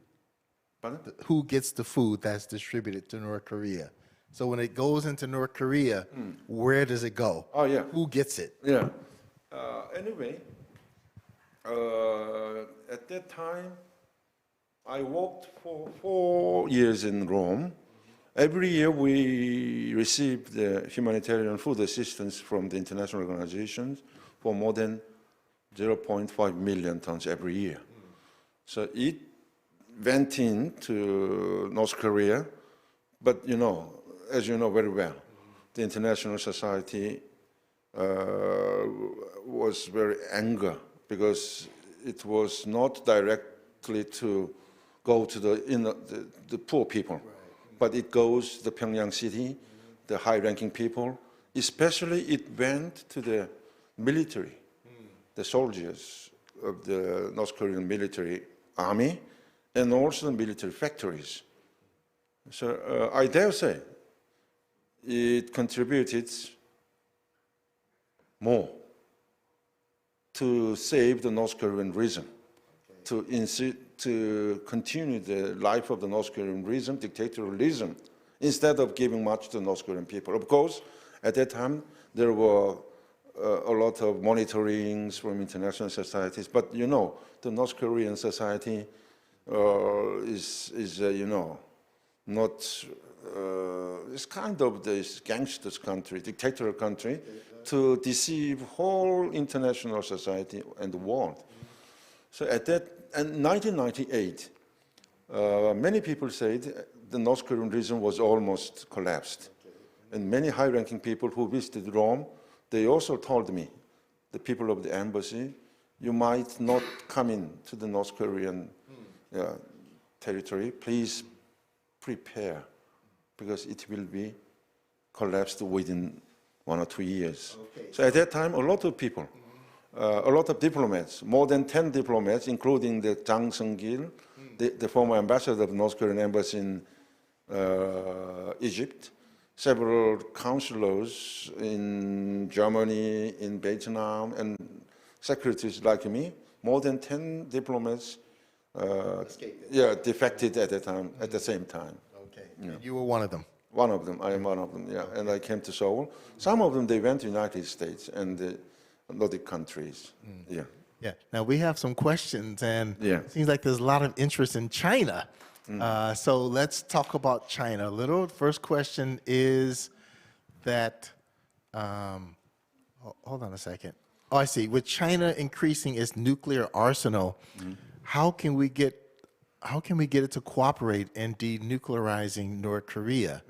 Pardon? Who gets the food that's distributed to North Korea? So when it goes into North Korea, where does it go? Oh, yeah. Who gets it? Yeah. Anyway, at that time, I worked for 4 years in Rome. Every year we received humanitarian food assistance from the international organizations for more than 0.5 million tons every year. So it went into North Korea, but you know, as you know very well, the international society was very angry because it was not directly to go to the poor people, but it goes to the Pyongyang city, the high-ranking people. Especially it went to the military, the soldiers of the North Korean military army, and also the military factories. So I dare say it contributed more to save the North Korean regime, to continue the life of the North Korean regime, dictatorialism, instead of giving much to the North Korean people. Of course, at that time, there were a lot of monitorings from international societies, but you know, the North Korean society is you know, not, it's kind of this gangsters country, dictatorial country, to deceive whole international society and the world. So at that, in 1998, many people said the North Korean regime was almost collapsed. And many high-ranking people who visited Rome, they also told me, the people of the embassy, you might not come in to the North Korean territory. Please prepare, because it will be collapsed within 1 or 2 years. Okay. So at that time, a lot of people, a lot of diplomats, more than 10 diplomats, including the Byung-Kil, the former ambassador of the North Korean embassy in Egypt, several counselors in Germany, in Vietnam, and secretaries like me, more than 10 diplomats defected at the time, at the same time. Okay, yeah. You were one of them. One of them, I am one of them, yeah. And I came to Seoul. Some of them, they went to the United States and the Nordic countries, yeah. Yeah, now we have some questions, and Yeah. it seems like there's a lot of interest in China. So let's talk about China a little. First question is that, hold on a second. Oh, I see. With China increasing its nuclear arsenal, how can we get it to cooperate in denuclearizing North Korea?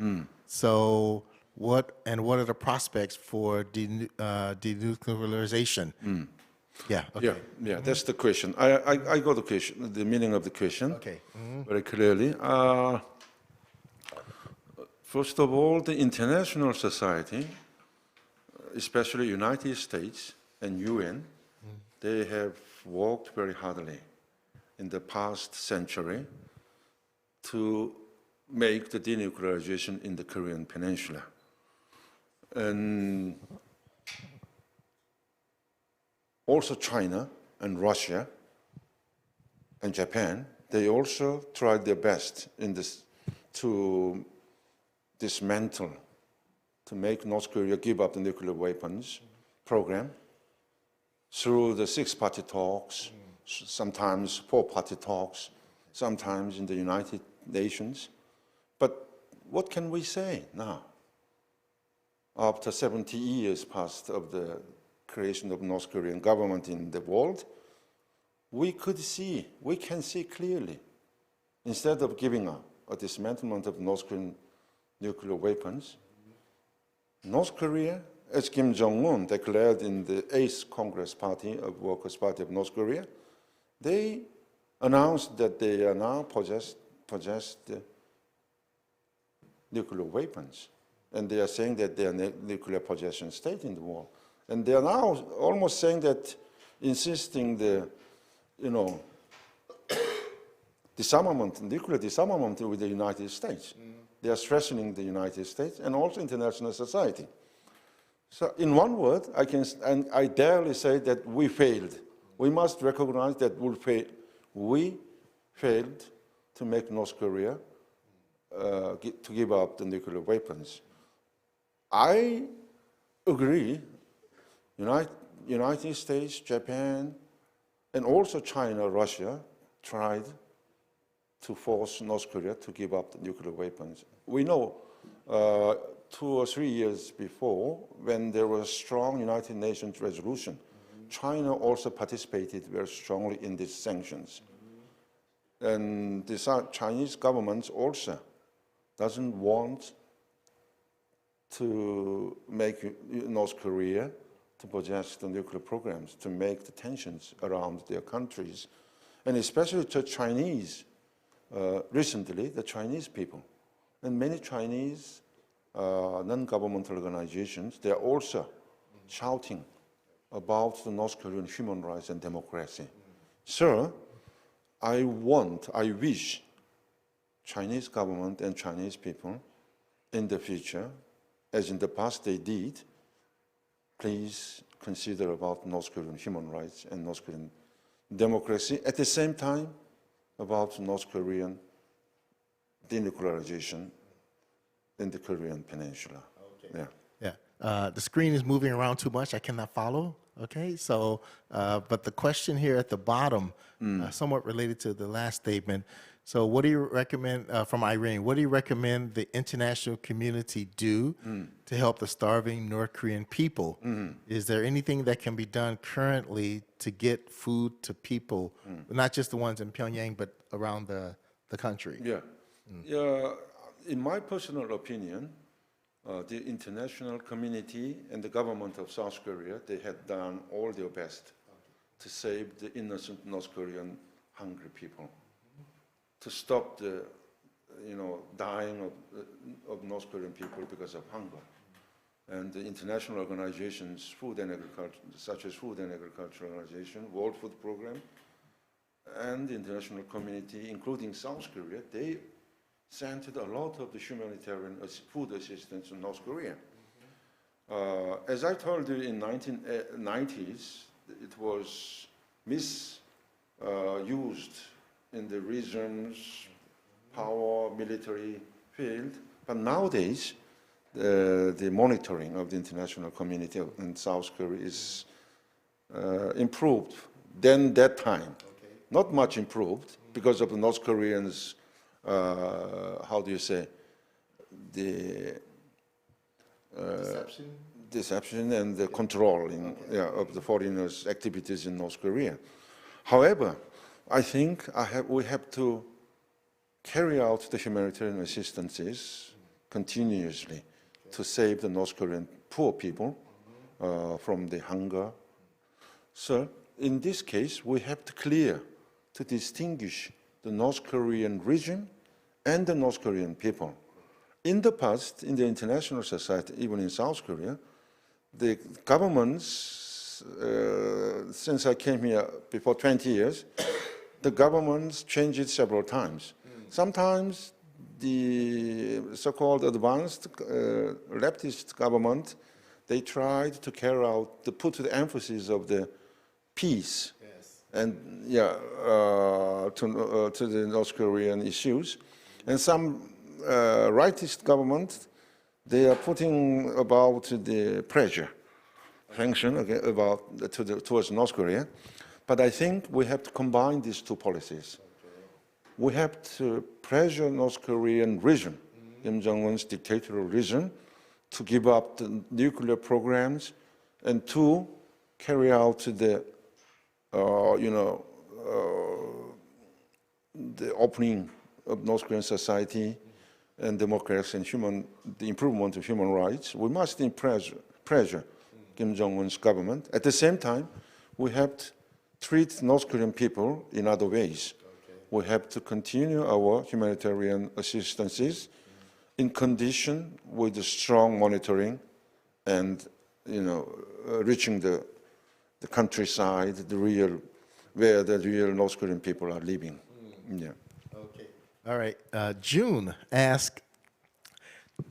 So what are the prospects for denuclearization? Yeah. Okay. Yeah, that's the question. I got the question, the meaning of the question. Okay. Very clearly. First of all, the international society, especially United States and UN, they have worked very hardly in the past century to make the denuclearization in the Korean Peninsula. And also China and Russia and Japan, they also tried their best in this to dismantle, to make North Korea give up the nuclear weapons program through the six-party talks, sometimes four-party talks, sometimes in the United Nations. But what can we say now? After 70 years passed of the creation of North Korean government in the world, we can see clearly, instead of giving up a dismantlement of North Korean nuclear weapons, North Korea, as Kim Jong-un declared in the 8th Congress Party of Workers' Party of North Korea, they announced that they are now possessed the nuclear weapons. And they are saying that they are nuclear possession state in the world. And they are now almost saying that, insisting the, disarmament, nuclear disarmament with the United States. They are strengthening the United States and also international society. So in one word, I dare say that we failed. We must recognize that we failed to make North Korea to give up the nuclear weapons. I agree, United States, Japan, and also China, Russia tried to force North Korea to give up the nuclear weapons. We know 2 or 3 years before, when there was a strong United Nations resolution, China also participated very strongly in these sanctions. And the Chinese government also doesn't want to make North Korea to possess the nuclear programs, to make the tensions around their countries, and especially to Chinese. Recently, the Chinese people and many Chinese non-governmental organizations, they are also shouting about the North Korean human rights and democracy. So, I wish Chinese government and Chinese people in the future, as in the past they did, please consider about North Korean human rights and North Korean democracy. At the same time, about North Korean denuclearization in the Korean Peninsula. Okay. Yeah. The screen is moving around too much. I cannot follow. Okay. So, but the question here at the bottom, somewhat related to the last statement. So, what do you recommend from Irene? What do you recommend the international community do to help the starving North Korean people? Is there anything that can be done currently to get food to people, not just the ones in Pyongyang, but around the country? Yeah. Yeah. In my personal opinion, the international community and the government of South Korea, they had done all their best to save the innocent North Korean hungry people, to stop the, dying of North Korean people because of hunger. And the international organizations, food and agriculture, such as Food and Agriculture Organization, World Food Program, and the international community, including South Korea, they sent a lot of the humanitarian food assistance to North Korea. As I told you, in 1990s, it was misused in the region's power, military field. But nowadays, the monitoring of the international community in South Korea is improved than that time. Okay. Not much improved because of the North Koreans, how do you say, the deception and the controlling of the foreigners' activities in North Korea. However, I think we have to carry out the humanitarian assistances continuously to save the North Korean poor people from the hunger. So in this case, we have to distinguish the North Korean regime and the North Korean people. In the past, in the international society, even in South Korea, the governments, since I came here before 20 years, the governments changed it several times. Sometimes the so-called advanced leftist government, they tried to carry out, to put the emphasis of the peace and to the North Korean issues. And some rightist government, they are putting about the pressure, sanction towards North Korea. But I think we have to combine these two policies. we have to pressure North Korean regime, Kim Jong-un's dictatorial regime, to give up the nuclear programs and to carry out the, the opening of North Korean society and democracy and the improvement of human rights. We must pressure Kim Jong-un's government. At the same time, we have to treat North Korean people in other ways. We have to continue our humanitarian assistances in condition with the strong monitoring and, reaching the countryside, where the real North Korean people are living. Yeah. Okay. All right. Jieun asked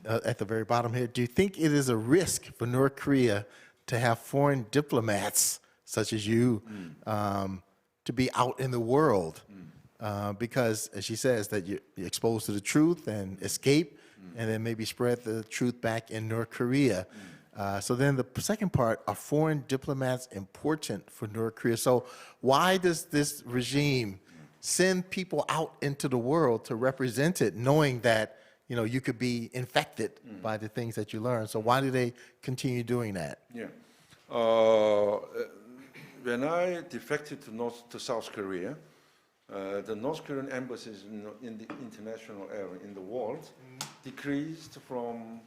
at the very bottom here, do you think it is a risk for North Korea to have foreign diplomats such as you to be out in the world? Because, as she says, that you're exposed to the truth and escape, and then maybe spread the truth back in North Korea. So then the second part, are foreign diplomats important for North Korea? So why does this regime send people out into the world to represent it, knowing that you could be infected by the things that you learn? So why do they continue doing that? Yeah. When I defected to South Korea, the North Korean embassies in the international area, in the world, decreased from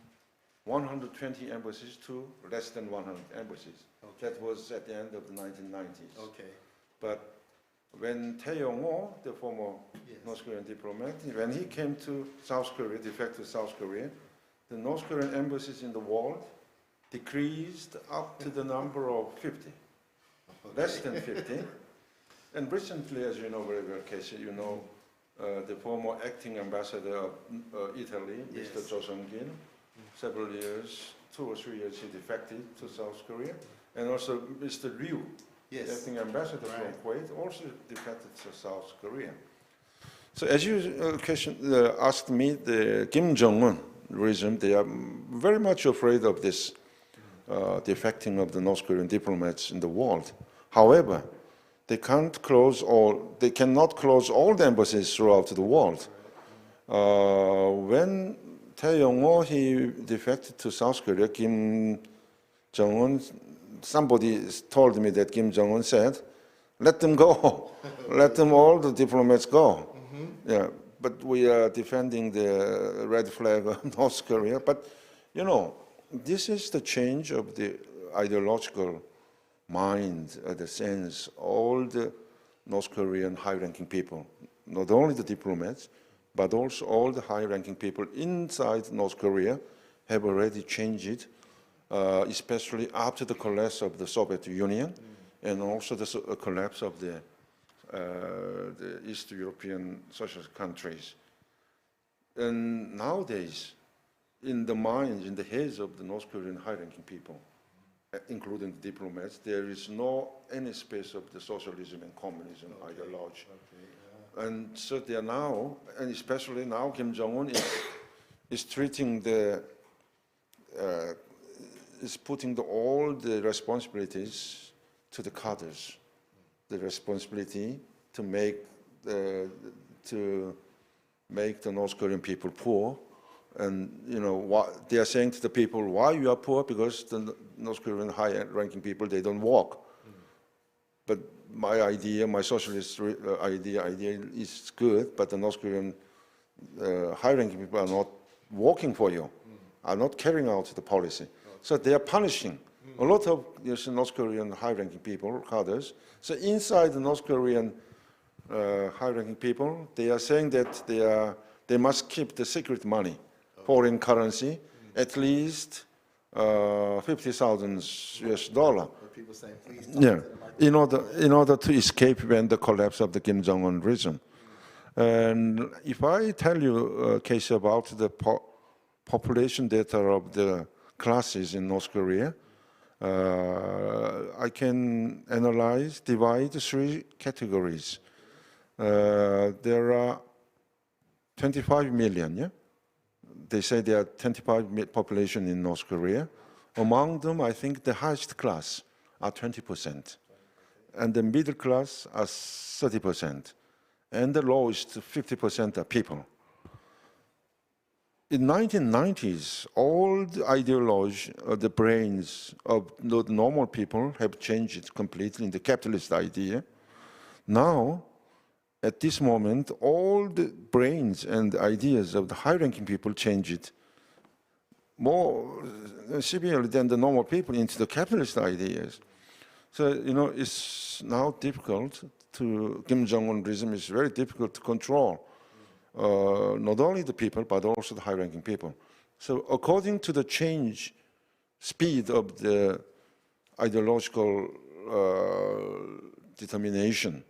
120 embassies to less than 100 embassies. Okay. That was at the end of the 1990s. Okay. But when Thae Yongho, the former North Korean diplomat, when he came to South Korea, defected to South Korea, the North Korean embassies in the world decreased up to the number of 50, less than 50. And recently, as you know very well, Casey, the former acting ambassador of Italy, Mr. Byung-Kil, several years, 2 or 3 years, he defected to South Korea. And also Mr. Liu, acting ambassador from Kuwait, also defected to South Korea. So as you asked me, the Kim Jong-un regime, they are very much afraid of this defecting of the North Korean diplomats in the world. However, they cannot close all the embassies throughout the world. When Thae Yongho, he defected to South Korea, Kim Jong-un, somebody told me that Kim Jong-un said, let them go, let them all the diplomats go. Yeah, but we are defending the red flag of North Korea. But, this is the change of the ideological mind, the sense, all the North Korean high-ranking people, not only the diplomats, but also all the high-ranking people inside North Korea have already changed, especially after the collapse of the Soviet Union and also the collapse of the East European socialist countries. And nowadays, in the minds, in the heads of the North Korean high-ranking people, including the diplomats, there is any space of the socialism and communism ideology. And so they are now, and especially now, Kim Jong-un is treating is putting all the responsibilities to the cadres, the responsibility to make the North Korean people poor. And they are saying to the people, why you are poor? Because the North Korean high-ranking people, they don't work. But my idea, my socialist idea is good, but the North Korean high-ranking people are not working for you, are not carrying out the policy. So they are punishing a lot of North Korean high-ranking people, cadres. So inside the North Korean high-ranking people, they are saying that they must keep the secret money, foreign currency, at least 50,000 US dollar. People saying, please in order to escape when the collapse of the Kim Jong-un regime. And if I tell you a case about the population data of the classes in North Korea, I can divide 3 categories. There are 25 million, yeah? They say there are 25 population in North Korea. Among them, I think the highest class are 20%. And the middle class are 30%. and the lowest 50% are people. In 1990s, all the ideology, the brains of the normal people have changed completely in the capitalist idea. Now, at this moment, all the brains and ideas of the high-ranking people changed more severely than the normal people into the capitalist ideas. So, you know, it's now difficult to, Kim Jong-un regime is very difficult to control. Not only the people, but also the high-ranking people. So according to the change speed of the ideological determination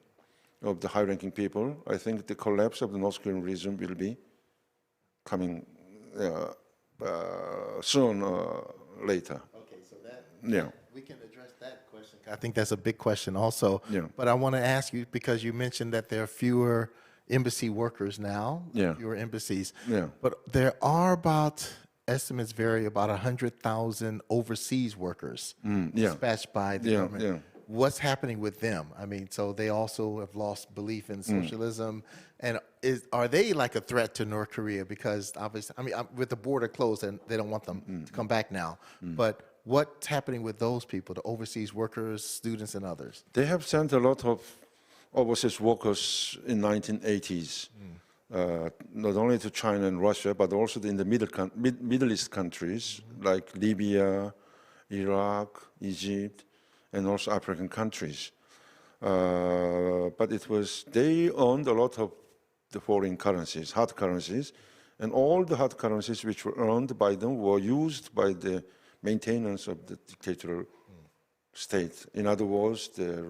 of the high-ranking people, I think the collapse of the North Korean regime will be coming soon or later. Okay, so Yeah. we can address that question. I think that's a big question also. Yeah. But I want to ask you, because you mentioned that there are fewer embassy workers now, Yeah. fewer embassies. Yeah. But there are estimates vary, about 100,000 overseas workers yeah. dispatched by the Yeah, government. yeah. What's happening with them? I mean, so they also have lost belief in socialism. And are they like a threat to North Korea? Because obviously, I mean, with the border closed, and they don't want them to come back now. But what's happening with those people, the overseas workers, students, and others? They have sent a lot of overseas workers in 1980s, not only to China and Russia, but also in the Middle East countries like Libya, Iraq, Egypt, and also African countries. But they owned a lot of the foreign currencies, hard currencies, and all the hard currencies which were earned by them were used by the maintenance of the dictatorial state. In other words, the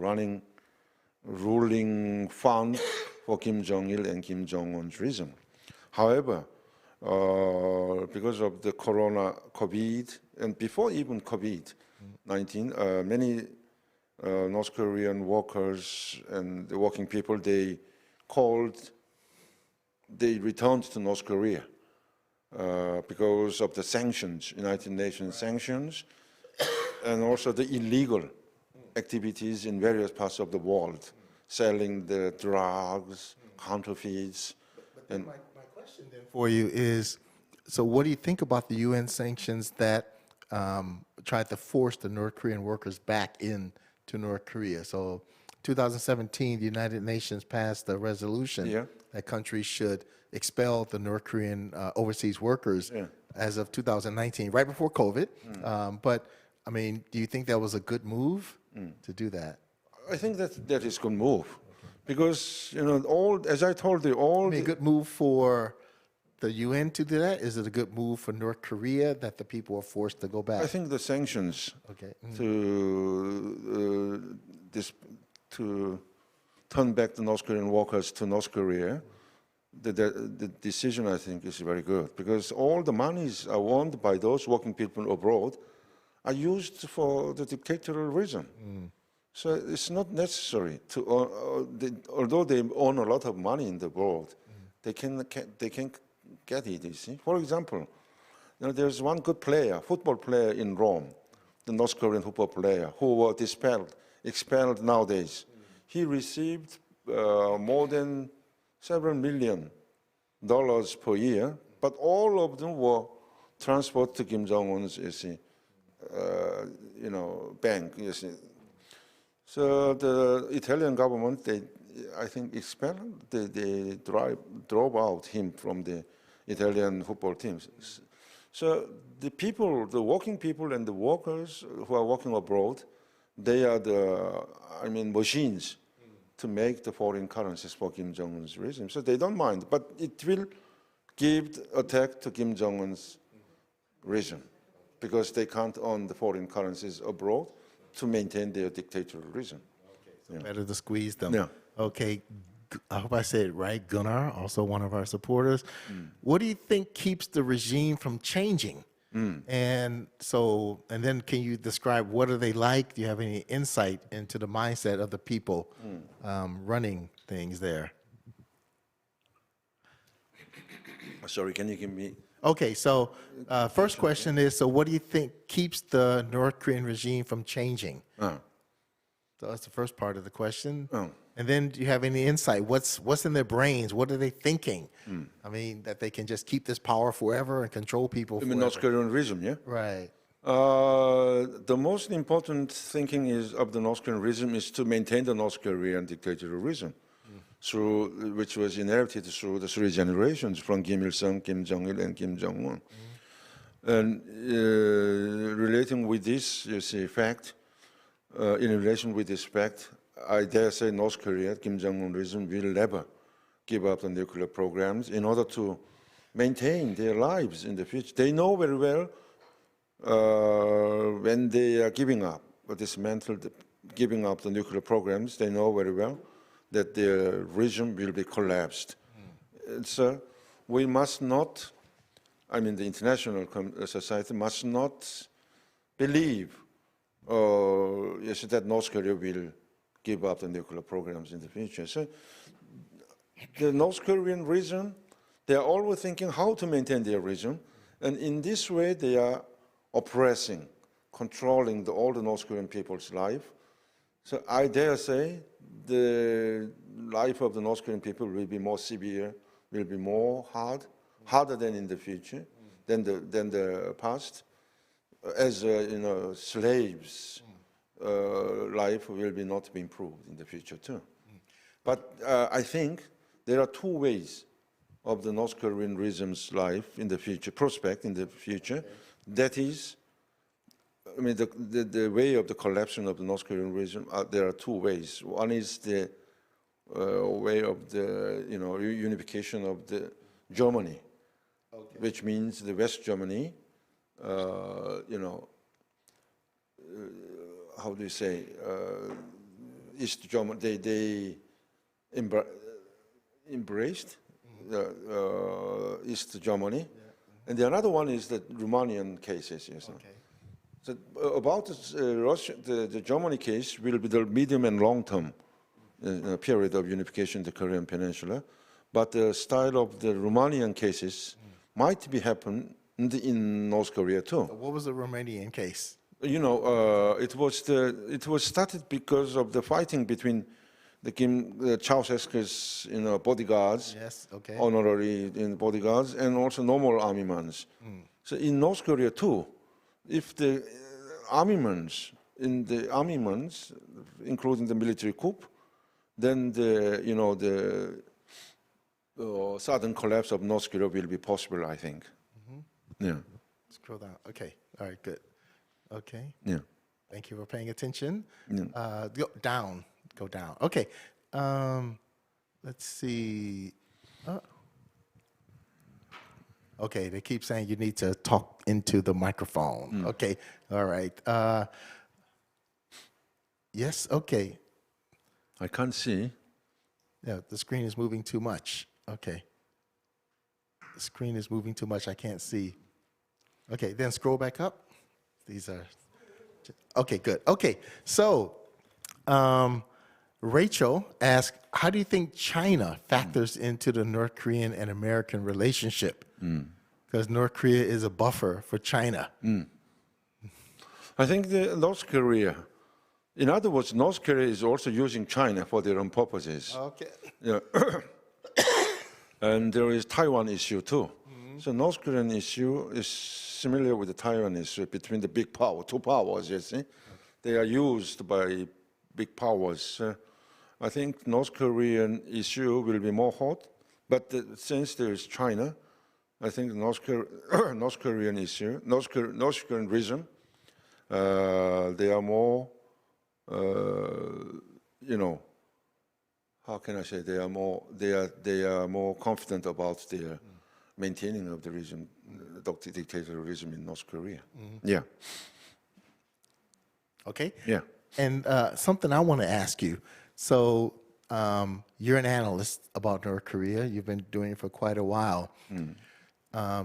ruling fund for Kim Jong-il and Kim Jong-un's regime. However, because of the COVID, and before even COVID-19, many North Korean workers and the working people, they returned to North Korea because of the sanctions, United Nations sanctions, and also the illegal activities in various parts of the world, selling the drugs, counterfeits. But my question then for you is, so what do you think about the UN sanctions that tried to force the North Korean workers back into North Korea? So 2017, the United Nations passed a resolution that countries should expel the North Korean overseas workers as of 2019, right before COVID. But I mean, do you think that was a good move to do that? I think that is a good move, because as I told you, A good move for the UN to do that? Is it a good move for North Korea that the people are forced to go back? I think the sanctions to turn back the North Korean workers to North Korea, the decision, I think, is very good, because all the monies are owned by those working people abroad are used for the dictatorial reason. So it's not necessary to, although they own a lot of money in the world, they can get it, you see. For example, there's one good player, football player in Rome, the North Korean football player, who was expelled nowadays. He received more than several $7 million per year, but all of them were transferred to Kim Jong-un's, you see, bank, you see. So the Italian government, I think, they drove out him from the Italian football teams. So the people, the working people and the workers who are working abroad, they are machines to make the foreign currencies for Kim Jong-un's regime. So they don't mind, but it will give attack to Kim Jong-un's regime, because they can't own the foreign currencies abroad to maintain their dictatorial regime. Okay, so better to squeeze them. Yeah. Okay, I hope I said it right. Gunnar, also one of our supporters. What do you think keeps the regime from changing? And then can you describe what are they like? Do you have any insight into the mindset of the people running things there? Sorry, can you give me? Okay, so first question is, so what do you think keeps the North Korean regime from changing? So that's the first part of the question. And then do you have any insight? What's in their brains? What are they thinking? I mean, that they can just keep this power forever and control people I forever. mean, North Korean regime, yeah? Right. The most important thinking is of the North Korean regime is to maintain the North Korean dictatorial regime, through which was inherited through the three generations from Kim Il-sung, Kim Jong-il, and Kim Jong-un. And relating with this, you see, fact, in relation with this fact, I dare say North Korea, Kim Jong-un regime will never give up the nuclear programs in order to maintain their lives in the future. They know very well when they are giving up, or dismantled, giving up the nuclear programs, they know very well that their regime will be collapsed. So we must not, I mean the international society must not believe yes, that North Korea will give up the nuclear programs in the future. So the North Korean region, they are always thinking how to maintain their region, and in this way they are oppressing, controlling all the North Korean people's life. So I dare say the life of the North Korean people will be more severe, will be more harder than in the future, than the past. As slaves, life will be not be improved in the future too. But I think there are two ways of the North Korean regime's life in the future, prospect in the future. That is, I mean, the way of the collapse of the North Korean regime, there are two ways. One is the way of the, unification of the Germany, which means the West Germany, how do you say, East Germany, they embraced East Germany. And the another one is the Romanian cases. Yes. Okay. So about the Germany case will be the medium and long term period of unification in the Korean Peninsula, but the style of the Romanian cases might be happen in North Korea too. What was the Romanian case? It was started because of the fighting between the Ceausescu's bodyguards, yes, okay, honorary bodyguards, and also normal armyments. So in North Korea too, if the armyments, including the military coup, then the sudden collapse of North Korea will be possible, I think. Yeah. Scroll down. Okay. All right. Good. Okay. Yeah. Thank you for paying attention. Yeah. Go down. Go down. Okay. Let's see. Okay. They keep saying you need to talk into the microphone. Okay. All right. Yes. Okay. I can't see. Yeah. The screen is moving too much. Okay. The screen is moving too much. I can't see. Okay. Then scroll back up. These are. Okay. Good. Okay. So, Rachel asked, how do you think China factors into the North Korean and American relationship? Because North Korea is a buffer for China. I think the North Korea, in other words, North Korea is also using China for their own purposes. Okay. Yeah. And there is Taiwan issue too. So North Korean issue is similar with the Taiwan issue between the big power, two powers, you see. They are used by big powers. I think North Korean issue will be more hot, but since there is China, I think North Korean issue, North Korean region, they are more, how can I say? They are more confident about their maintaining of the region, dictatorial regime in North Korea. Yeah. Okay. Yeah. And something I want to ask you. So you're an analyst about North Korea. You've been doing it for quite a while.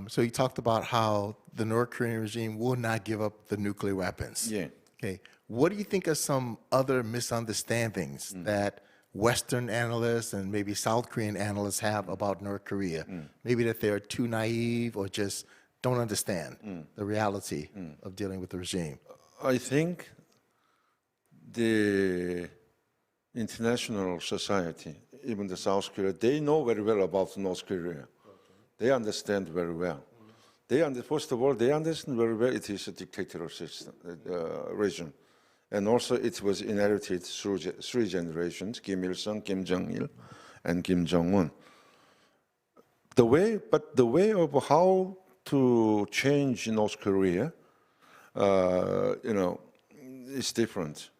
So you talked about how the North Korean regime will not give up the nuclear weapons. Yeah. Okay. What do you think are some other misunderstandings that Western analysts and maybe South Korean analysts have about North Korea? Maybe that they're too naive or just don't understand the reality of dealing with the regime. I think the international society, even the South Korea, they know very well about North Korea. They understand very well. First of all, they understand very well it is a dictatorial system, region. And also it was inherited through three generations, Kim Il-sung, Kim Jong-il, and Kim Jong-un. But the way of how to change North Korea, is different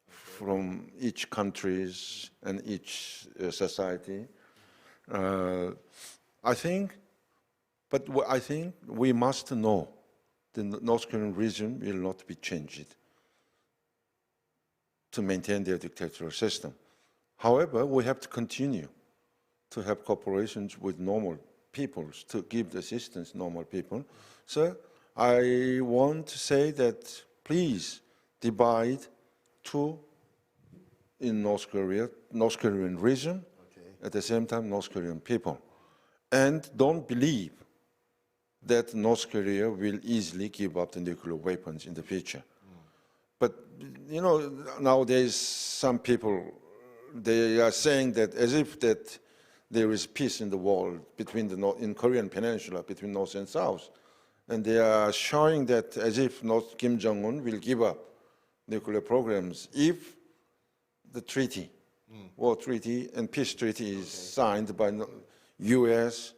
from each countries and each society. I think we must know the North Korean region will not be changed to maintain their dictatorial system. However, we have to continue to have cooperations with normal peoples, to give assistance to normal people. So I want to say that please divide two in North Korea, North Korean region, at the same time North Korean people. And don't believe that North Korea will easily give up the nuclear weapons in the future. But, nowadays some people, they are saying that as if that there is peace in the world between in Korean Peninsula, between North and South. And they are showing that as if Kim Jong-un will give up nuclear programs if the treaty, war treaty and peace treaty is signed by US,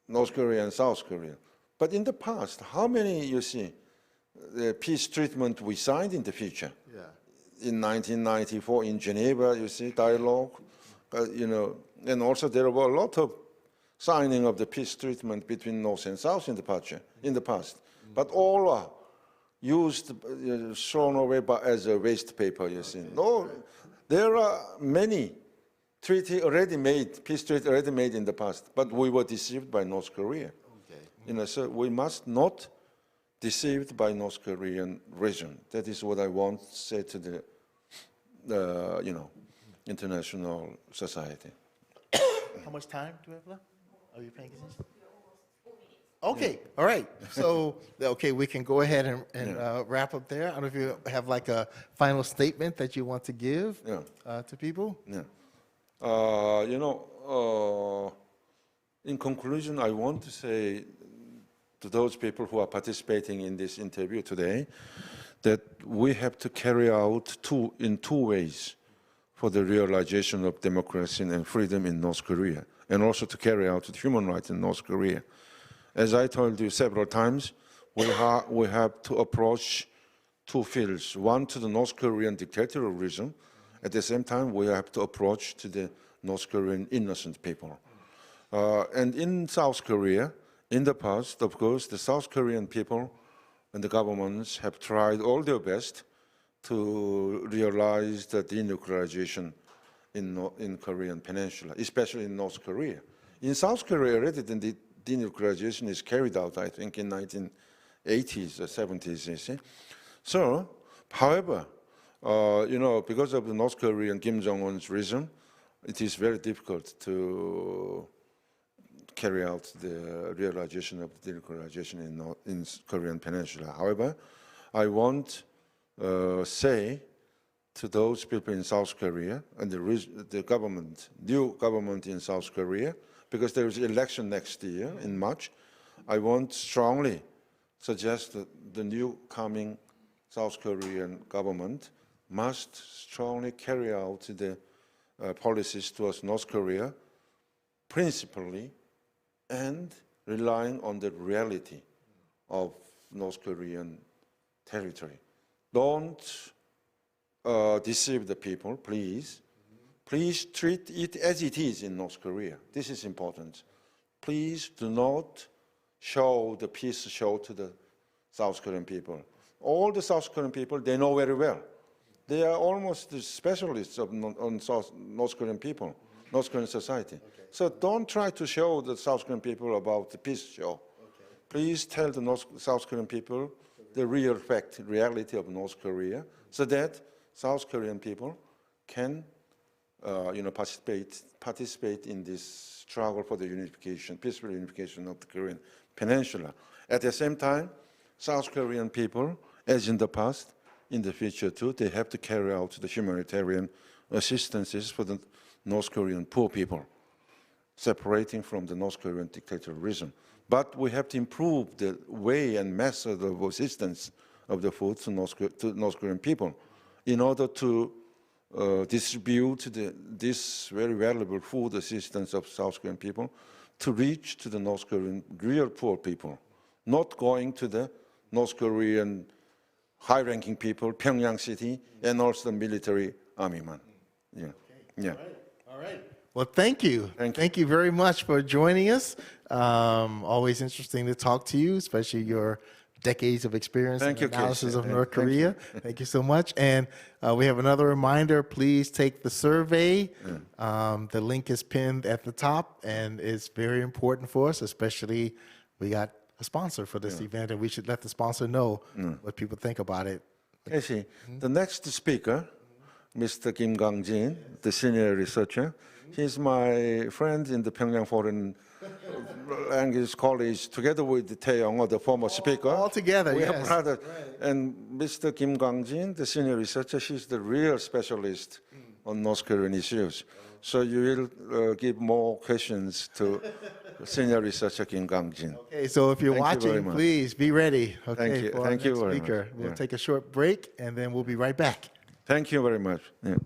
North Korea and South Korea. But in the past, how many, you see, the peace treatment we signed in the future? Yeah. In 1994 in Geneva, you see, dialogue, and also there were a lot of signing of the peace treatment between North and South in the past. But all are used, thrown away as a waste paper, you see. No, there are many treaty already made, peace treaty already made in the past, but we were deceived by North Korea. So we must not deceived by North Korean region. That is what I want to say to the, international society. How much time do we have left? Are you paying attention? Okay, all right. So, okay, we can go ahead and wrap up there. I don't know if you have like a final statement that you want to give to people. Yeah. In conclusion, I want to say to those people who are participating in this interview today that we have to carry out in two ways for the realization of democracy and freedom in North Korea, and also to carry out human rights in North Korea. As I told you several times, we have to approach two fields, one to the North Korean dictatorial regime. At the same time, we have to approach to the North Korean innocent people. And in South Korea, in the past, of course, the South Korean people and the governments have tried all their best to realize the denuclearization in Korean Peninsula, especially in North Korea. In South Korea already, the denuclearization is carried out, I think, in 1980s or 70s, you see. So, however, because of the North Korean Kim Jong-un's regime, it is very difficult to carry out the realization of denuclearization in Korean Peninsula. However, I want to say to those people in South Korea and the government, new government in South Korea, because there is election next year in March, I want strongly suggest that the new coming South Korean government must strongly carry out the policies towards North Korea, principally, and relying on the reality of North Korean territory. Don't deceive the people, please. Please treat it as it is in North Korea. This is important. Please do not show the peace show to the South Korean people. All the South Korean people, they know very well. They are almost the specialists on North Korean people, North Korean society. Okay. So don't try to show the South Korean people about the peace show. Okay. Please tell the South Korean people the real fact, reality of North Korea, so that South Korean people can participate in this struggle for the unification, peaceful unification of the Korean Peninsula. At the same time, South Korean people, as in the past, in the future too, they have to carry out the humanitarian assistances for the North Korean poor people, separating from the North Korean dictatorialism. But we have to improve the way and method of assistance of the food to North Korean people in order to distribute this very valuable food assistance of South Korean people to reach to the North Korean real poor people, not going to the North Korean high-ranking people, Pyongyang city, and also the military army man. Yeah. Okay. Yeah. All right. Well, thank you. Thank you very much for joining us. Always interesting to talk to you, especially your decades of experience in analysis of North Korea. Thank you so much. And we have another reminder, please take the survey. The link is pinned at the top, and it's very important for us, especially we got a sponsor for this event, and we should let the sponsor know what people think about it. Actually, the next speaker, Mr. Kim Kwangjin, the senior researcher, he's my friend in the Pyongyang Foreign Language College, together with Thae Yongho, the former speaker. All together, we yes. are brothers. Right. And Mr. Kim Kwangjin, the senior researcher, she's the real specialist on North Korean issues. So you will give more questions to senior researcher Kim Kwangjin. Okay, so if you're watching, please be ready. Okay, thank you. For Thank you very speaker. much. We'll take a short break, and then we'll be right back. Thank you very much. Yeah.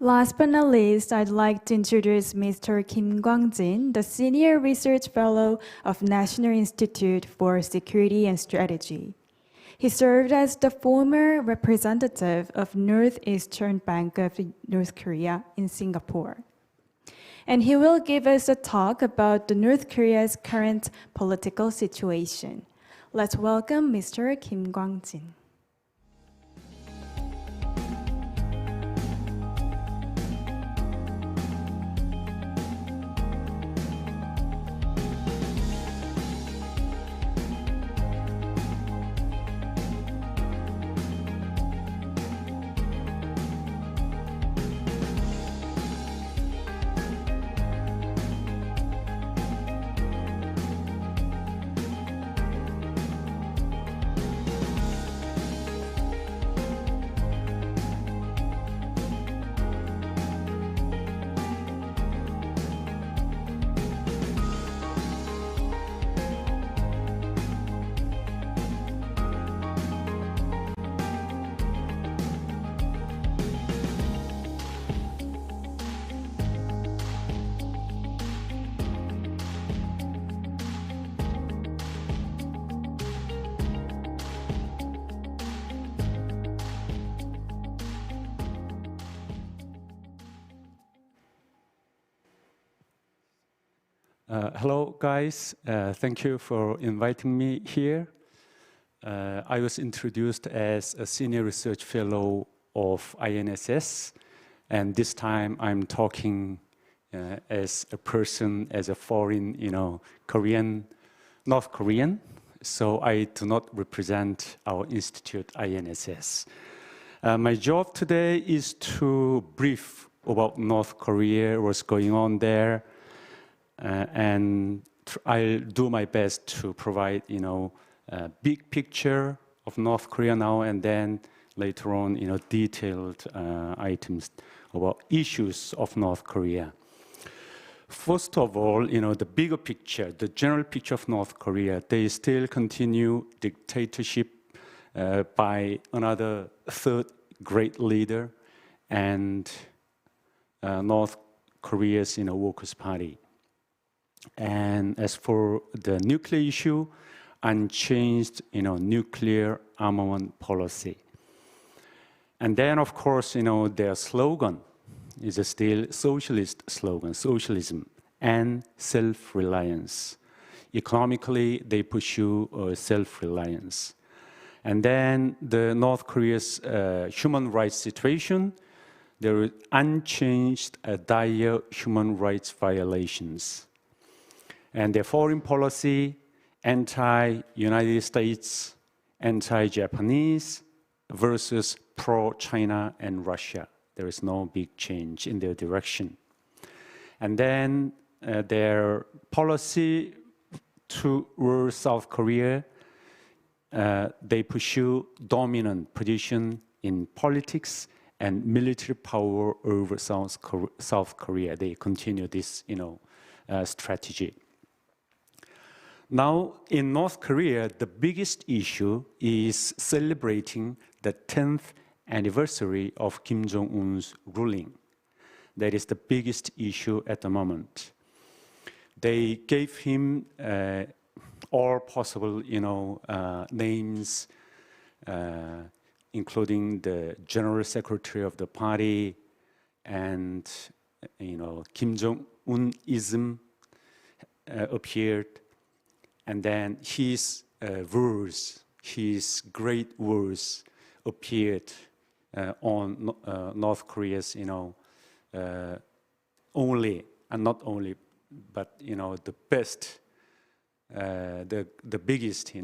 Last but not least, I'd like to introduce Mr. Kim Kwangjin, the Senior Research Fellow of National Institute for Security and Strategy. He served as the former representative of Northeastern Bank of North Korea in Singapore. And he will give us a talk about the North Korea's current political situation. Let's welcome Mr. Kim Kwangjin. Hello, guys. Thank you for inviting me here. I was introduced as a senior research fellow of INSS, and this time I'm talking as a person, as a foreign, Korean, North Korean. So I do not represent our institute, INSS. My job today is to brief about North Korea, what's going on there, and I'll do my best to provide, a big picture of North Korea now, and then later on, detailed items about issues of North Korea. First of all, the bigger picture, the general picture of North Korea, they still continue dictatorship by another third great leader and North Korea's Workers' Party. And as for the nuclear issue, unchanged nuclear armament policy. And then, of course, their slogan is still socialist slogan, socialism and self-reliance. Economically, they pursue self-reliance. And then the North Korea's human rights situation, there is unchanged dire human rights violations. And their foreign policy, anti-United States, anti-Japanese versus pro-China and Russia. There is no big change in their direction. And then their policy towards South Korea, they pursue dominant position in politics and military power over South Korea. They continue this, strategy. Now, in North Korea, the biggest issue is celebrating the 10th anniversary of Kim Jong-un's ruling. That is the biggest issue at the moment. They gave him all possible, names, including the general secretary of the party, and Kim Jong-unism appeared, and then his words, his great words appeared on North Korea's, only, and not only, but the best, the biggest,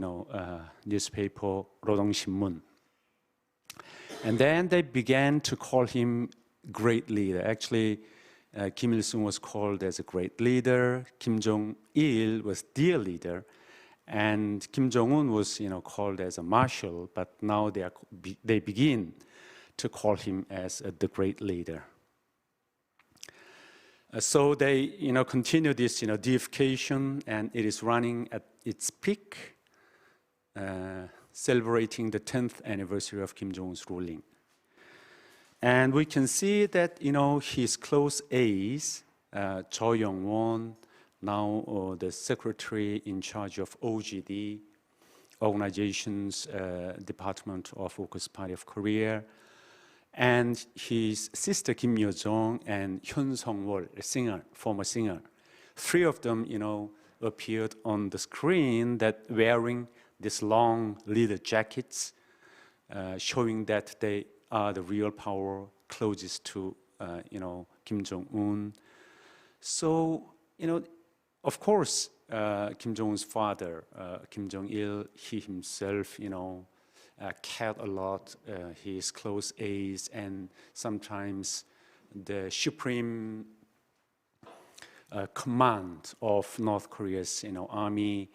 newspaper, 노동신문. And then they began to call him great leader. Actually, Kim Il-sung was called as a great leader. Kim Jong-il was dear leader, and Kim Jong-un was, called as a marshal. But now they begin to call him as the great leader. So they, continue this, deification, and it is running at its peak, celebrating the 10th anniversary of Kim Jong-un's ruling. And we can see that, his close aides, Cho Young-won, now the secretary in charge of OGD, Organization's Department of Workers' Party of Korea, and his sister Kim Yo-jong and Hyun Sung-wol, a singer, former singer. Three of them, appeared on the screen that wearing these long leather jackets, showing that they are the real power closest to, Kim Jong-un. So, of course, Kim Jong-un's father, Kim Jong-il, he himself, cared a lot, his close aides, and sometimes the supreme command of North Korea's, army,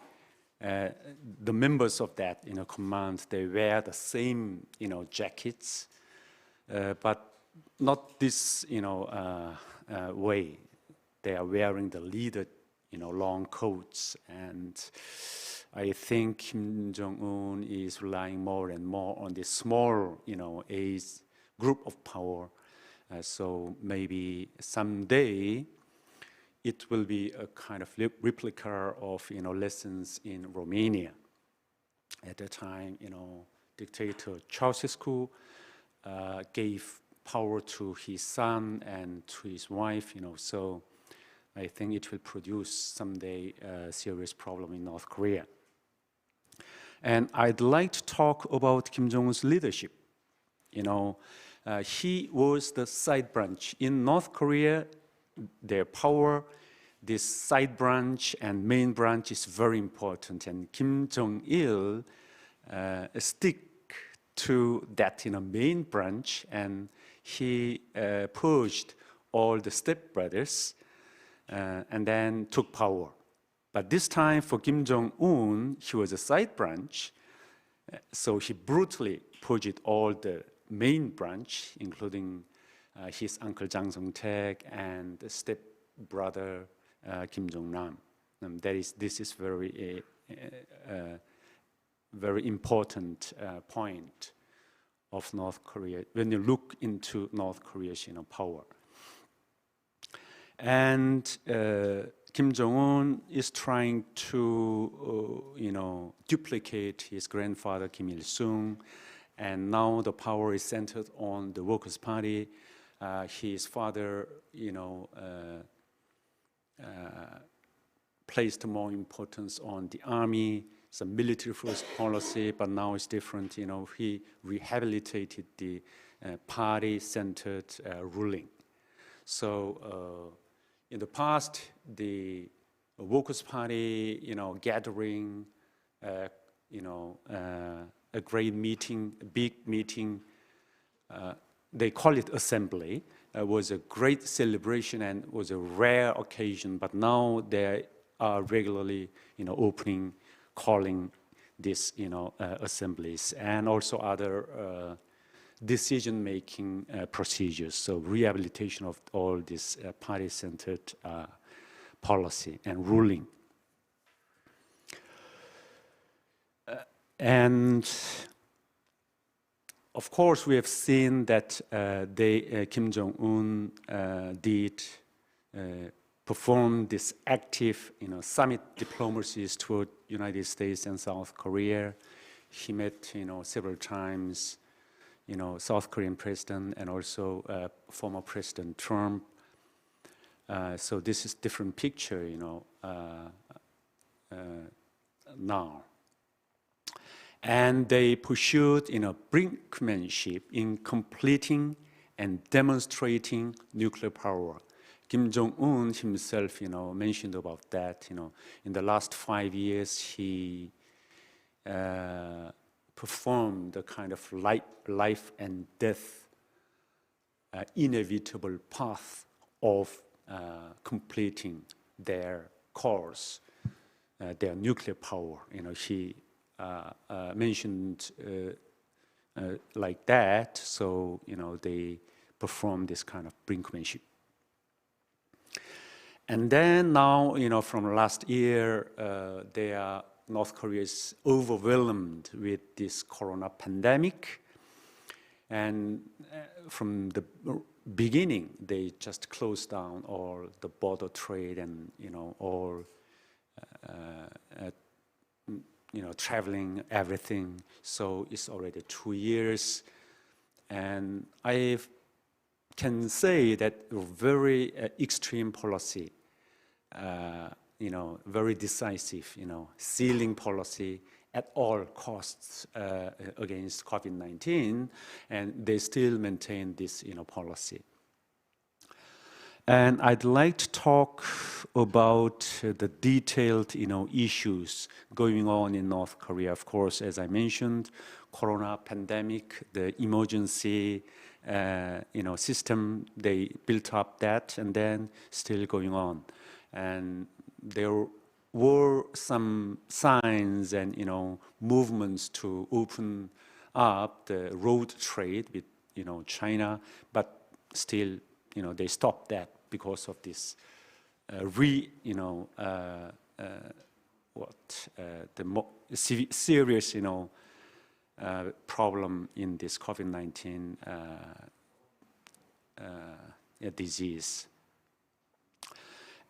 the members of that, command, they wear the same, jackets, but not this, way. They are wearing the leather, long coats, and I think Kim Jong-un is relying more and more on this small, age group of power. So maybe someday it will be a kind of replica of, lessons in Romania. At the time, dictator Ceausescu gave power to his son and to his wife, so I think it will produce someday a serious problem in North Korea. And I'd like to talk about Kim Jong-un's leadership. He was the side branch. In North Korea, their power, this side branch and main branch is very important. And Kim Jong-il stick to that main branch, and he purged all the stepbrothers and then took power. But this time for Kim Jong-un, he was a side branch, so he brutally purged all the main branch, including his uncle Jang Song-taek and the stepbrother Kim Jong-nam. This is very important point of North Korea when you look into North Korea's power. And Kim Jong-un is trying to duplicate his grandfather Kim Il-sung, and now the power is centered on the Workers' Party. His father, placed more importance on the army, some military first policy, but now it's different. He rehabilitated the party-centered ruling. So in the past, the Workers' Party, gathering, a great meeting, a big meeting, they call it assembly, was a great celebration and was a rare occasion, but now they are regularly, calling these, assemblies, and also other decision-making procedures, so rehabilitation of all this party-centered policy and ruling. And of course, we have seen that Kim Jong-un did perform this active, summit diplomacies toward United States and South Korea. He met, several times, South Korean president and also former President Trump. So this is different picture, now. And they pursued, brinkmanship in completing and demonstrating nuclear power. Kim Jong-un himself, mentioned about that. In the last 5 years, he performed a kind of life and death inevitable path of completing their course, their nuclear power. He mentioned like that, so they perform this kind of brinkmanship. And then now, from last year, North Korea is overwhelmed with this corona pandemic, and from the beginning, they just closed down all the border trade and all traveling, everything. So it's already 2 years, and I can say that very extreme policy, very decisive, sealing policy at all costs against COVID-19, and they still maintain this, policy. And I'd like to talk about the detailed, issues going on in North Korea. Of course, as I mentioned, corona pandemic, the emergency, system, they built up that, and then still going on. And there were some signs and, movements to open up the road trade with, China, but still, they stopped that because of this serious, problem in this COVID-19 disease.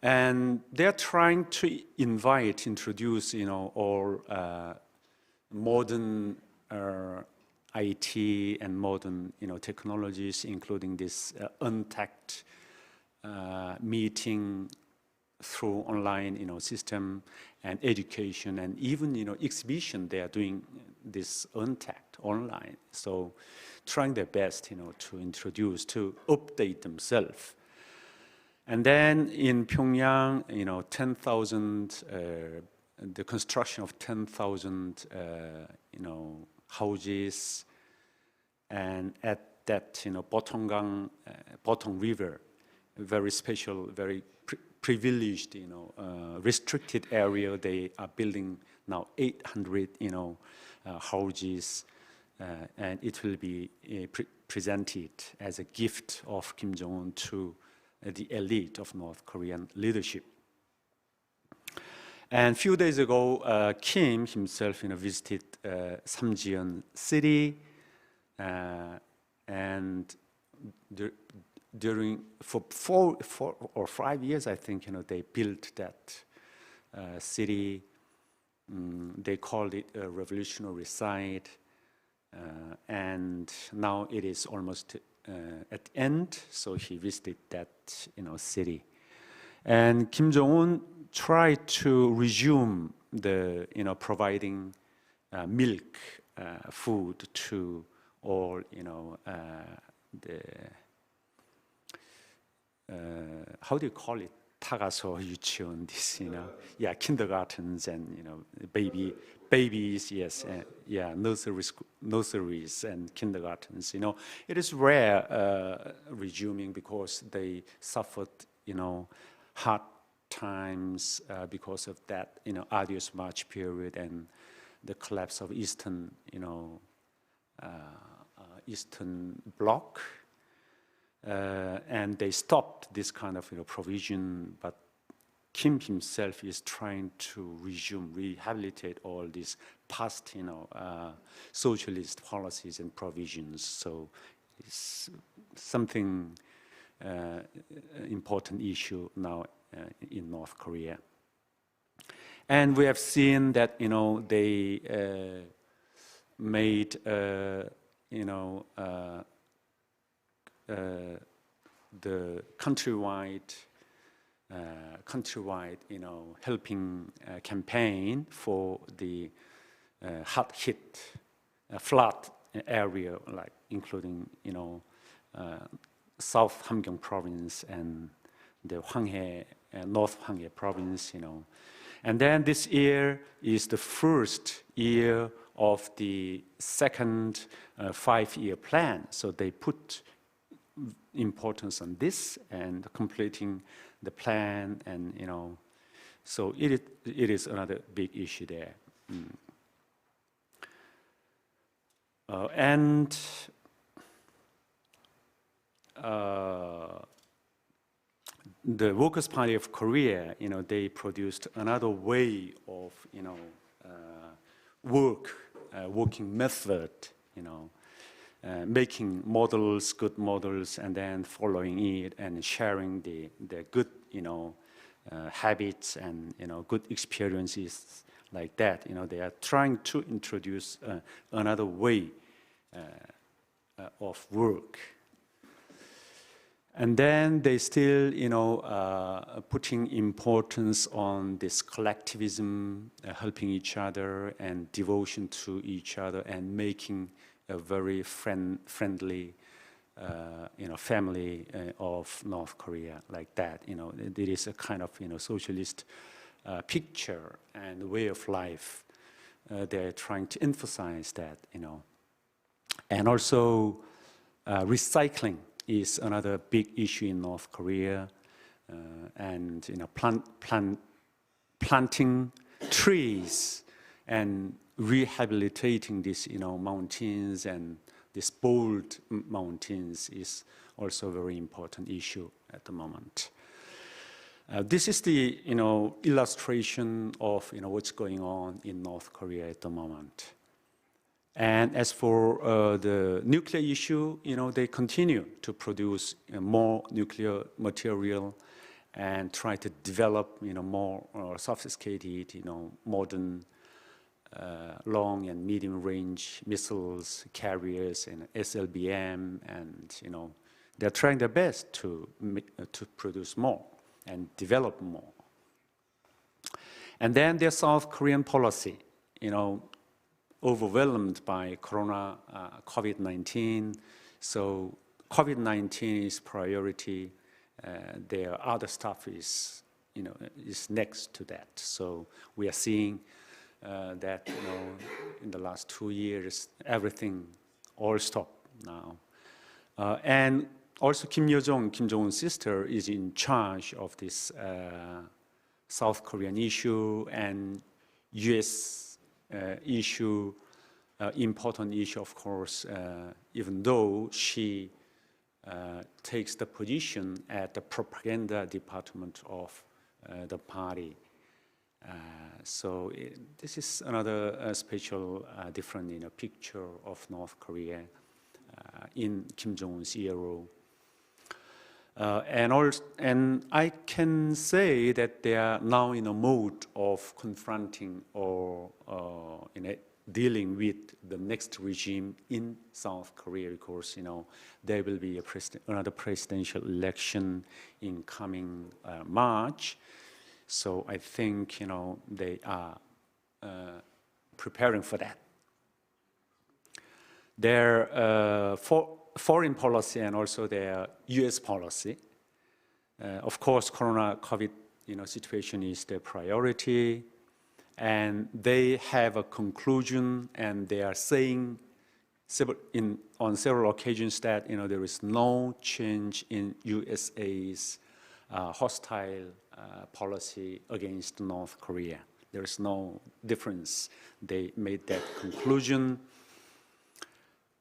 And they're trying to introduce, all modern IT and modern, technologies, including this untagged meeting through online, system, and education, and even, exhibition. They are doing this untagged online. So, trying their best, to introduce, to update themselves. And then in Pyongyang, 10,000, the construction of 10,000, houses and at that, Botonggang, Botong River, a very special, very privileged, restricted area. They are building now 800, houses, and it will be presented as a gift of Kim Jong-un to the elite of North Korean leadership. And a few days ago, Kim himself, visited Samjiyon city, and for 4 or 5 years, I think, they built that city. They called it a revolutionary site, and now it is almost at the end. So he visited that, city, and Kim Jong-un tried to resume the, providing milk, food to all, the how do you call it? 타가서 유치원, this, yeah, kindergartens and babies, yes, yeah, nurseries and kindergartens. It is rare resuming because they suffered, hard times because of that, arduous March period and the collapse of Eastern Bloc. And they stopped this kind of provision, but Kim himself is trying to rehabilitate all these past socialist policies and provisions. So it's something important issue now in North Korea. And we have seen that they made the countrywide, helping campaign for the hard hit, flood area, like including South Hamgyong province and the Hwanghae, North Hwanghae province, And then this year is the first year of the second 5-year plan. So they put importance on this and completing the plan, and so it is another big issue there. And the Workers' Party of Korea, they produced another way of working method, making models, good models, and then following it and sharing the good, habits and, good experiences like that. They are trying to introduce another way of work. And then they still, putting importance on this collectivism, helping each other and devotion to each other and making a very friendly, family of North Korea like that. It is a kind of, socialist picture and way of life. They're trying to emphasize that, And also recycling is another big issue in North Korea, and planting trees and rehabilitating these mountains and these bold mountains is also a very important issue at the moment. This is the illustration of what's going on in North Korea at the moment. And as for the nuclear issue, they continue to produce more nuclear material and try to develop, more sophisticated, modern, long and medium-range missiles, carriers, and SLBM, and they're trying their best to produce more and develop more. And then their South Korean policy, overwhelmed by COVID-19. So COVID-19 is priority. Their other stuff is, is next to that. So we are seeing that, in the last 2 years, everything all stopped now. And also Kim Yo-jong, Kim Jong-un's sister, is in charge of this South Korean issue and US issue, important issue, of course, even though she takes the position at the propaganda department of the party. So this is another special, different picture of North Korea in Kim Jong-un's era. And I can say that they are now in a mode of confronting or dealing with the next regime in South Korea, because there will be another presidential election in coming March. So I think they are preparing for that. Their foreign policy and also their U.S. policy. Of course, COVID situation is their priority, and they have a conclusion, and they are saying on several occasions that there is no change in USA's hostile policy against North Korea. There is no difference. They made that conclusion.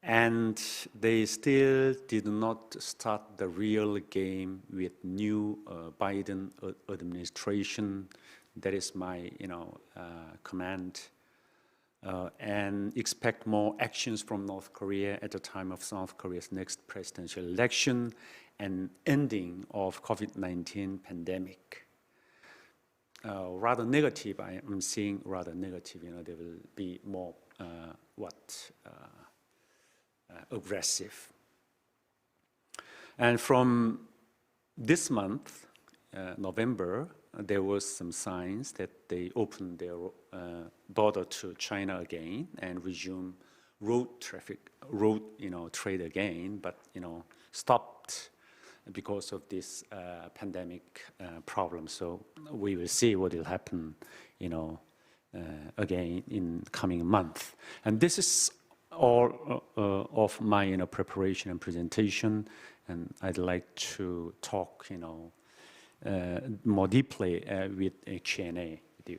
And they still did not start the real game with new Biden administration. That is my, command. And expect more actions from North Korea at the time of South Korea's next presidential election and ending of COVID-19 pandemic. Rather negative. I am seeing rather negative. There will be more aggressive. And from this month, November, there was some signs that they opened their border to China again and resume road trade again, but stopped because of this pandemic problem. So we will see what will happen, again in coming month. And this is all of my preparation and presentation, and I'd like to talk more deeply with a Q&A with you.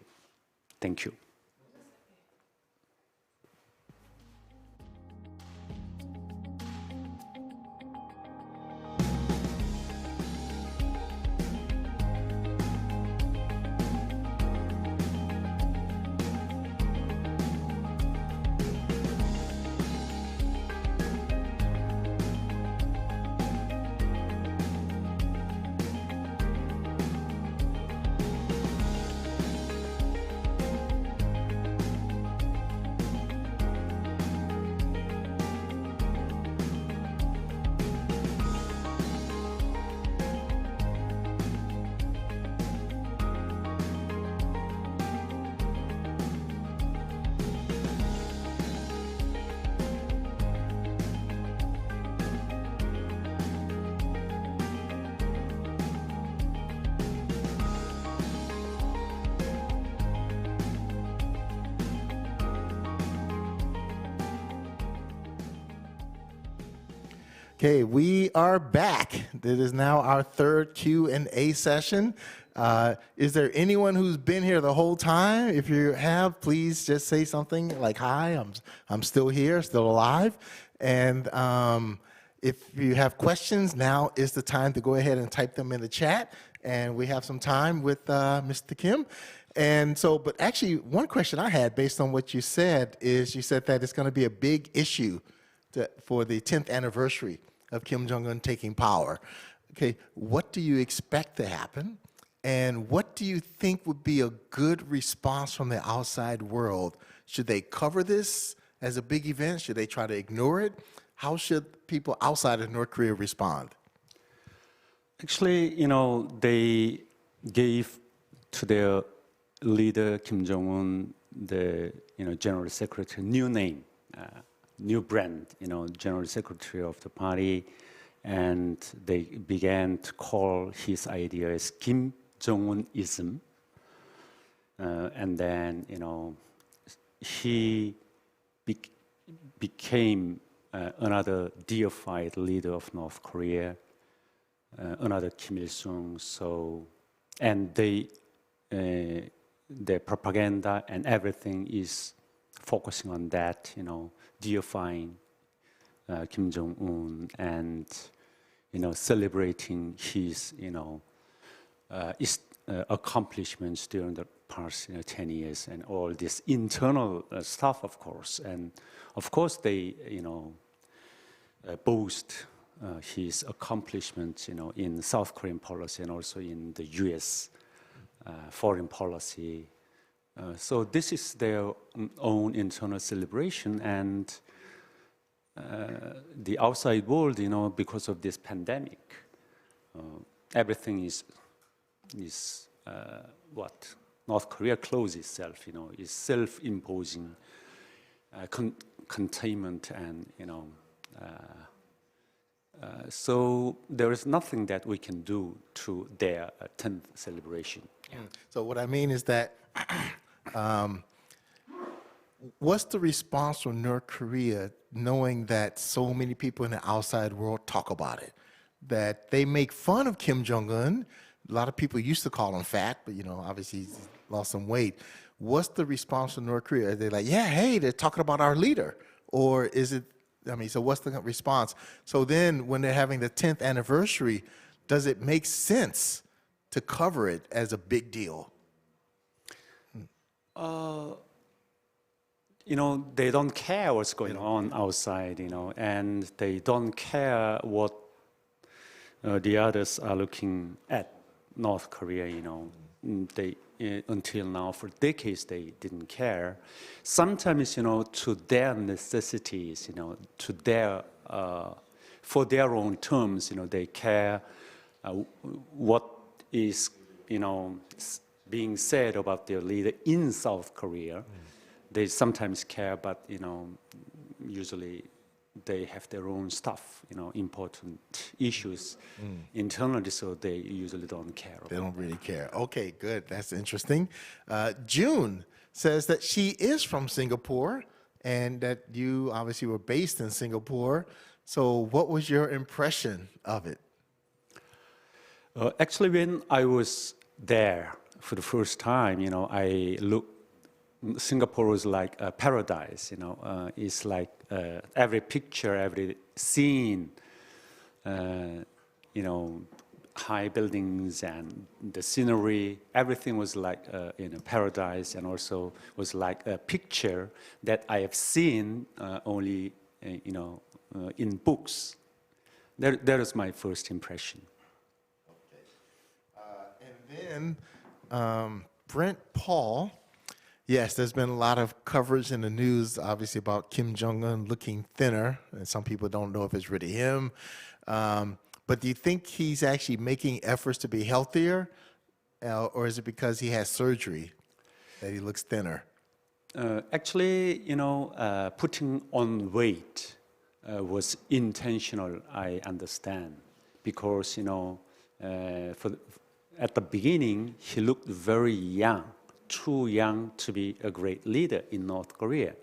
Thank you. Okay, we are back. This is now our third Q&A session. Is there anyone who's been here the whole time? If you have, please just say something like, hi, I'm still here, still alive. And if you have questions, now is the time to go ahead and type them in the chat. And we have some time with Mr. Kim. And so, but actually, one question I had based on what you said is you said that it's going to be a big issue for the 10th anniversary of Kim Jong-un taking power. Okay, what do you expect to happen? And what do you think would be a good response from the outside world? Should they cover this as a big event? Should they try to ignore it? How should people outside of North Korea respond? Actually, they gave to their leader, Kim Jong-un, the general secretary, new name, new brand, general secretary of the party, and they began to call his idea as Kim Jong-unism. And then, he became another deified leader of North Korea, another Kim Il-sung. So, and their propaganda and everything is focusing on that, deifying Kim Jong-un and, celebrating his, accomplishments during the past 10 years and all this internal stuff, of course. And of course, they, boast his accomplishments, in South Korean policy and also in the U.S. Foreign policy. So this is their own internal celebration, and the outside world, because of this pandemic, everything is what North Korea closed itself, is self-imposing containment, and so there is nothing that we can do to their 10th celebration. Yeah. So what I mean is that, what's the response from North Korea knowing that so many people in the outside world talk about it? That they make fun of Kim Jong-un. A lot of people used to call him fat, but obviously he's lost some weight. What's the response from North Korea? Are they like, yeah, hey, they're talking about our leader? Or is it, so what's the response? So then when they're having the 10th anniversary, does it make sense to cover it as a big deal? They don't care what's going on outside, and they don't care what the others are looking at North Korea, They, until now, for decades, they didn't care. Sometimes, to their necessities, to their, for their own terms, they care what is, being said about their leader in South Korea. They sometimes care, but usually they have their own stuff, important issues internally, so they usually don't care. They don't really care. Okay, good. That's interesting. Jieun says that she is from Singapore and that you obviously were based in Singapore. So what was your impression of it? Actually, when I was there for the first time, I looked, Singapore was like a paradise, it's like every picture, every scene, high buildings and the scenery, everything was like in a paradise, and also was like a picture that I have seen only, in books. That is my first impression. And then Brent Paul. Yes, there's been a lot of coverage in the news, obviously, about Kim Jong-un looking thinner, and some people don't know if it's really him. But do you think he's actually making efforts to be healthier, or is it because he has surgery that he looks thinner? Actually, putting on weight was intentional, I understand, because, at the beginning, he looked very young. Too young to be a great leader in North Korea,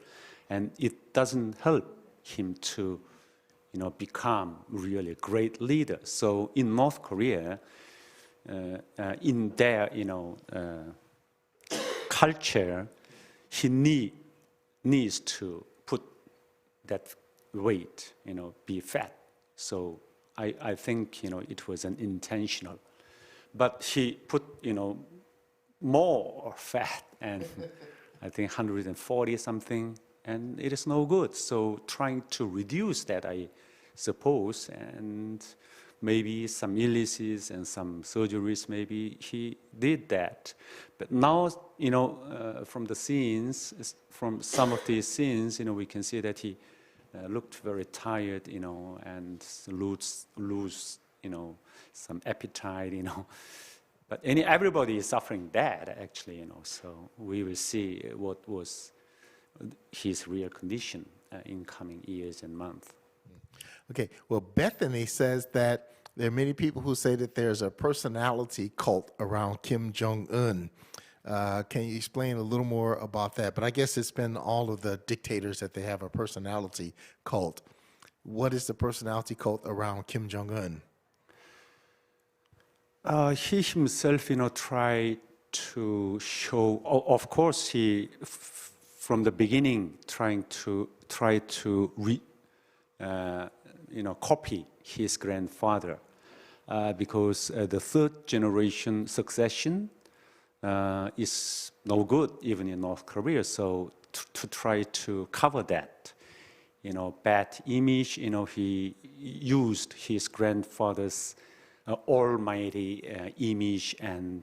and it doesn't help him to, become really a great leader. So in North Korea, in their, culture, he needs to put that weight, be fat. So I think, it was an intentional, but he put, more fat, and I think 140 something, and it is no good. So trying to reduce that, I suppose, and maybe some illnesses and some surgeries, maybe he did that. But now, from the scenes, from some of these scenes, we can see that he looked very tired, and lose, some appetite, But everybody is suffering that, actually, so we will see what was his real condition in coming years and months. Okay, well, Bethany says that there are many people who say that there's a personality cult around Kim Jong-un. Can you explain a little more about that? But I guess it's been all of the dictators that they have a personality cult. what is the personality cult around Kim Jong-un? He himself, tried to show. Of course, he, from the beginning, try to copy his grandfather, because the third generation succession is no good even in North Korea. So to try to cover that, bad image, he used his grandfather's almighty image and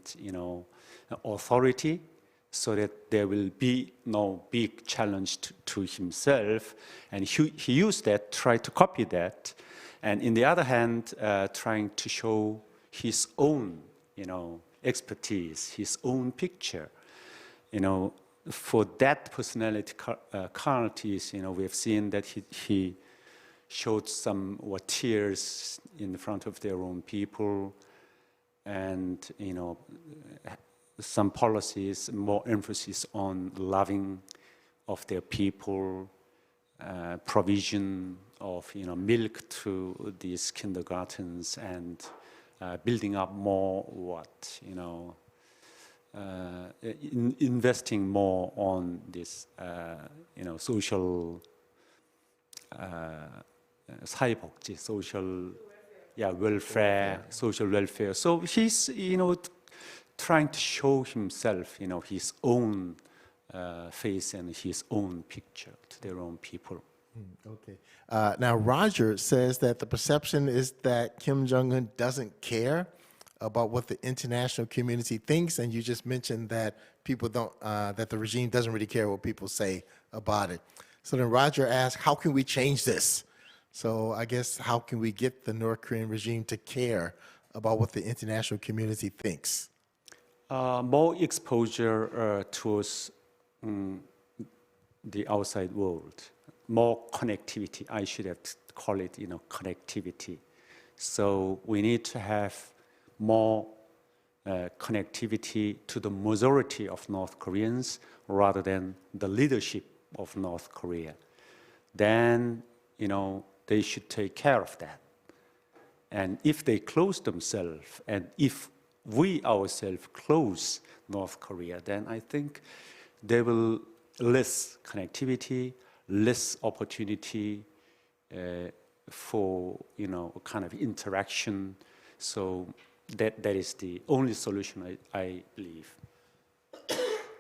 authority, so that there will be no big challenge to himself, and he used that, tried to copy that, and in the other hand, trying to show his own, expertise, his own picture, for that personality qualities, we have seen that he showed some tears in front of their own people, and some policies, more emphasis on loving of their people, provision of milk to these kindergartens, and building up more investing more on this social 사회복지, social welfare, social welfare. So he's trying to show himself, his own face and his own picture to their own people. Okay. Now, Roger says that the perception is that Kim Jong-un doesn't care about what the international community thinks, and you just mentioned that people don't, that the regime doesn't really care what people say about it. So then Roger asked, how can we change this? So I guess, how can we get the North Korean regime to care about what the international community thinks? More exposure towards the outside world, more connectivity. I should have called it, connectivity. So we need to have more connectivity to the majority of North Koreans rather than the leadership of North Korea. Then, they should take care of that. And if they close themselves, and if we ourselves close North Korea, then I think there will less connectivity, less opportunity for kind of interaction. So that is the only solution I believe.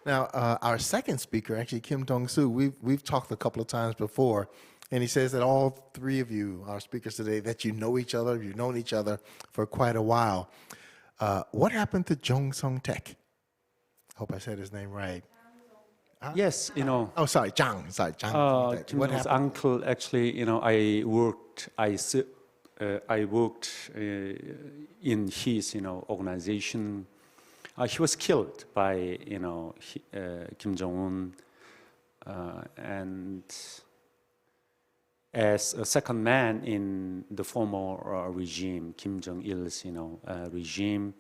Now, our second speaker, actually Kim Dongsoo, we've talked a couple of times before, and he says that all three of you, our speakers today, that you know each other, you've known each other for quite a while. What happened to Jong Song-taek? Hope I said his name right. Yes, Oh, sorry, Jang. Sorry, Jang. Kim Jong's uncle, actually, I worked in his, organization. He was killed by, Kim Jong-un, and as a second man in the former regime, Kim Jong-il's, regime,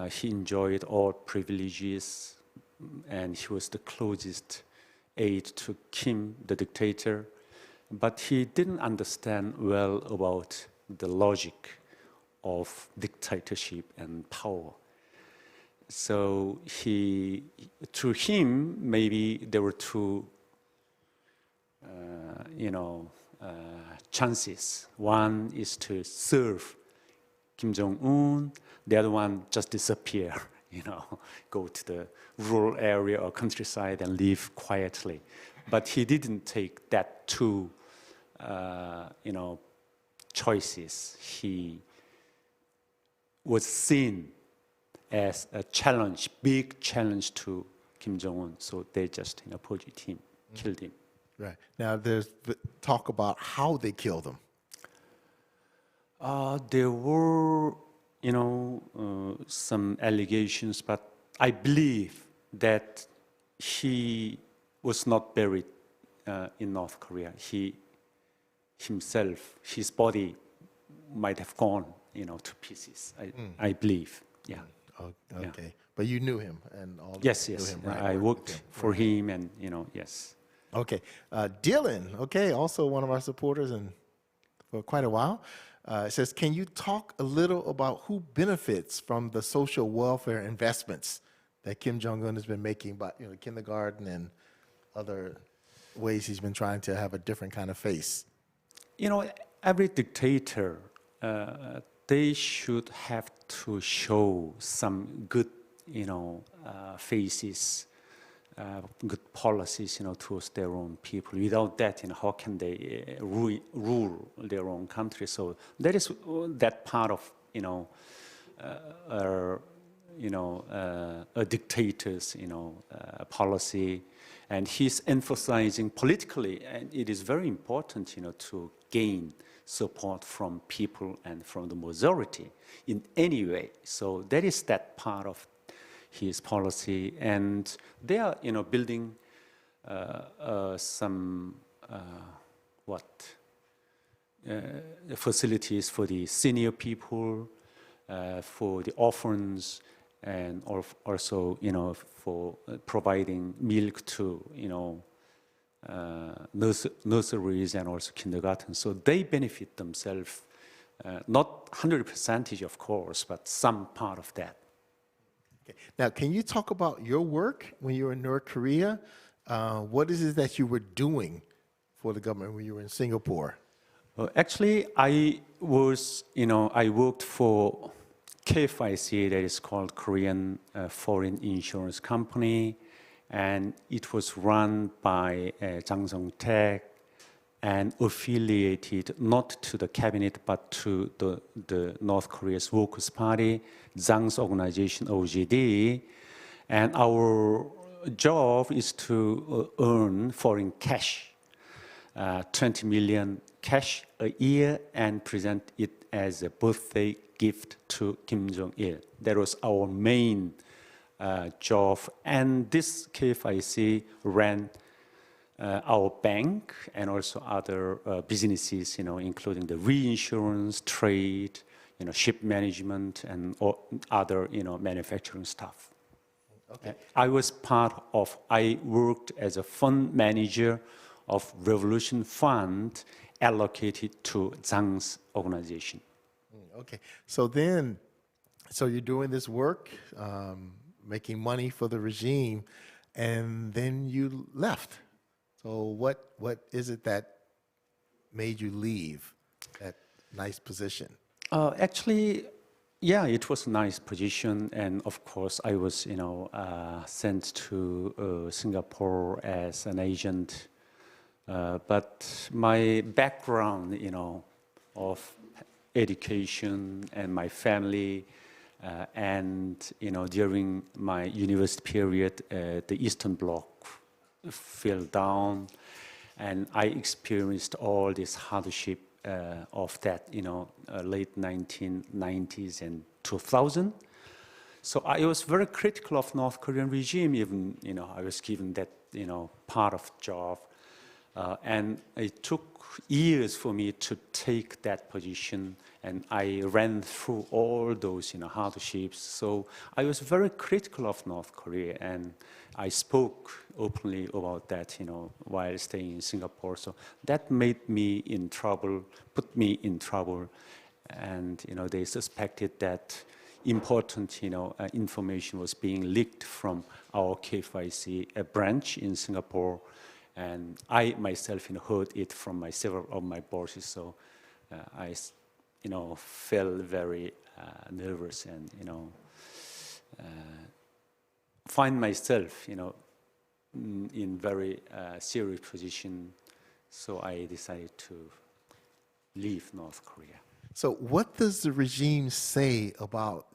he enjoyed all privileges, and he was the closest aide to Kim, the dictator. But he didn't understand well about the logic of dictatorship and power. So to him, maybe there were two, chances. One is to serve Kim Jong-un, the other one just disappear, go to the rural area or countryside and live quietly. But he didn't take that two, choices. He was seen as a challenge, big challenge to Kim Jong-un. So they just, purged him, killed him. Right. Now, there's talk about how they killed him. There were, some allegations, but I believe that he was not buried in North Korea. His body might have gone, to pieces. I believe. Yeah. Oh, okay. Yeah. But you knew him and all. Yes. Knew him, right? I worked for him, and yes. Okay. Dylan. Okay. Also one of our supporters, and for quite a while. It says, can you talk a little about who benefits from the social welfare investments that Kim Jong-un has been making, by kindergarten and other ways he's been trying to have a different kind of face? Every dictator, they should have to show some good, faces, good policies, towards their own people. Without that, how can they rule their own country? So that is that part of, a dictator's, policy, and he's emphasizing politically, and it is very important, to gain support from people and from the majority in any way. So that is that part of his policy, and they are, building some facilities for the senior people, for the orphans, and also, for providing milk to, nurseries and also kindergarten. So they benefit themselves, not 100% of course, but some part of that. Okay. Now, can you talk about your work when you were in North Korea? What is it that you were doing for the government when you were in Singapore? Actually, I worked for KFIC, that is called Korean Foreign Insurance Company, and it was run by Jang Song-taek and affiliated not to the cabinet but to the North Korea's Workers' Party, Jang's organization OGD, and our job is to earn foreign cash, 20 million cash a year, and present it as a birthday gift to Kim Jong-il. That was our main job, and this KFIC ran our bank and also other businesses, including the reinsurance, trade, ship management, and other, manufacturing stuff. Okay. I worked as a fund manager of Revolution Fund allocated to Zhang's organization. Okay, so you're doing this work, making money for the regime, and then you left. So what is it that made you leave that nice position? Actually, yeah, it was a nice position, and of course I was, sent to Singapore as an agent. But my background, of education and my family, and during my university period, the Eastern Bloc fell down, and I experienced all this hardship of that, late 1990s and 2000. So I was very critical of North Korean regime. Even I was given that part of job, and it took years for me to take that position, and I ran through all those hardships. So I was very critical of North Korea, and I spoke openly about that while staying in Singapore. So that made me in trouble, put me in trouble, and they suspected that important information was being leaked from our KFIC branch in Singapore. And I myself heard it from several of my bosses, so I felt very nervous and find myself in very serious position. So I decided to leave North Korea. So what does the regime say about,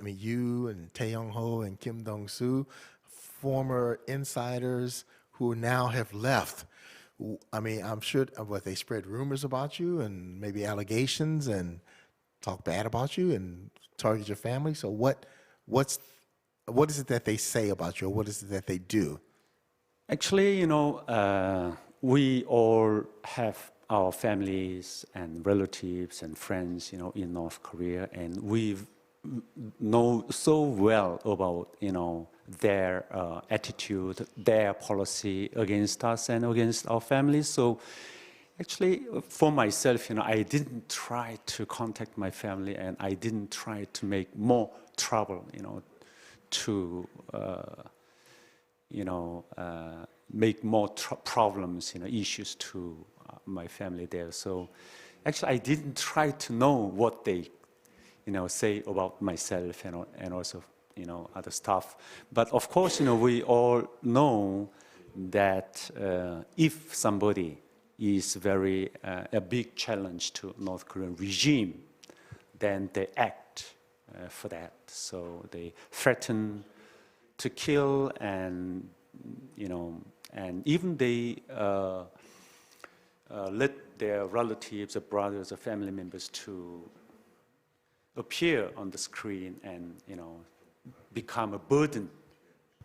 you and Thae Yongho and Kim Dongsoo, former insiders who now have left? I'm sure they spread rumors about you and maybe allegations and talk bad about you and target your family. So what is it that they say about you, or what is it that they do? Actually, we all have our families and relatives and friends, in North Korea, and we know so well about, their attitude, their policy against us and against our families. So Actually, for myself, I didn't try to contact my family, and I didn't try to make more trouble, to, make more problems, issues to my family there. So, actually, I didn't try to know what they, say about myself and also, other stuff. But of course, we all know that if somebody is a big challenge to North Korean regime, then they act for that. So they threaten to kill, and and even they let their relatives, or brothers, or family members to appear on the screen and become a burden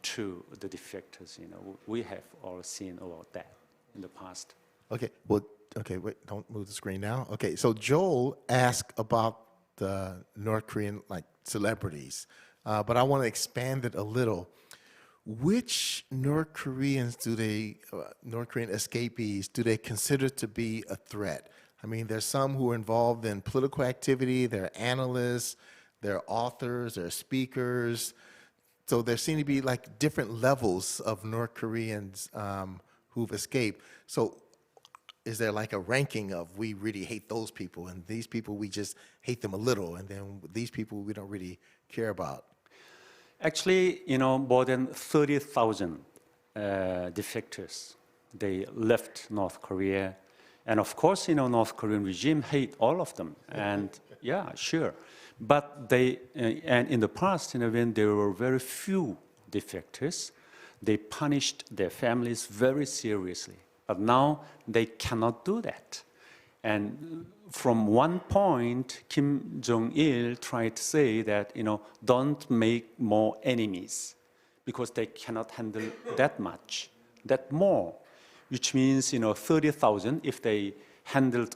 to the defectors. We have all seen about that in the past. Okay, well, okay, wait, don't move the screen now. Okay, so Joel asked about the North Korean, celebrities, but I want to expand it a little. Which North Koreans North Korean escapees, do they consider to be a threat? I mean, there's some who are involved in political activity, they're analysts, they're authors, they're speakers. So there seem to be different levels of North Koreans who've escaped. So is there a ranking of, we really hate those people, and these people we just hate them a little, and then these people we don't really care about? Actually, more than 30,000 defectors, they left North Korea. And of course, North Korean regime hate all of them. And yeah, sure. But and in the past, when there were very few defectors, they punished their families very seriously. But now they cannot do that. And from one point, Kim Jong-il tried to say that, don't make more enemies, because they cannot handle that much, that more, which means, 30,000, if they handled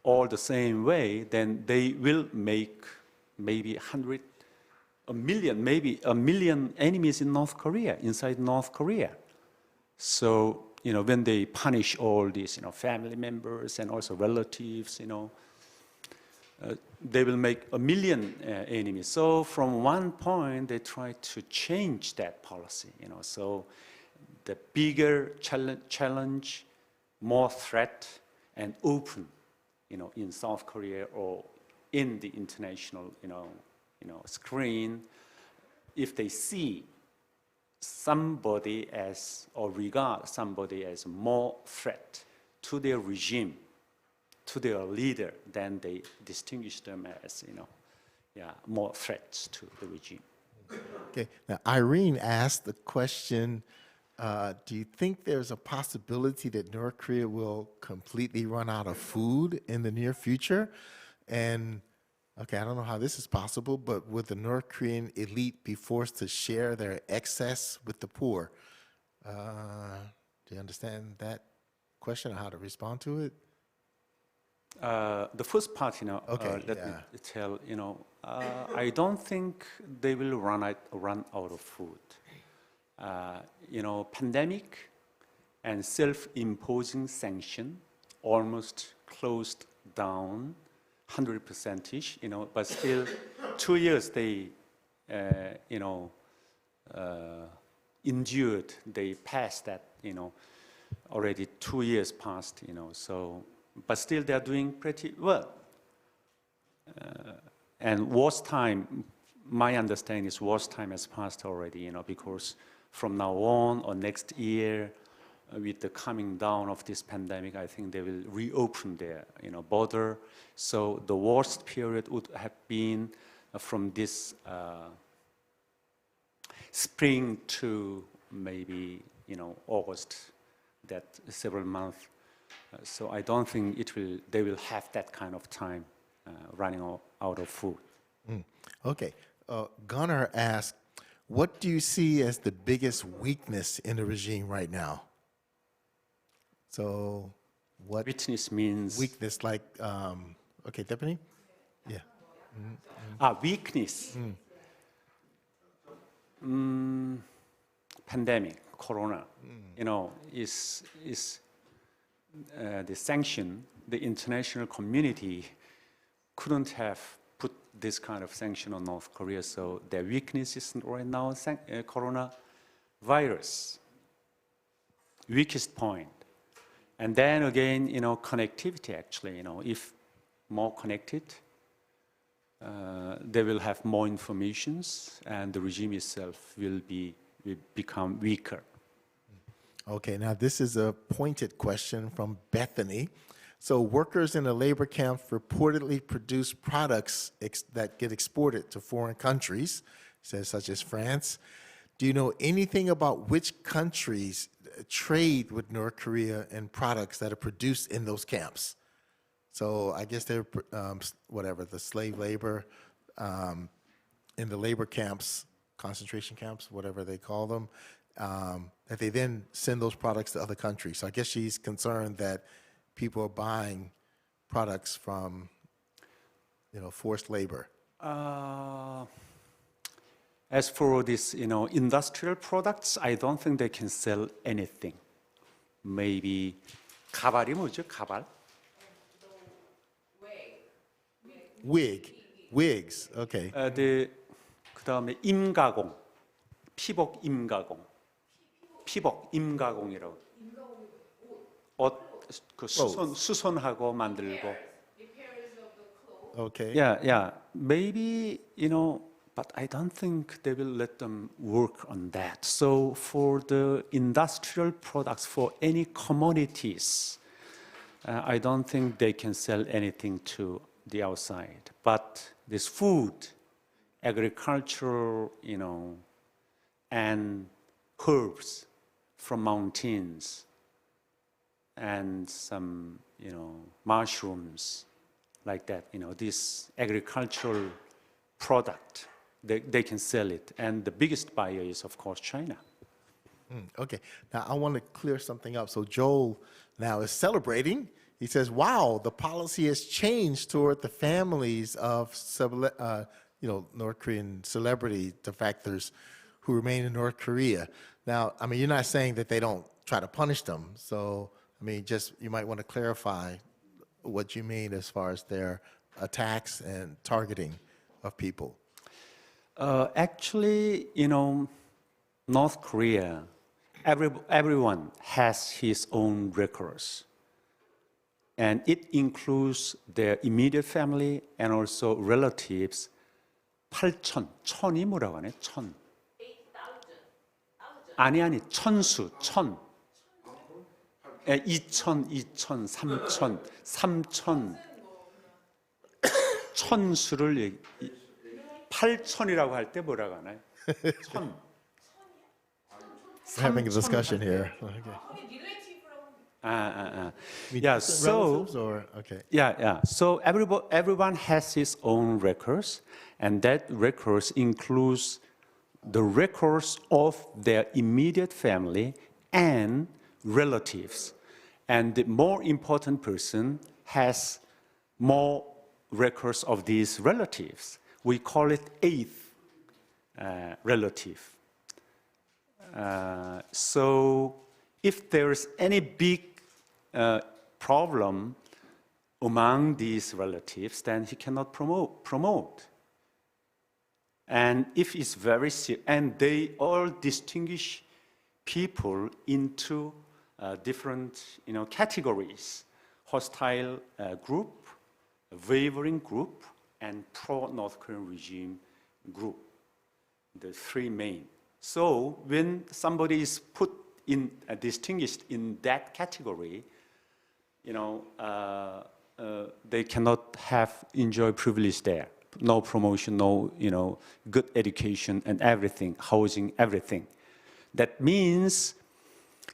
all the same way, then they will make maybe 100, a million, maybe a million enemies in North Korea, inside North Korea. So, when they punish all these, family members and also relatives, they will make a million enemies. So from one point, they try to change that policy, So the bigger challenge, more threat, and open, in South Korea or in the international, screen, if they see somebody as, or regard somebody as more threat to their regime, to their leader, then they distinguish them as, more threats to the regime. Okay, now Irene asked the question, do you think there's a possibility that North Korea will completely run out of food in the near future? And okay, I don't know how this is possible, but would the North Korean elite be forced to share their excess with the poor? Do you understand that question, or how to respond to it? The first part, Okay, let me tell, I don't think they will run out of food. Pandemic and self-imposing sanction almost closed down 100%-ish, but still 2 years they, endured, they passed that, already 2 years passed, so, but still they're doing pretty well. And worst time, my understanding is worst time has passed already, because from now on or next year, with the coming down of this pandemic, I think they will reopen their border. So the worst period would have been from this spring to maybe August, that several months. So I don't think they will have that kind of time running out of food. Okay, Gunnar asked, what do you see as the biggest weakness in the regime right now? So what? Weakness means? Weakness, okay, Deputy? Yeah. Weakness. Pandemic, Corona, is the sanction, the international community couldn't have put this kind of sanction on North Korea. So their weakness is right now coronavirus, weakest point. And then again, connectivity actually, if more connected, they will have more informations and the regime itself will become weaker. Okay, now this is a pointed question from Bethany. So workers in the labor camps reportedly produce products that get exported to foreign countries, says such as France. Do you know anything about which countries trade with North Korea and products that are produced in those camps? So I guess they're, the slave labor in the labor camps, concentration camps, whatever they call them, that they then send those products to other countries. So I guess she's concerned that people are buying products from, forced labor. As for this, industrial products, I don't think they can sell anything. Maybe 가발이 뭐죠? 가발? Wigs, okay. 그다음에 임가공, 피복 임가공이라고. 옷 수선하고 만들고. Okay. Yeah. Maybe, but I don't think they will let them work on that. So for the industrial products, for any commodities, I don't think they can sell anything to the outside. But this food, agriculture, and herbs from mountains, and some, mushrooms, like that, this agricultural product, they can sell it. And the biggest buyer is, of course, China. Okay, now I want to clear something up. So Joel now is celebrating. He says, wow, the policy has changed toward the families of North Korean celebrity defectors who remain in North Korea. Now, you're not saying that they don't try to punish them. So, you might want to clarify what you mean as far as their attacks and targeting of people. Actually, North Korea, everyone has his own records. And it includes their immediate family and also relatives. 8,000, 천이 뭐라고 하네? 천. 아니, 천수, 천. 2,000, 3,000, 3,000. 천수를 8,000이라고 할 때 뭐라고 하나요? 천. We're having a discussion here. Okay. Yeah, so okay. Yeah. So everyone has his own records, and that records includes the records of their immediate family and relatives. And the more important person has more records of these relatives. We call it eighth relative. So if there's any big problem among these relatives, then he cannot promote. And if it's very serious, and they all distinguish people into different categories: hostile group, wavering group, and pro-North Korean regime group. The three main. So when somebody is put in distinguished in that category, they cannot enjoy privilege there. No promotion, no good education and everything, housing, everything. That means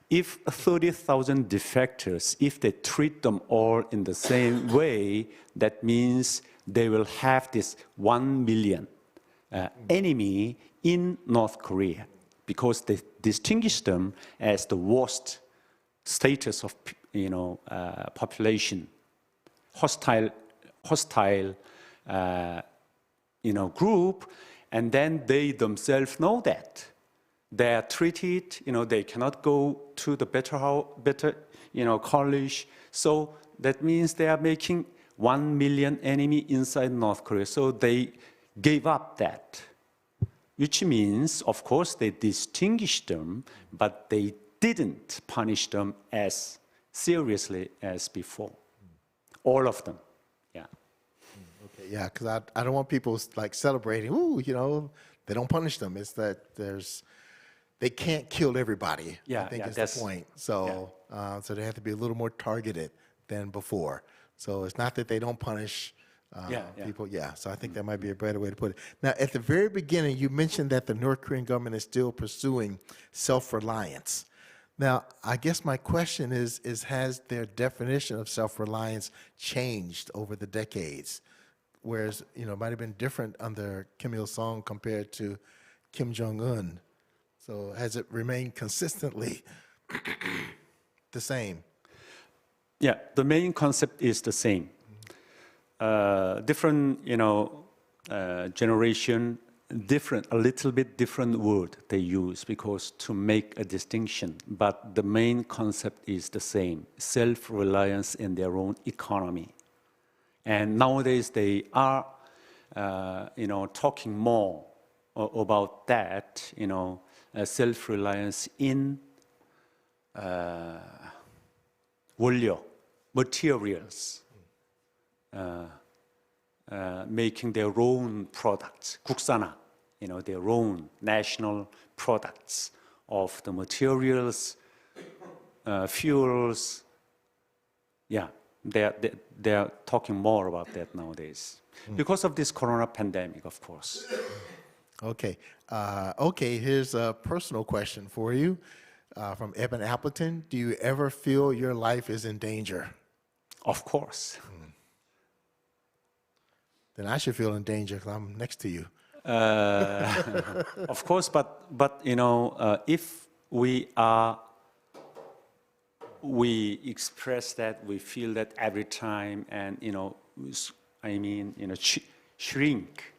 if 30,000 defectors, if they treat them all in the same way, that means they will have this 1 million enemy in North Korea, because they distinguish them as the worst status of population, hostile group, and then they themselves know that they are treated. They cannot go to the better college. So that means they are making 1 million enemy inside North Korea. So they gave up that, which means, of course, they distinguished them, but they didn't punish them as seriously as before. All of them, yeah. Okay, yeah, because I don't want people like celebrating, ooh, they don't punish them. It's that they can't kill everybody, Yeah, I think is that's the point. So, so they have to be a little more targeted than before. So it's not that they don't punish people. Yeah, so I think that might be a better way to put it. Now, at the very beginning, you mentioned that the North Korean government is still pursuing self-reliance. Now, I guess my question is has their definition of self-reliance changed over the decades? Whereas, it might have been different under Kim Il-sung compared to Kim Jong-un. So has it remained consistently the same? Yeah, the main concept is the same. Different, generation, a little bit different word they use because to make a distinction. But the main concept is the same: self-reliance in their own economy. And nowadays they are, talking more about that, self-reliance in 원료, materials, making their own products, 국산화, their own national products of the materials, fuels. Yeah, they're talking more about that nowadays because of this corona pandemic, of course. Okay. Okay, here's a personal question for you from Eben Appleton. Do you ever feel your life is in danger? Of course. Then I should feel in danger because I'm next to you. Of course, but if we express that, we feel that every time, and shrink,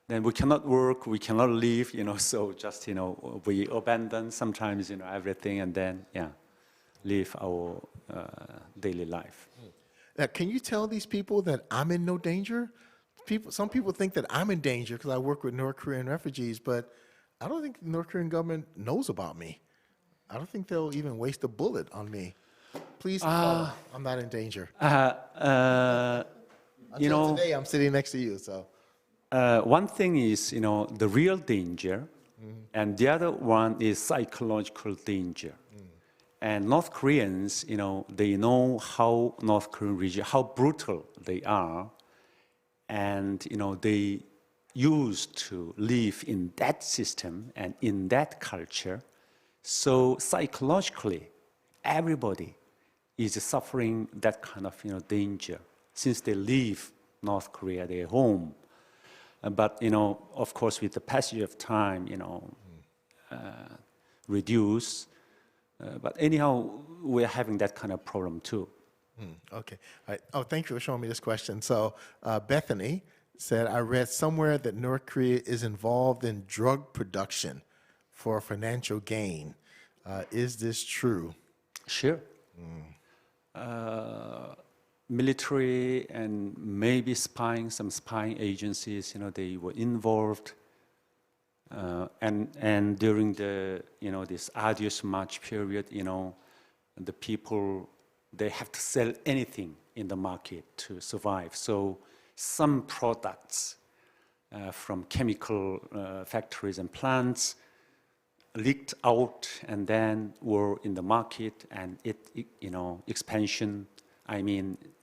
then we cannot work, we cannot live, so just we abandon sometimes everything and then live our daily life. Now, can you tell these people that I'm in no danger? Some people think that I'm in danger because I work with North Korean refugees, but I don't think the North Korean government knows about me. I don't think they'll even waste a bullet on me. Please tell them I'm not in danger. Until today, I'm sitting next to you, so. One thing is, the real danger, and the other one is psychological danger. And North Koreans, they know how North Korean region, how brutal they are, and they used to live in that system and in that culture. So psychologically, everybody is suffering that kind of danger since they leave North Korea, their home. But of course, with the passage of time, reduce. But anyhow, we're having that kind of problem too. Okay. All right. Oh, thank you for showing me this question. So Bethany said, I read somewhere that North Korea is involved in drug production for financial gain. Is this true? Sure. Military and maybe some spying agencies, they were involved. And during the, this arduous March period, the people, they have to sell anything in the market to survive. So some products from chemical factories and plants leaked out and then were in the market, and expansion,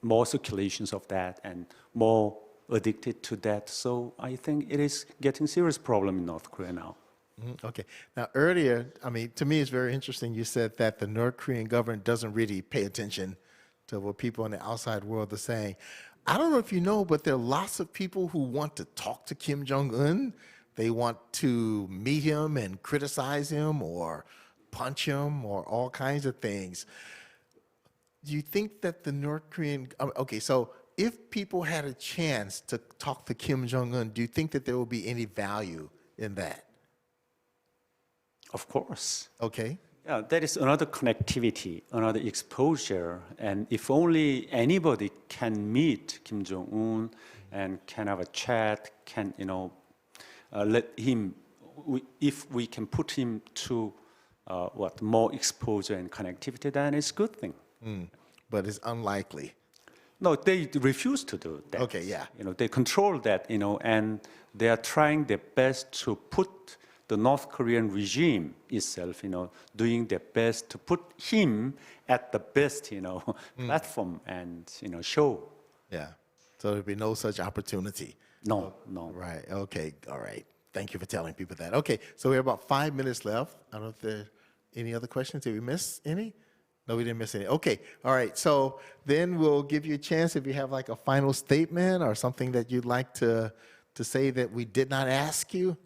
more circulations of that and more addicted to that. So I think it is getting serious problem in North Korea now. Okay. Now, earlier, to me, it's very interesting. You said that the North Korean government doesn't really pay attention to what people in the outside world are saying. I don't know if you know, but there are lots of people who want to talk to Kim Jong-un. They want to meet him and criticize him or punch him or all kinds of things. Do you think that the North Korean, okay, so if people had a chance to talk to Kim Jong-un, do you think that there will be any value in that? Of course. Okay. Yeah, that is another connectivity, another exposure. And if only anybody can meet Kim Jong-un and can have a chat, can, let him, if we can put him to more exposure and connectivity, then it's a good thing. But it's unlikely. No, they refuse to do that. Okay, yeah. They control that, and they are trying their best to put the North Korean regime itself, doing their best to put him at the best, platform and, show. Yeah. So there'd be no such opportunity. No. Right. Okay. All right. Thank you for telling people that. Okay. So we have about 5 minutes left. I don't know if there are any other questions. Did we miss any? No, we didn't miss any. Okay. All right. So then we'll give you a chance if you have like a final statement or something that you'd like to say that we did not ask you.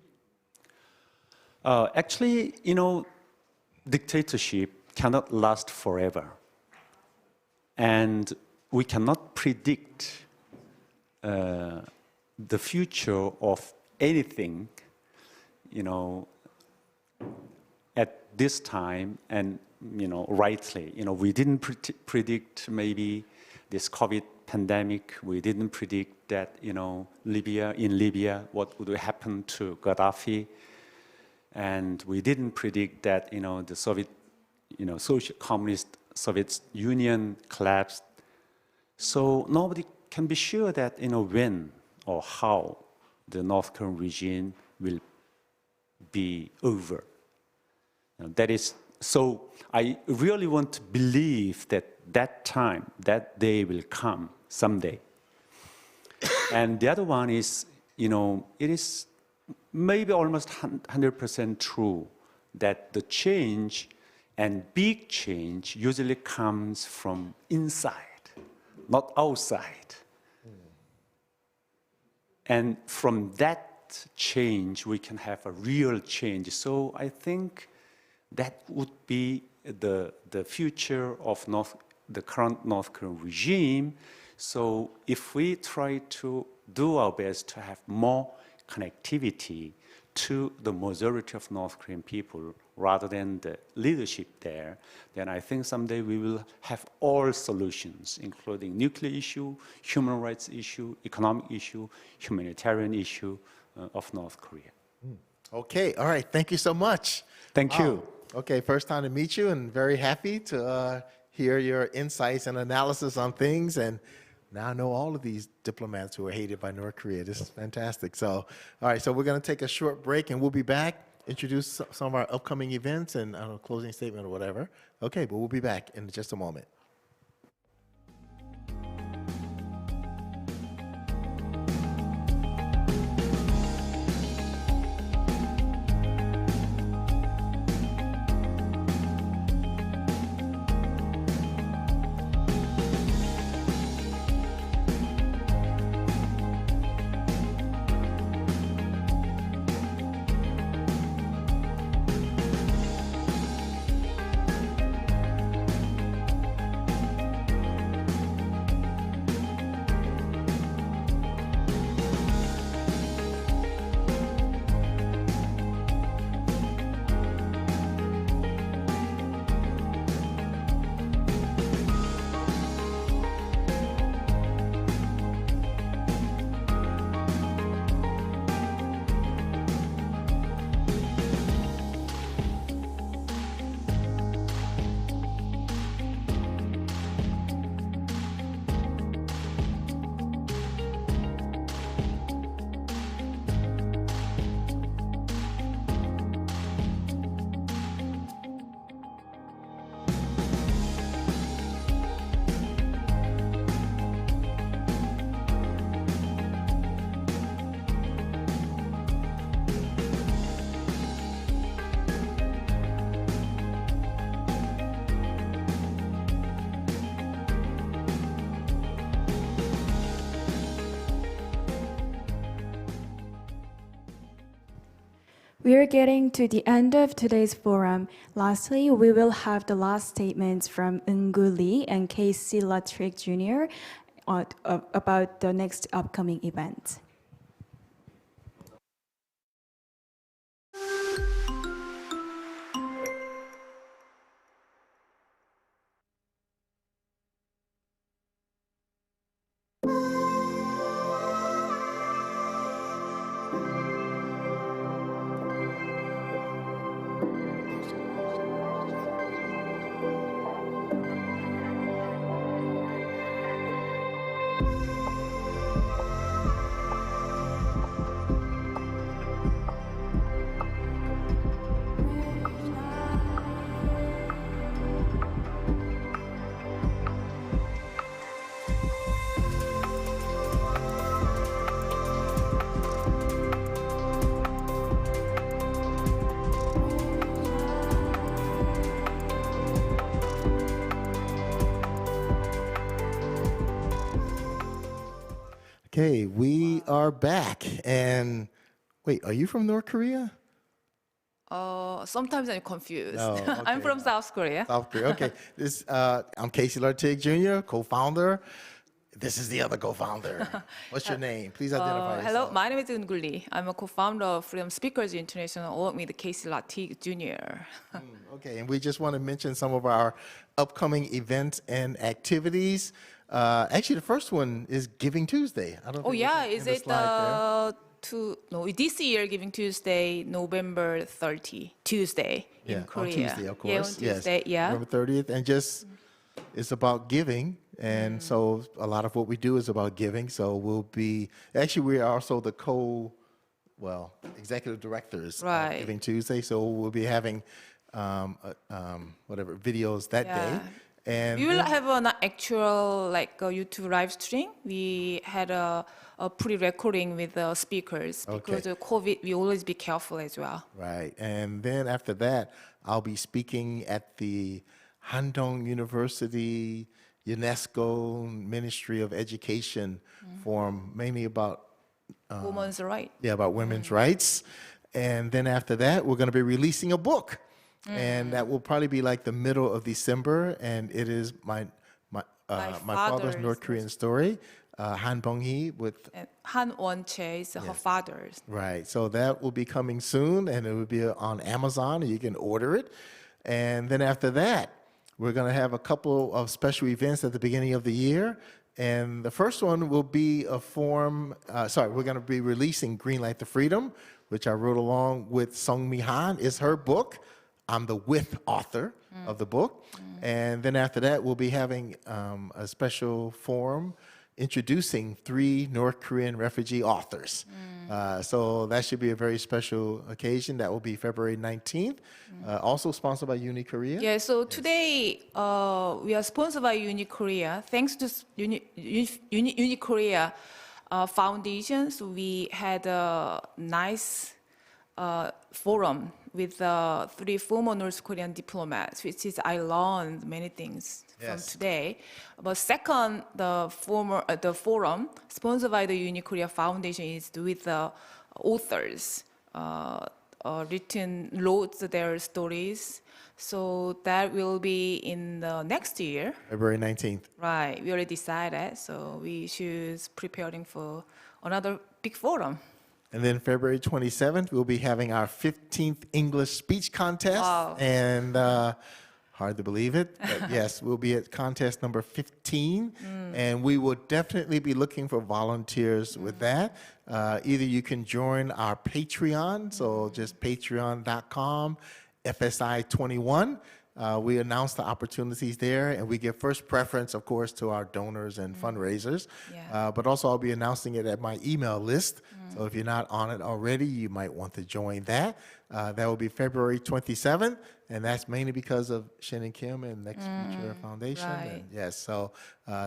Actually, dictatorship cannot last forever. And we cannot predict the future of anything, at this time. And, rightly, we didn't predict maybe this COVID pandemic. We didn't predict that, in Libya, what would happen to Gaddafi. And we didn't predict that, the Soviet, social communist Soviet Union collapsed. So nobody can be sure that, when or how the North Korean regime will be over. That is, so I really want to believe that that time, that day will come someday. And the other one is, it is maybe almost 100% true that the change and big change usually comes from inside, not outside. And from that change, we can have a real change. So I think that would be the future of the current North Korean regime. So if we try to do our best to have more connectivity to the majority of North Korean people rather than the leadership there, then I think someday we will have all solutions, including nuclear issue, human rights issue, economic issue, humanitarian issue of North Korea. Okay, all right, thank you so much. Thank you. Okay, first time to meet you and very happy to hear your insights and analysis on things. And now I know all of these diplomats who are hated by North Korea. This is fantastic. So, all right, so we're going to take a short break and we'll be back, introduce some of our upcoming events and I don't know, closing statement or whatever. Okay, but we'll be back in just a moment. We are getting to the end of today's forum. Lastly, we will have the last statements from Eunkoo Lee and Casey Lartigue Jr. About the next upcoming event. Okay, we are back. And wait, are you from North Korea? Sometimes I'm confused. No, I'm okay. from South Korea. South Korea. Okay. I'm Casey Lartigue Jr., co-founder. This is the other co-founder. What's your name? Please identify Hello, yourself. my name is Eunkoo. I'm a co-founder of Freedom Speakers International, along with Casey Lartigue Jr. Okay, and we just want to mention some of our upcoming events and activities. Actually, the first one is Giving Tuesday. I don't Oh think yeah, it's is in the it slide this year Giving Tuesday, November 30, Tuesday there. in Yeah, Korea. on Tuesday, of course. Yeah, on Tuesday, yes. yeah. November 30th, and just it's about giving, and so a lot of what we do is about giving. So we'll be we are also the executive directors Right. of Giving Tuesday. So we'll be having whatever videos that day. And We will then- have an actual like a YouTube live stream. We had a pre-recording with the speakers because of COVID. We always be careful as well. Right. And then after that, I'll be speaking at the Handong University UNESCO Ministry of Education forum, mainly about Women's right. about women's rights. And then after that, we're going to be releasing a book. And that will probably be like the middle of December. And it is my father's father's North Korean story, Han Bong-hee with And Han Won-che is her father's. Right. So that will be coming soon, and it will be on Amazon, and you can order it. And then after that, we're going to have a couple of special events at the beginning of the year. And the first one will be we're going to be releasing Greenlight to Freedom, which I wrote along with Sung Mi Han. It's her book. I'm the author of the book. And then after that, we'll be having a special forum introducing 3 North Korean refugee authors. So that should be a very special occasion. That will be February 19th. Also sponsored by UniKorea. Yeah, so today we are sponsored by UniKorea. Thanks to UniKorea Foundation, so we had a nice forum with 3 former North Korean diplomats, which is I learned many things from today. But second, the forum sponsored by the UniKorea Foundation is with the authors, wrote their stories. So that will be in the next year. February 19th. Right, we already decided, so we should preparing for another big forum. And then February 27th, we'll be having our 15th English speech contest. Wow. And hard to believe it, but yes, we'll be at contest number 15. And we will definitely be looking for volunteers with that. Either you can join our Patreon, so just patreon.com, FSI21. We announce the opportunities there, and we give first preference, of course, to our donors and fundraisers. Yeah. But also, I'll be announcing it at my email list. So if you're not on it already, you might want to join that. That will be February 27th, and that's mainly because of Shin and Kim and Next Future Foundation. Right. And yes, so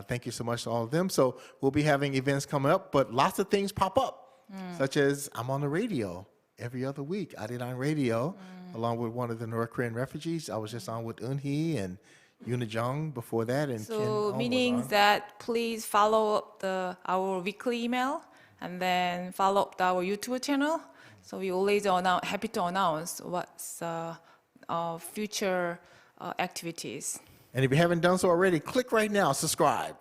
thank you so much to all of them. So we'll be having events coming up, but lots of things pop up, such as I'm on the radio every other week. I did on radio along with one of the North Korean refugees. I was just on with Eun-hee and Yoon before that, and Kim So was meaning on. that please follow up our weekly email and then follow up our YouTube channel. So we always happy to announce what's future activities. And if you haven't done so already, click right now, subscribe.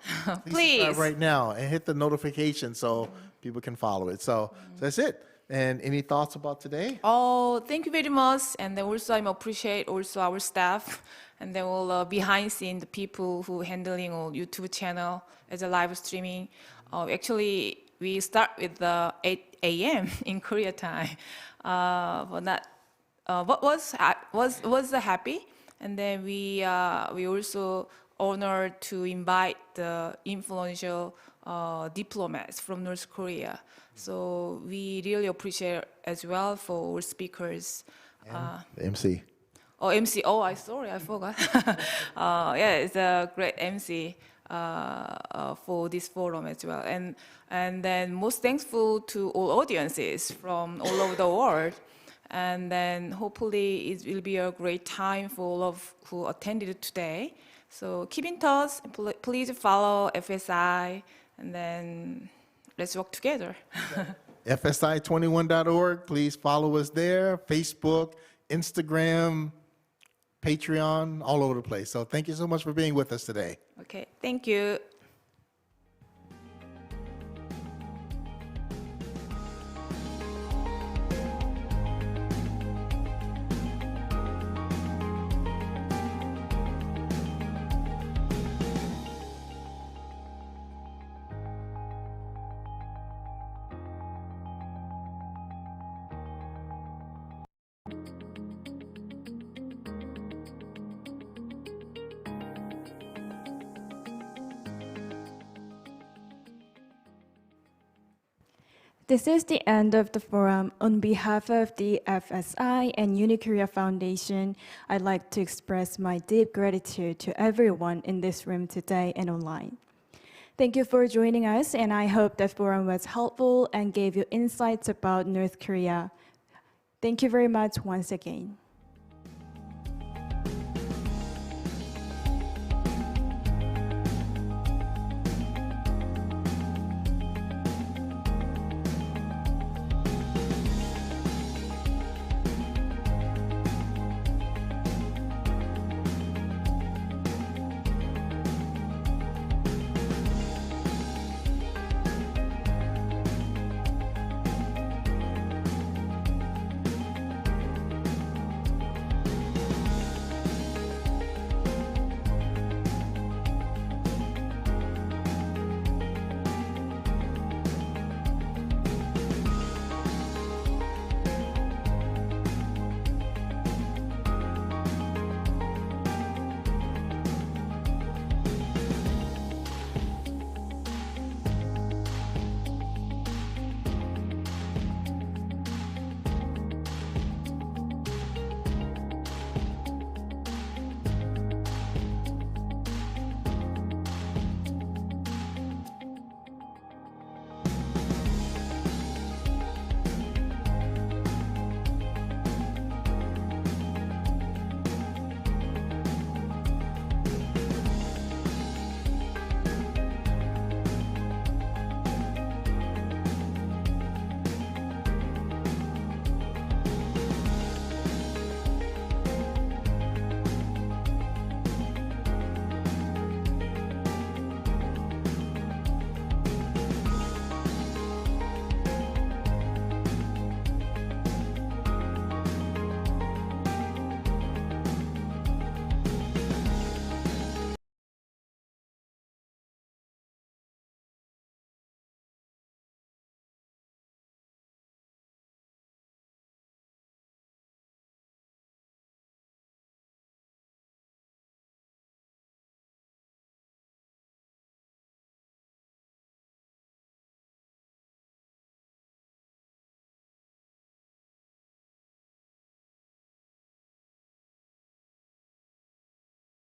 Please. Subscribe right now and hit the notification so people can follow it. So that's it. And any thoughts about today? Oh, thank you very much. And then also I appreciate also our staff and then all behind scene the people who handling our YouTube channel as a live streaming. Actually, we start with 8 a.m. in Korea time, but not. What was happy, and then we also honored to invite the influential diplomats from North Korea. So we really appreciate as well for all speakers. The MC. Oh, MC. Oh, I forgot. Yeah, it's a great MC for this forum as well. And then most thankful to all audiences from all over the world. And then hopefully it will be a great time for all of who attended today. So keep in touch. Please follow FSI, and then let's work together. FSI21.org. Please follow us there. Facebook, Instagram, Patreon, all over the place. So thank you so much for being with us today. Okay, thank you. This is the end of the forum. On behalf of the FSI and UniKorea Foundation, I'd like to express my deep gratitude to everyone in this room today and online. Thank you for joining us, and I hope the forum was helpful and gave you insights about North Korea. Thank you very much once again.